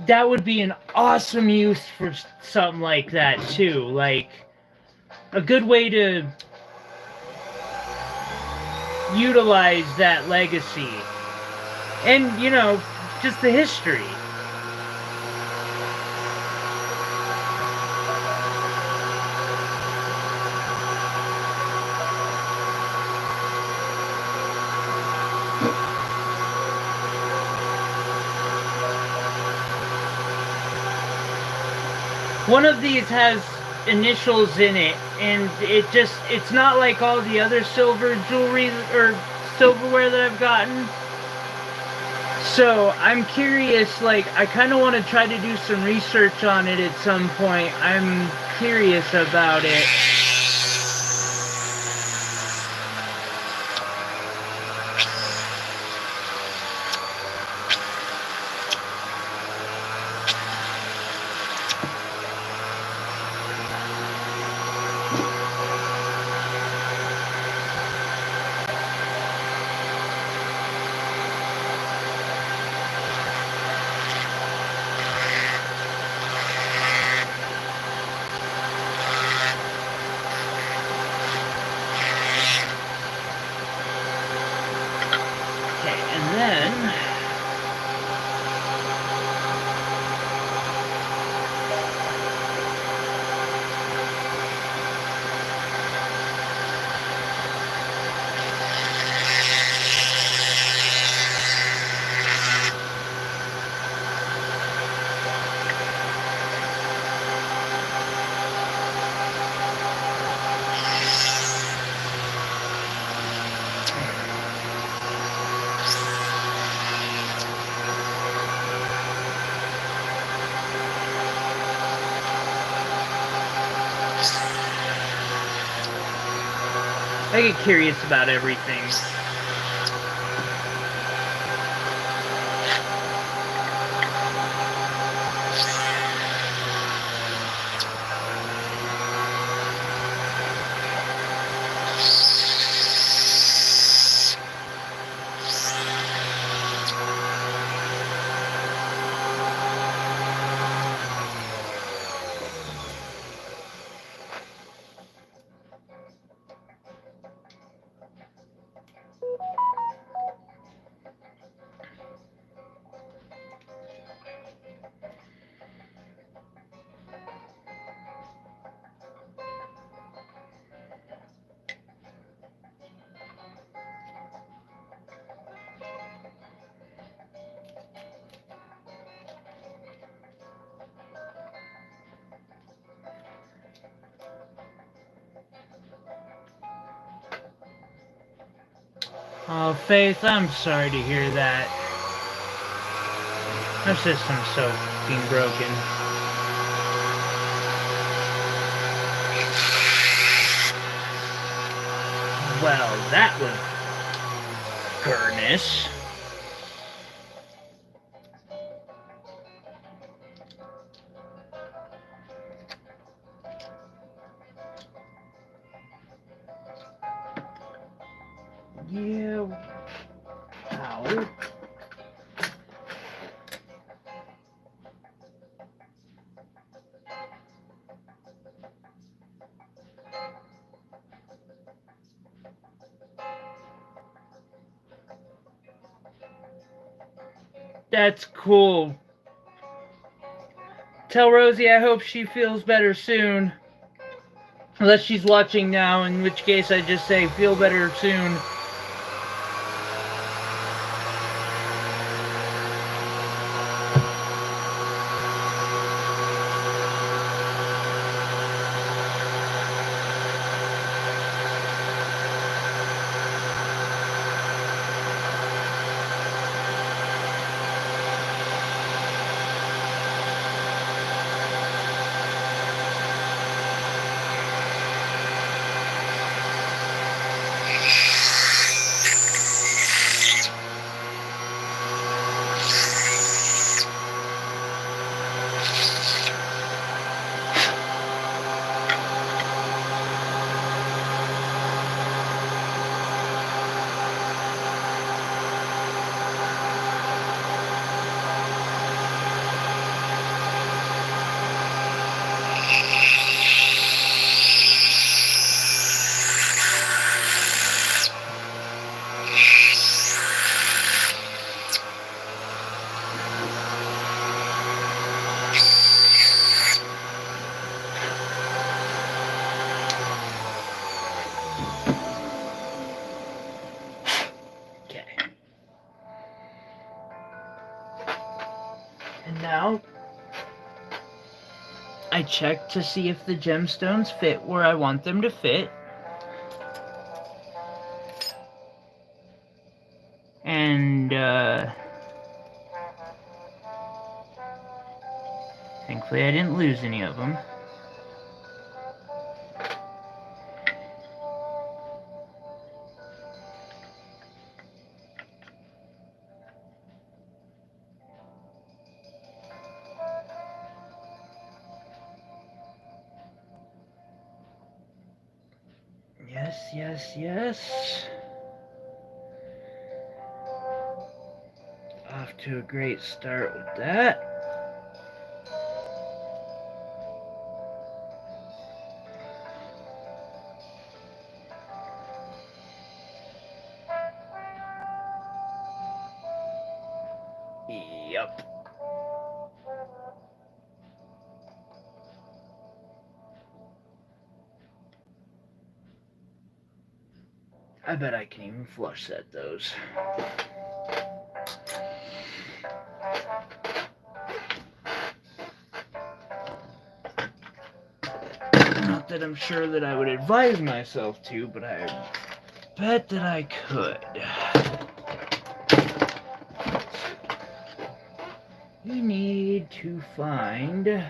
That would be an awesome use for something like that, too. Like, a good way to utilize that legacy. And, you know, just the history. One of these has initials in it, and it's not like all the other silver jewelry or silverware that I've gotten. So I'm curious, like, I kind of want to try to do some research on it at some point. I'm curious about it. I get curious about everything. Oh, Faith, I'm sorry to hear that. Our system's so fucking broken. Well, that was goodness. Yeah. Ow. That's cool. Tell Rosie I hope she feels better soon. Unless she's watching now, in which case I just say feel better soon. And now I check to see if the gemstones fit where I want them to fit. And thankfully I didn't lose any of them. Yes, yes, yes. Off to a great start with that. Yep. I bet I can even flush set those. Not that I'm sure that I would advise myself to, but I bet that I could. You need to find...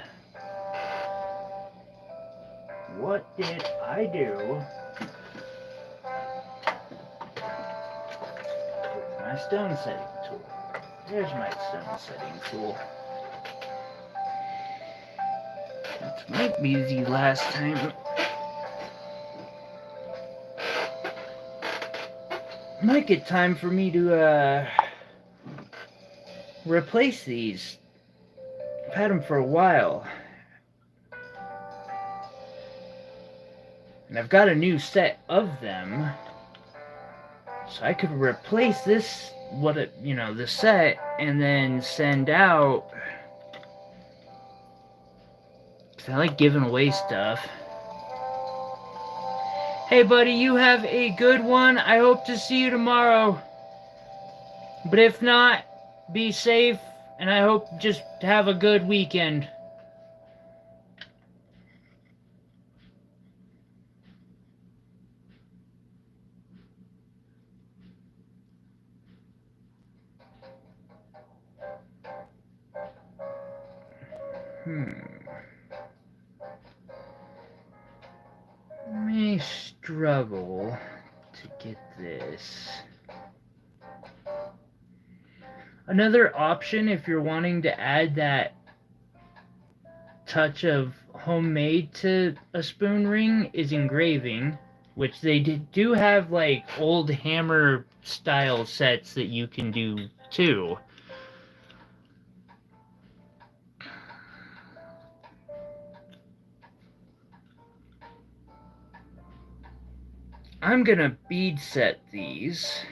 What did I do with my stone setting tool? There's my stone setting tool. It might be the last time. Might get time for me to replace these. I've had them for a while. And I've got a new set of them. So I could replace this, the set, and then send out. 'Cause I like giving away stuff. Hey buddy, you have a good one. I hope to see you tomorrow. But if not, be safe, and I hope just have a good weekend. May struggle to get this. Another option, if you're wanting to add that touch of homemade to a spoon ring, is engraving, which they do have like old hammer style sets that you can do too. I'm gonna bead set these.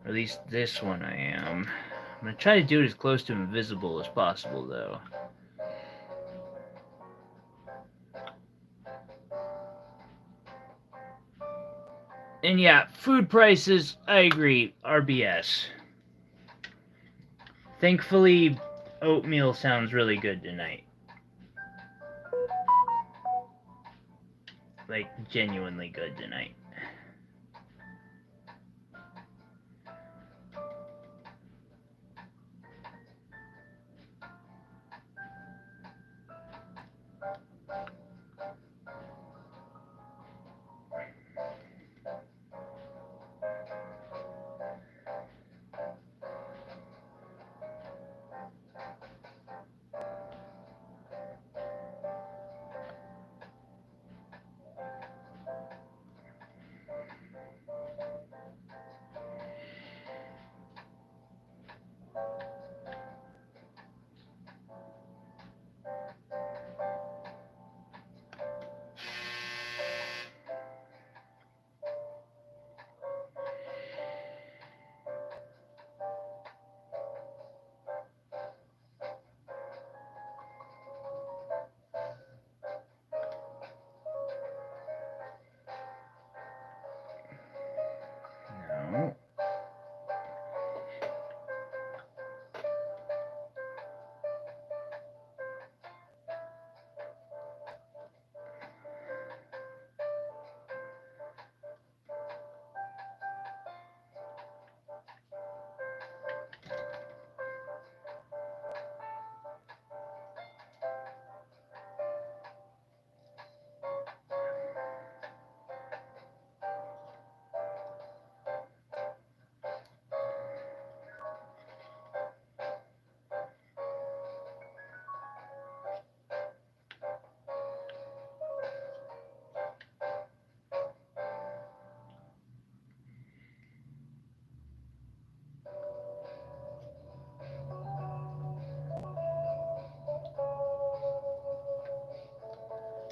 Or at least this one I am. I'm gonna try to do it as close to invisible as possible though. And yeah, food prices, I agree, are BS. Thankfully, oatmeal sounds really good tonight. Like, genuinely good tonight.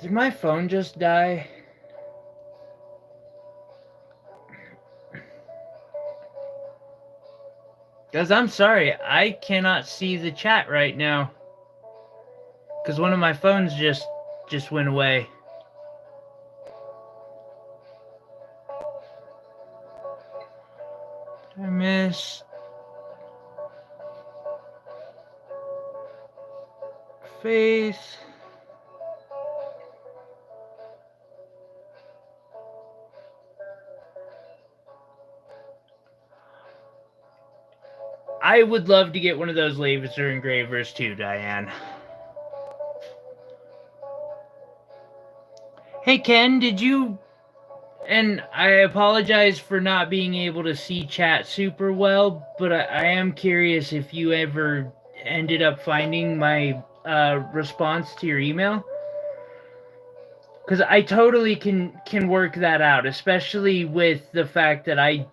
Did my phone just die? Guys, I'm sorry, I cannot see the chat right now. Because one of my phones just went away. I miss Faith. I would love to get one of those laser engravers too, Diane. Hey Ken, did you... And I apologize for not being able to see chat super well, but I am curious if you ever ended up finding my response to your email. Because I totally can work that out, especially with the fact that I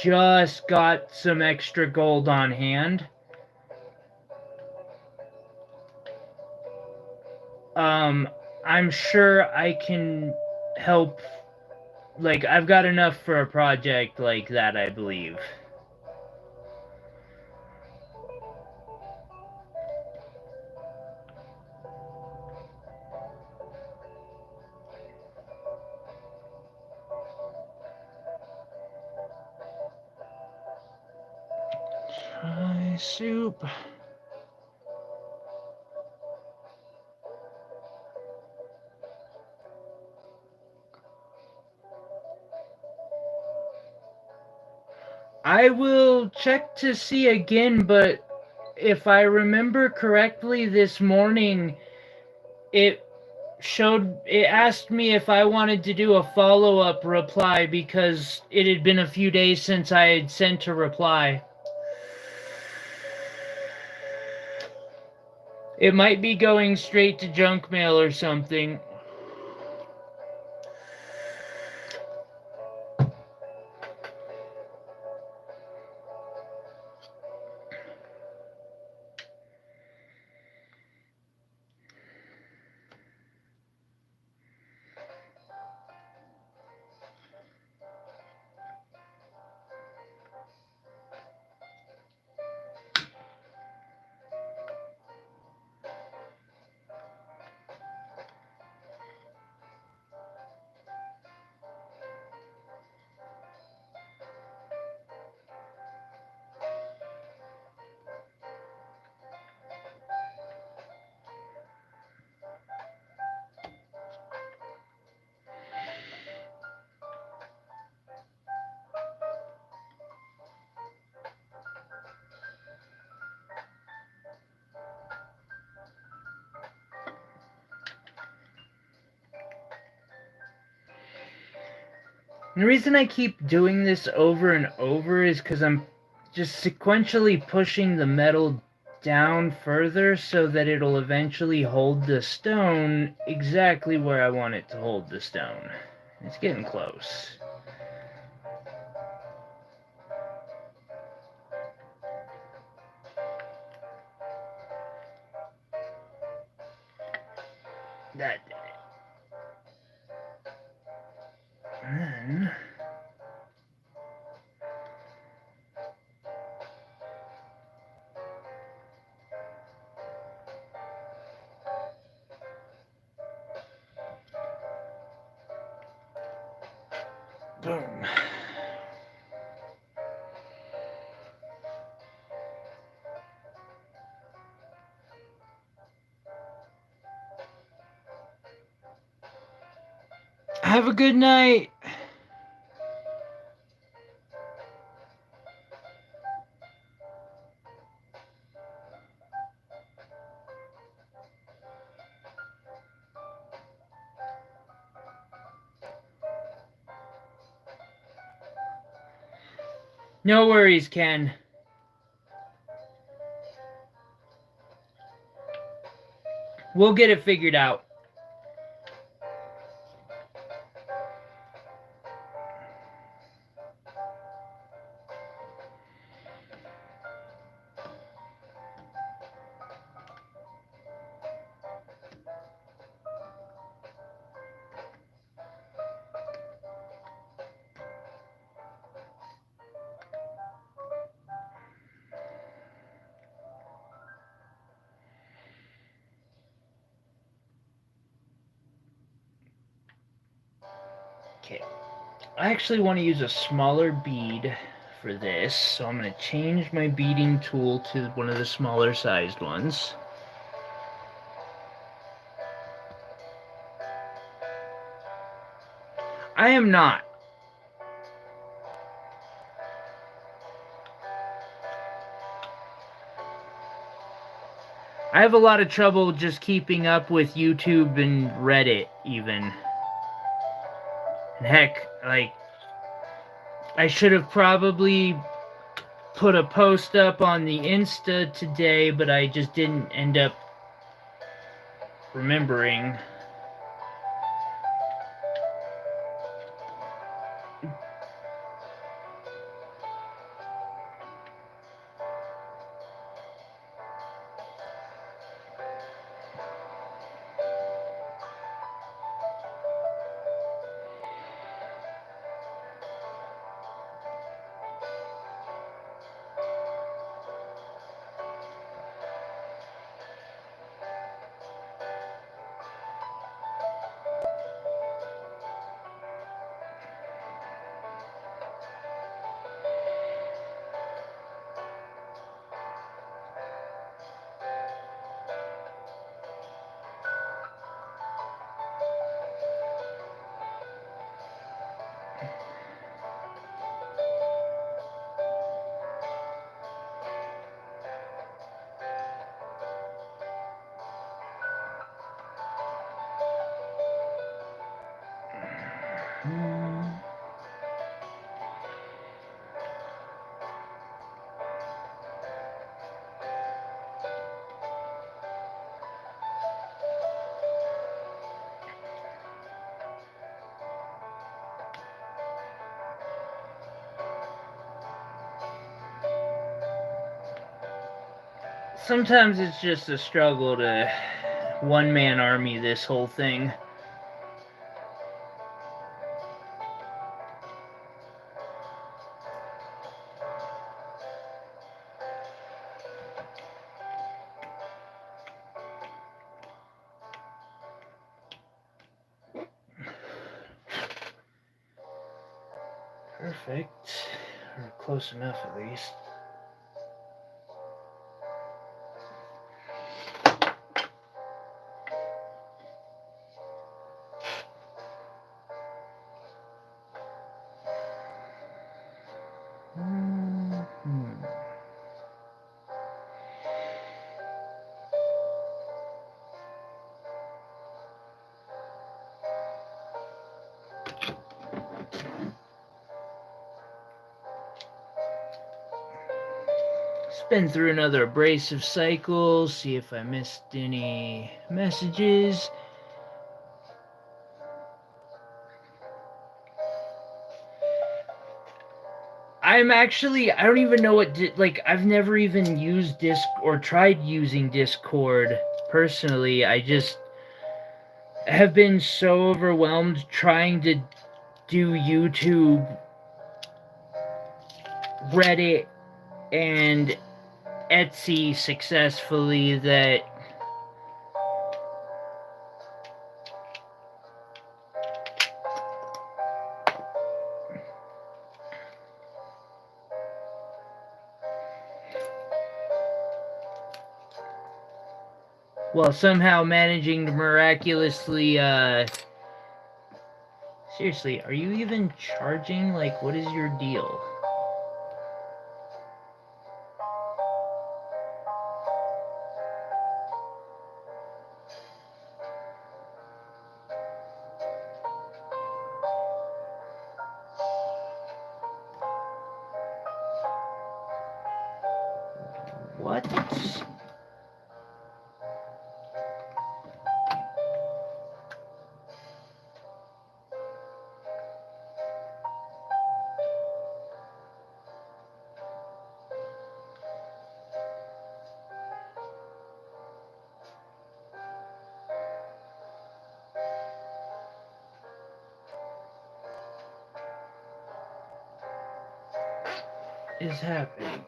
just got some extra gold on hand. I'm sure I can help. Like, I've got enough for a project like that, I believe. Try soup. I will check to see again, but if I remember correctly this morning, it asked me if I wanted to do a follow-up reply because it had been a few days since I had sent a reply. It might be going straight to junk mail or something. The reason I keep doing this over and over is because I'm just sequentially pushing the metal down further so that it'll eventually hold the stone exactly where I want it to hold the stone. It's getting close. That did it. And boom. Have a good night. No worries, Ken. We'll get it figured out. Okay. I actually want to use a smaller bead for this, so I'm going to change my beading tool to one of the smaller sized ones. I am not. I have a lot of trouble just keeping up with YouTube and Reddit, even. And heck, like, I should have probably put a post up on the Insta today, but I just didn't end up remembering. Sometimes it's just a struggle to one-man army this whole thing. Perfect. Or close enough, at least. Spin through another abrasive cycle, see if I missed any messages. I don't even know what, I've never even used Disc or tried using Discord personally. I just have been so overwhelmed trying to do YouTube, Reddit, and Etsy successfully that while somehow managing to miraculously, seriously, are you even charging? Like, what is your deal? What is happening?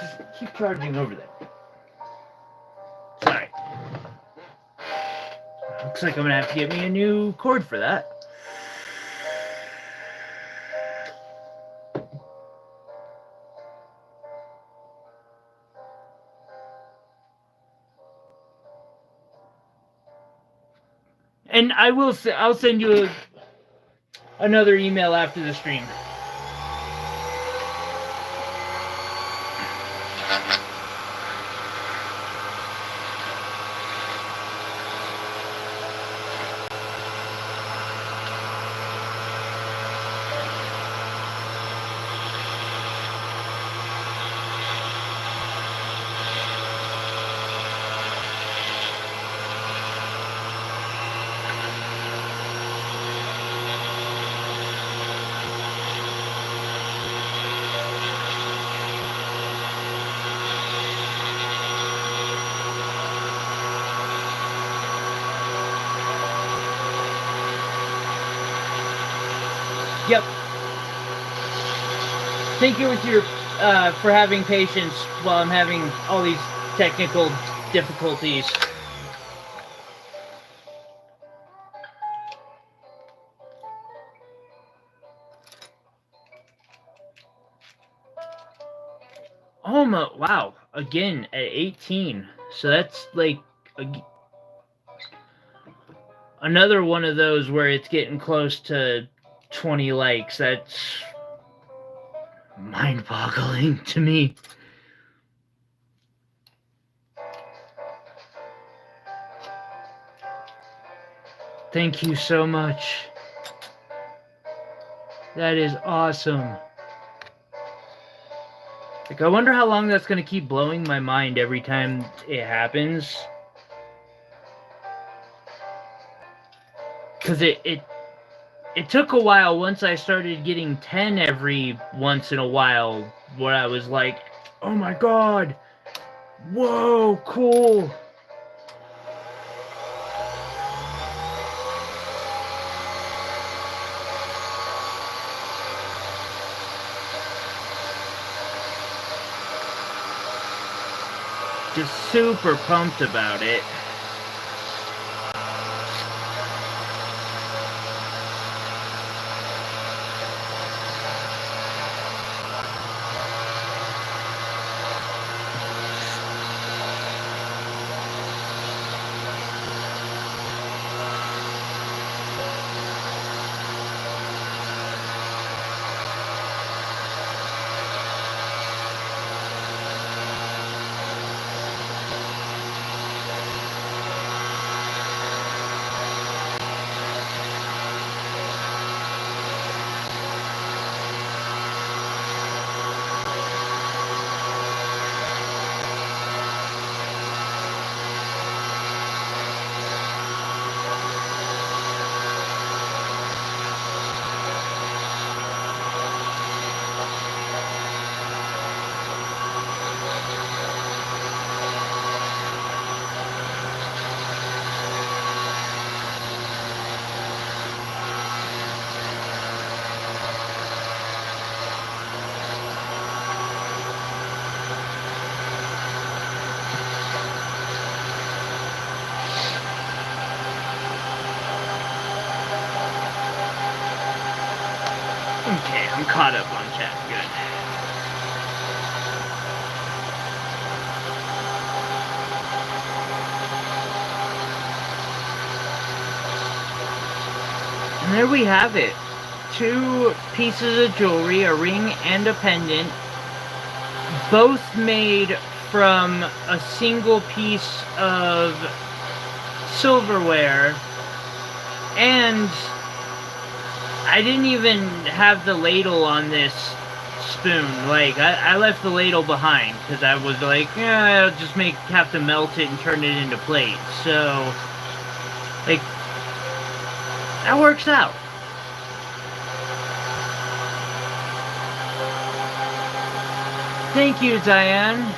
Just keep charging over there. Sorry. Looks like I'm gonna have to get me a new cord for that. And I'll send you another email after the stream. Yep. Thank you for having patience while I'm having all these technical difficulties. Oh my, wow. Again, at 18. So that's like another one of those where it's getting close to 20 likes. That's mind-boggling to me. Thank you so much. That is awesome. Like, I wonder how long that's going to keep blowing my mind every time it happens. Because it took a while once I started getting 10 every once in a while, where I was like, oh my god, whoa, cool. Just super pumped about it. Okay, I'm caught up on chat. Good. And there we have it. 2 pieces of jewelry, a ring and a pendant, both made from a single piece of silverware, and I didn't even have the ladle on this spoon. Like, I left the ladle behind because I was like, yeah, I'll just have to melt it and turn it into plate. So, like, that works out. Thank you, Diane.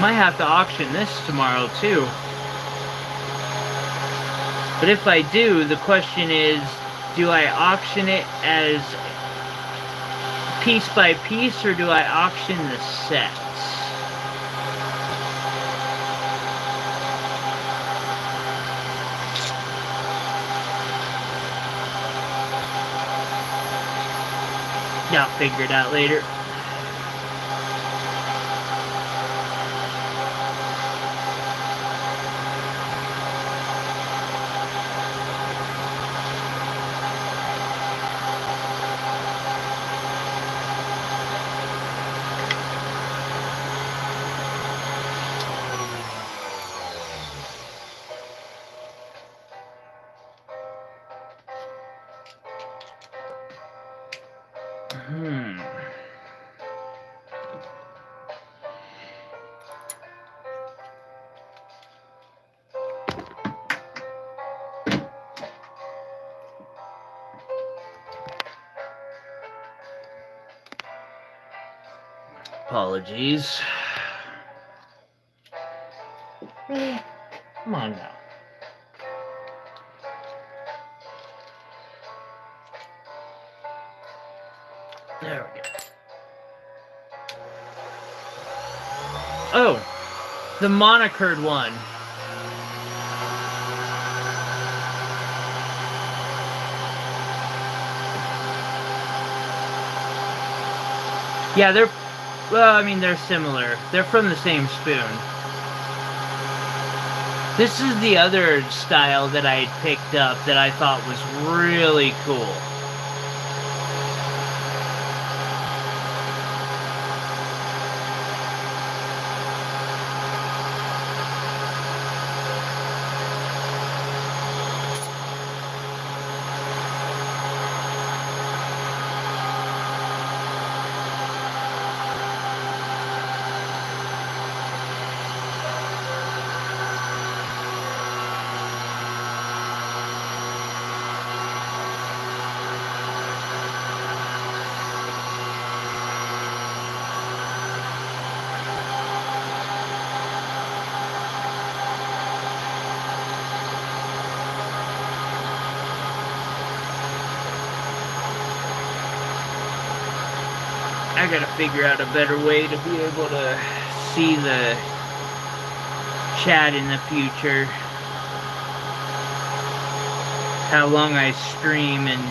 might have to auction this tomorrow too. But if I do, the question is, do I auction it as piece by piece, or do I auction the sets? Yeah, I'll figure it out later. Apologies. Come on now. There we go. Oh, the monocred one. Yeah, they're, well, I mean, they're similar. They're from the same spoon. This is the other style that I had picked up that I thought was really cool. I gotta figure out a better way to be able to see the chat in the future. How long I stream and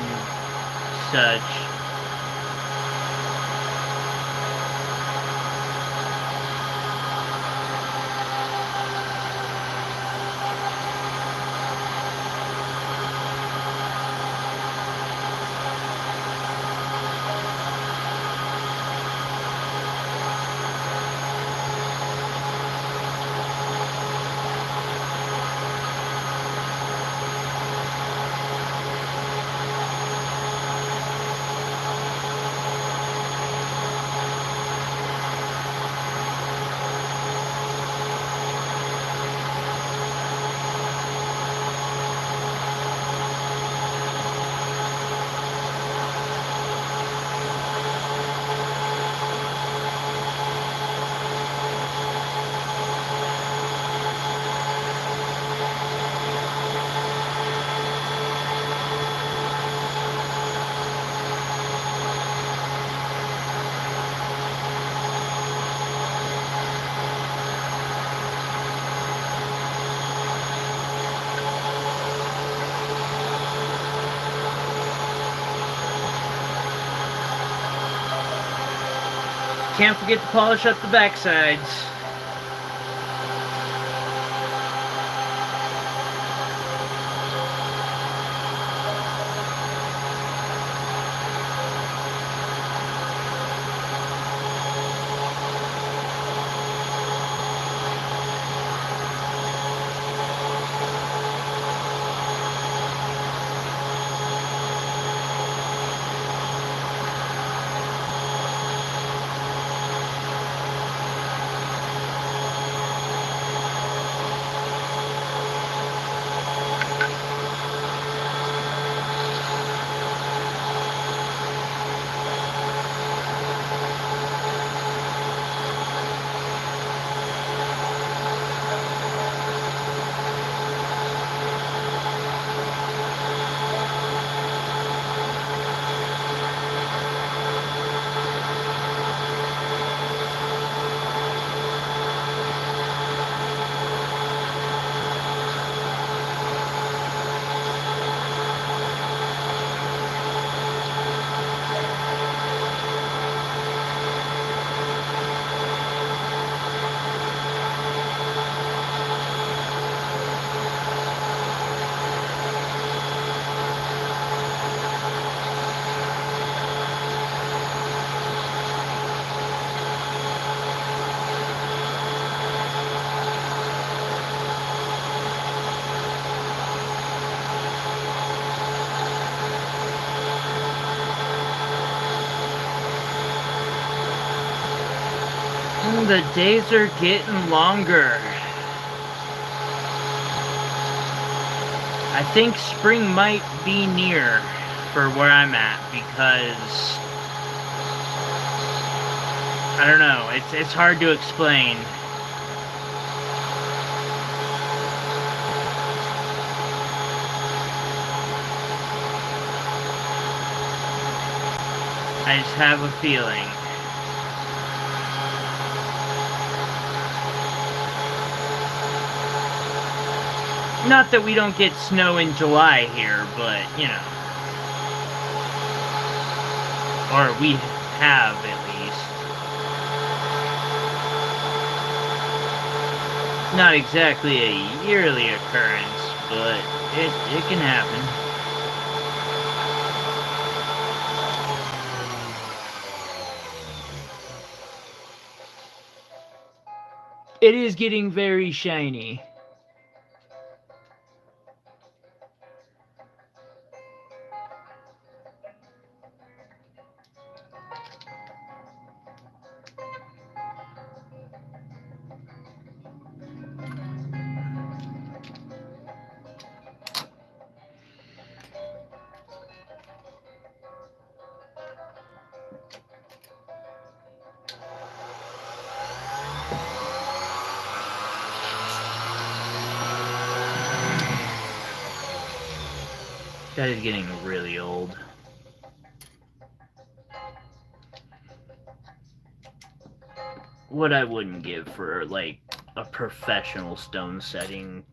such. Can't forget to polish up the backsides. The days are getting longer. I think spring might be near for where I'm at because I don't know, it's hard to explain. I just have a feeling. Not that we don't get snow in July here, but, you know. Or we have, at least. Not exactly a yearly occurrence, but it can happen. It is getting very shiny. That is getting really old. What I wouldn't give for, like, a professional stone setting.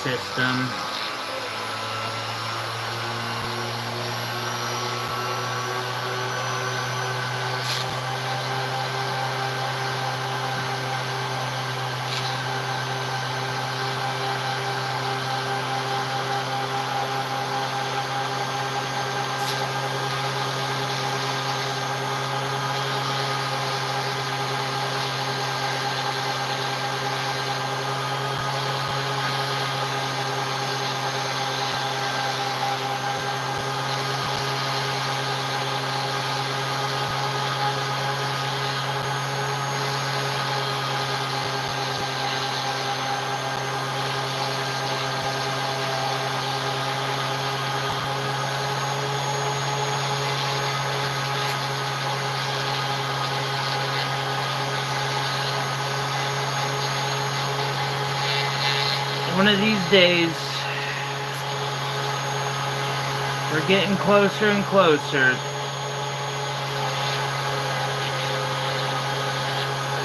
System. One of these days, we're getting closer and closer.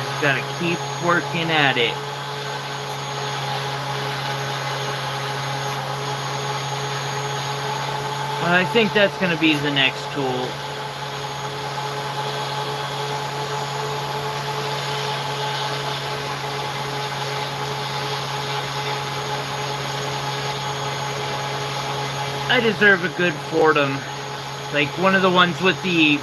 Just gotta keep working at it. I think that's gonna be the next tool. I deserve a good Fordham. Like one of the ones with the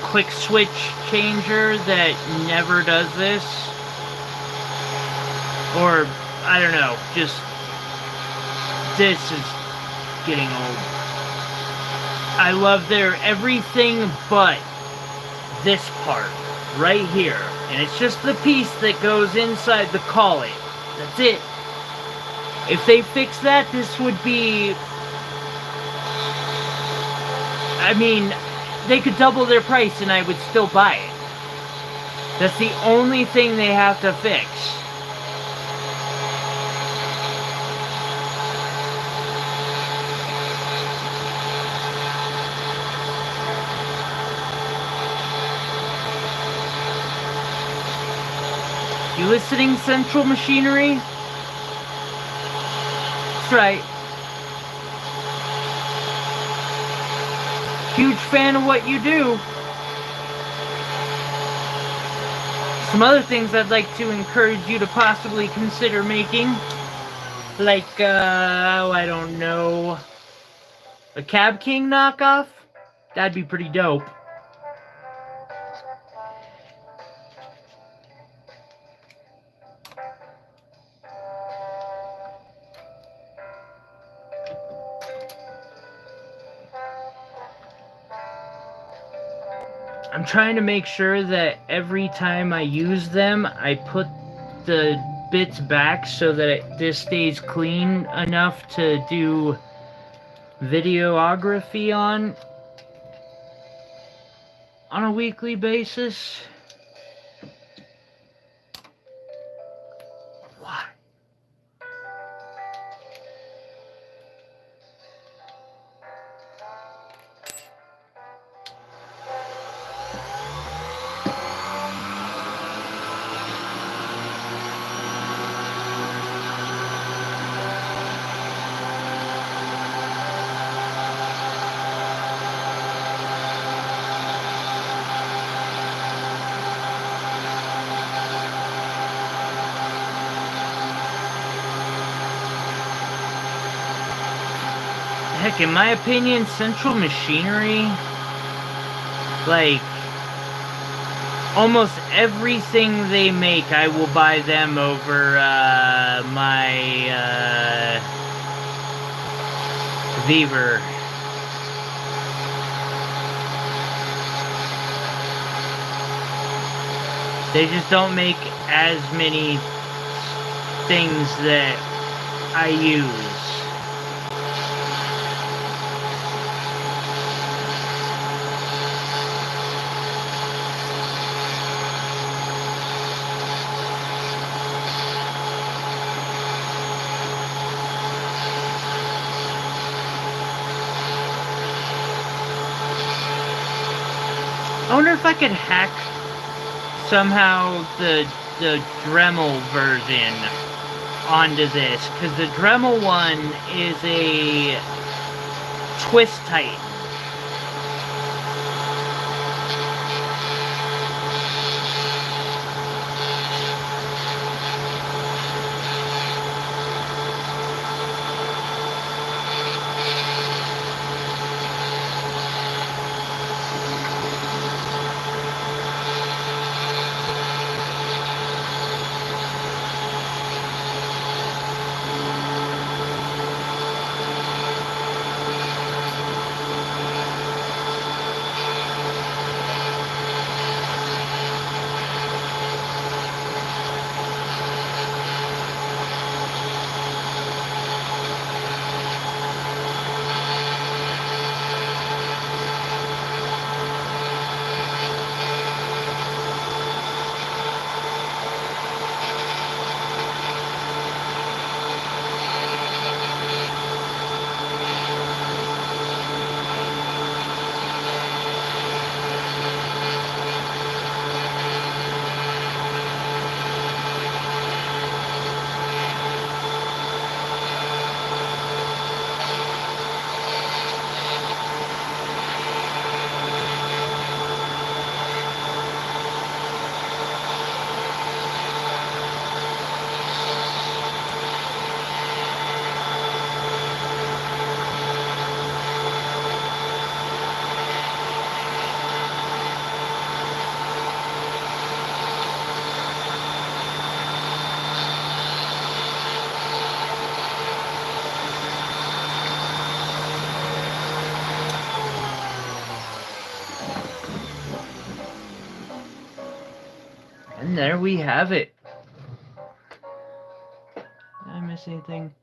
click switch changer that never does this. Or, I don't know, just this is getting old. I love their everything but this part right here. And it's just the piece that goes inside the collet. That's it. If they fix that, this would be... I mean, they could double their price and I would still buy it. That's the only thing they have to fix. You listening, Central Machinery? That's right. Huge fan of what you do. Some other things I'd like to encourage you to possibly consider making. Like, oh, I don't know. A Cab King knockoff? That'd be pretty dope. I'm trying to make sure that every time I use them, I put the bits back so that this stays clean enough to do videography on a weekly basis. Why? Heck, in my opinion, Central Machinery, like, almost everything they make, I will buy them over my Vevor. They just don't make as many things that I use. I wonder if I could hack somehow the Dremel version onto this, because the Dremel one is a twist tight. And there we have it. Did I miss anything?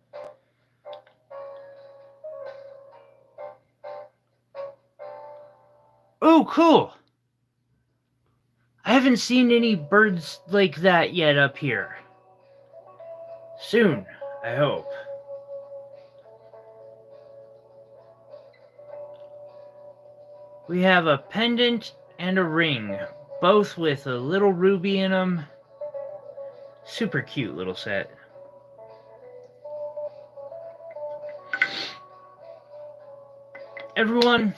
Oh, cool! I haven't seen any birds like that yet up here. Soon, I hope. We have a pendant and a ring, both with a little ruby in them. Super cute little set. Everyone,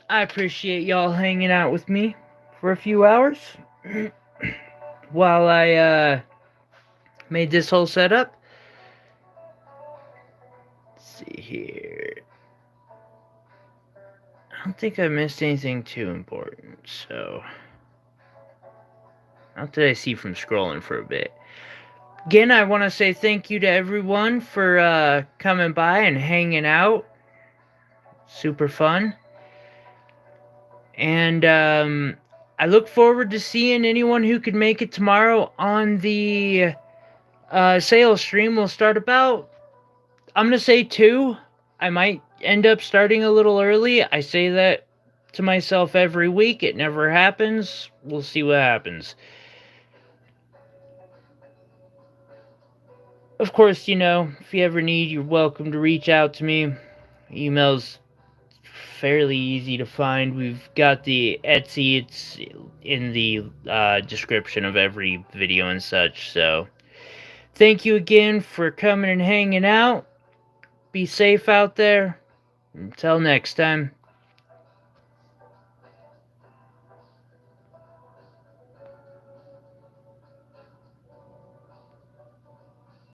I appreciate y'all hanging out with me for a few hours while I made this whole setup. Let's see here. I don't think I missed anything too important, so not that I see from scrolling for a bit. Again, I want to say thank you to everyone for coming by and hanging out. Super fun. And I look forward to seeing anyone who could make it tomorrow on the sales stream. We'll start about, I'm going to say 2. I might end up starting a little early. I say that to myself every week. It never happens. We'll see what happens. Of course, you know, if you ever need, you're welcome to reach out to me. Email's fairly easy to find. We've got the Etsy. It's in the description of every video and such. So thank you again for coming and hanging out. Be safe out there. Until next time.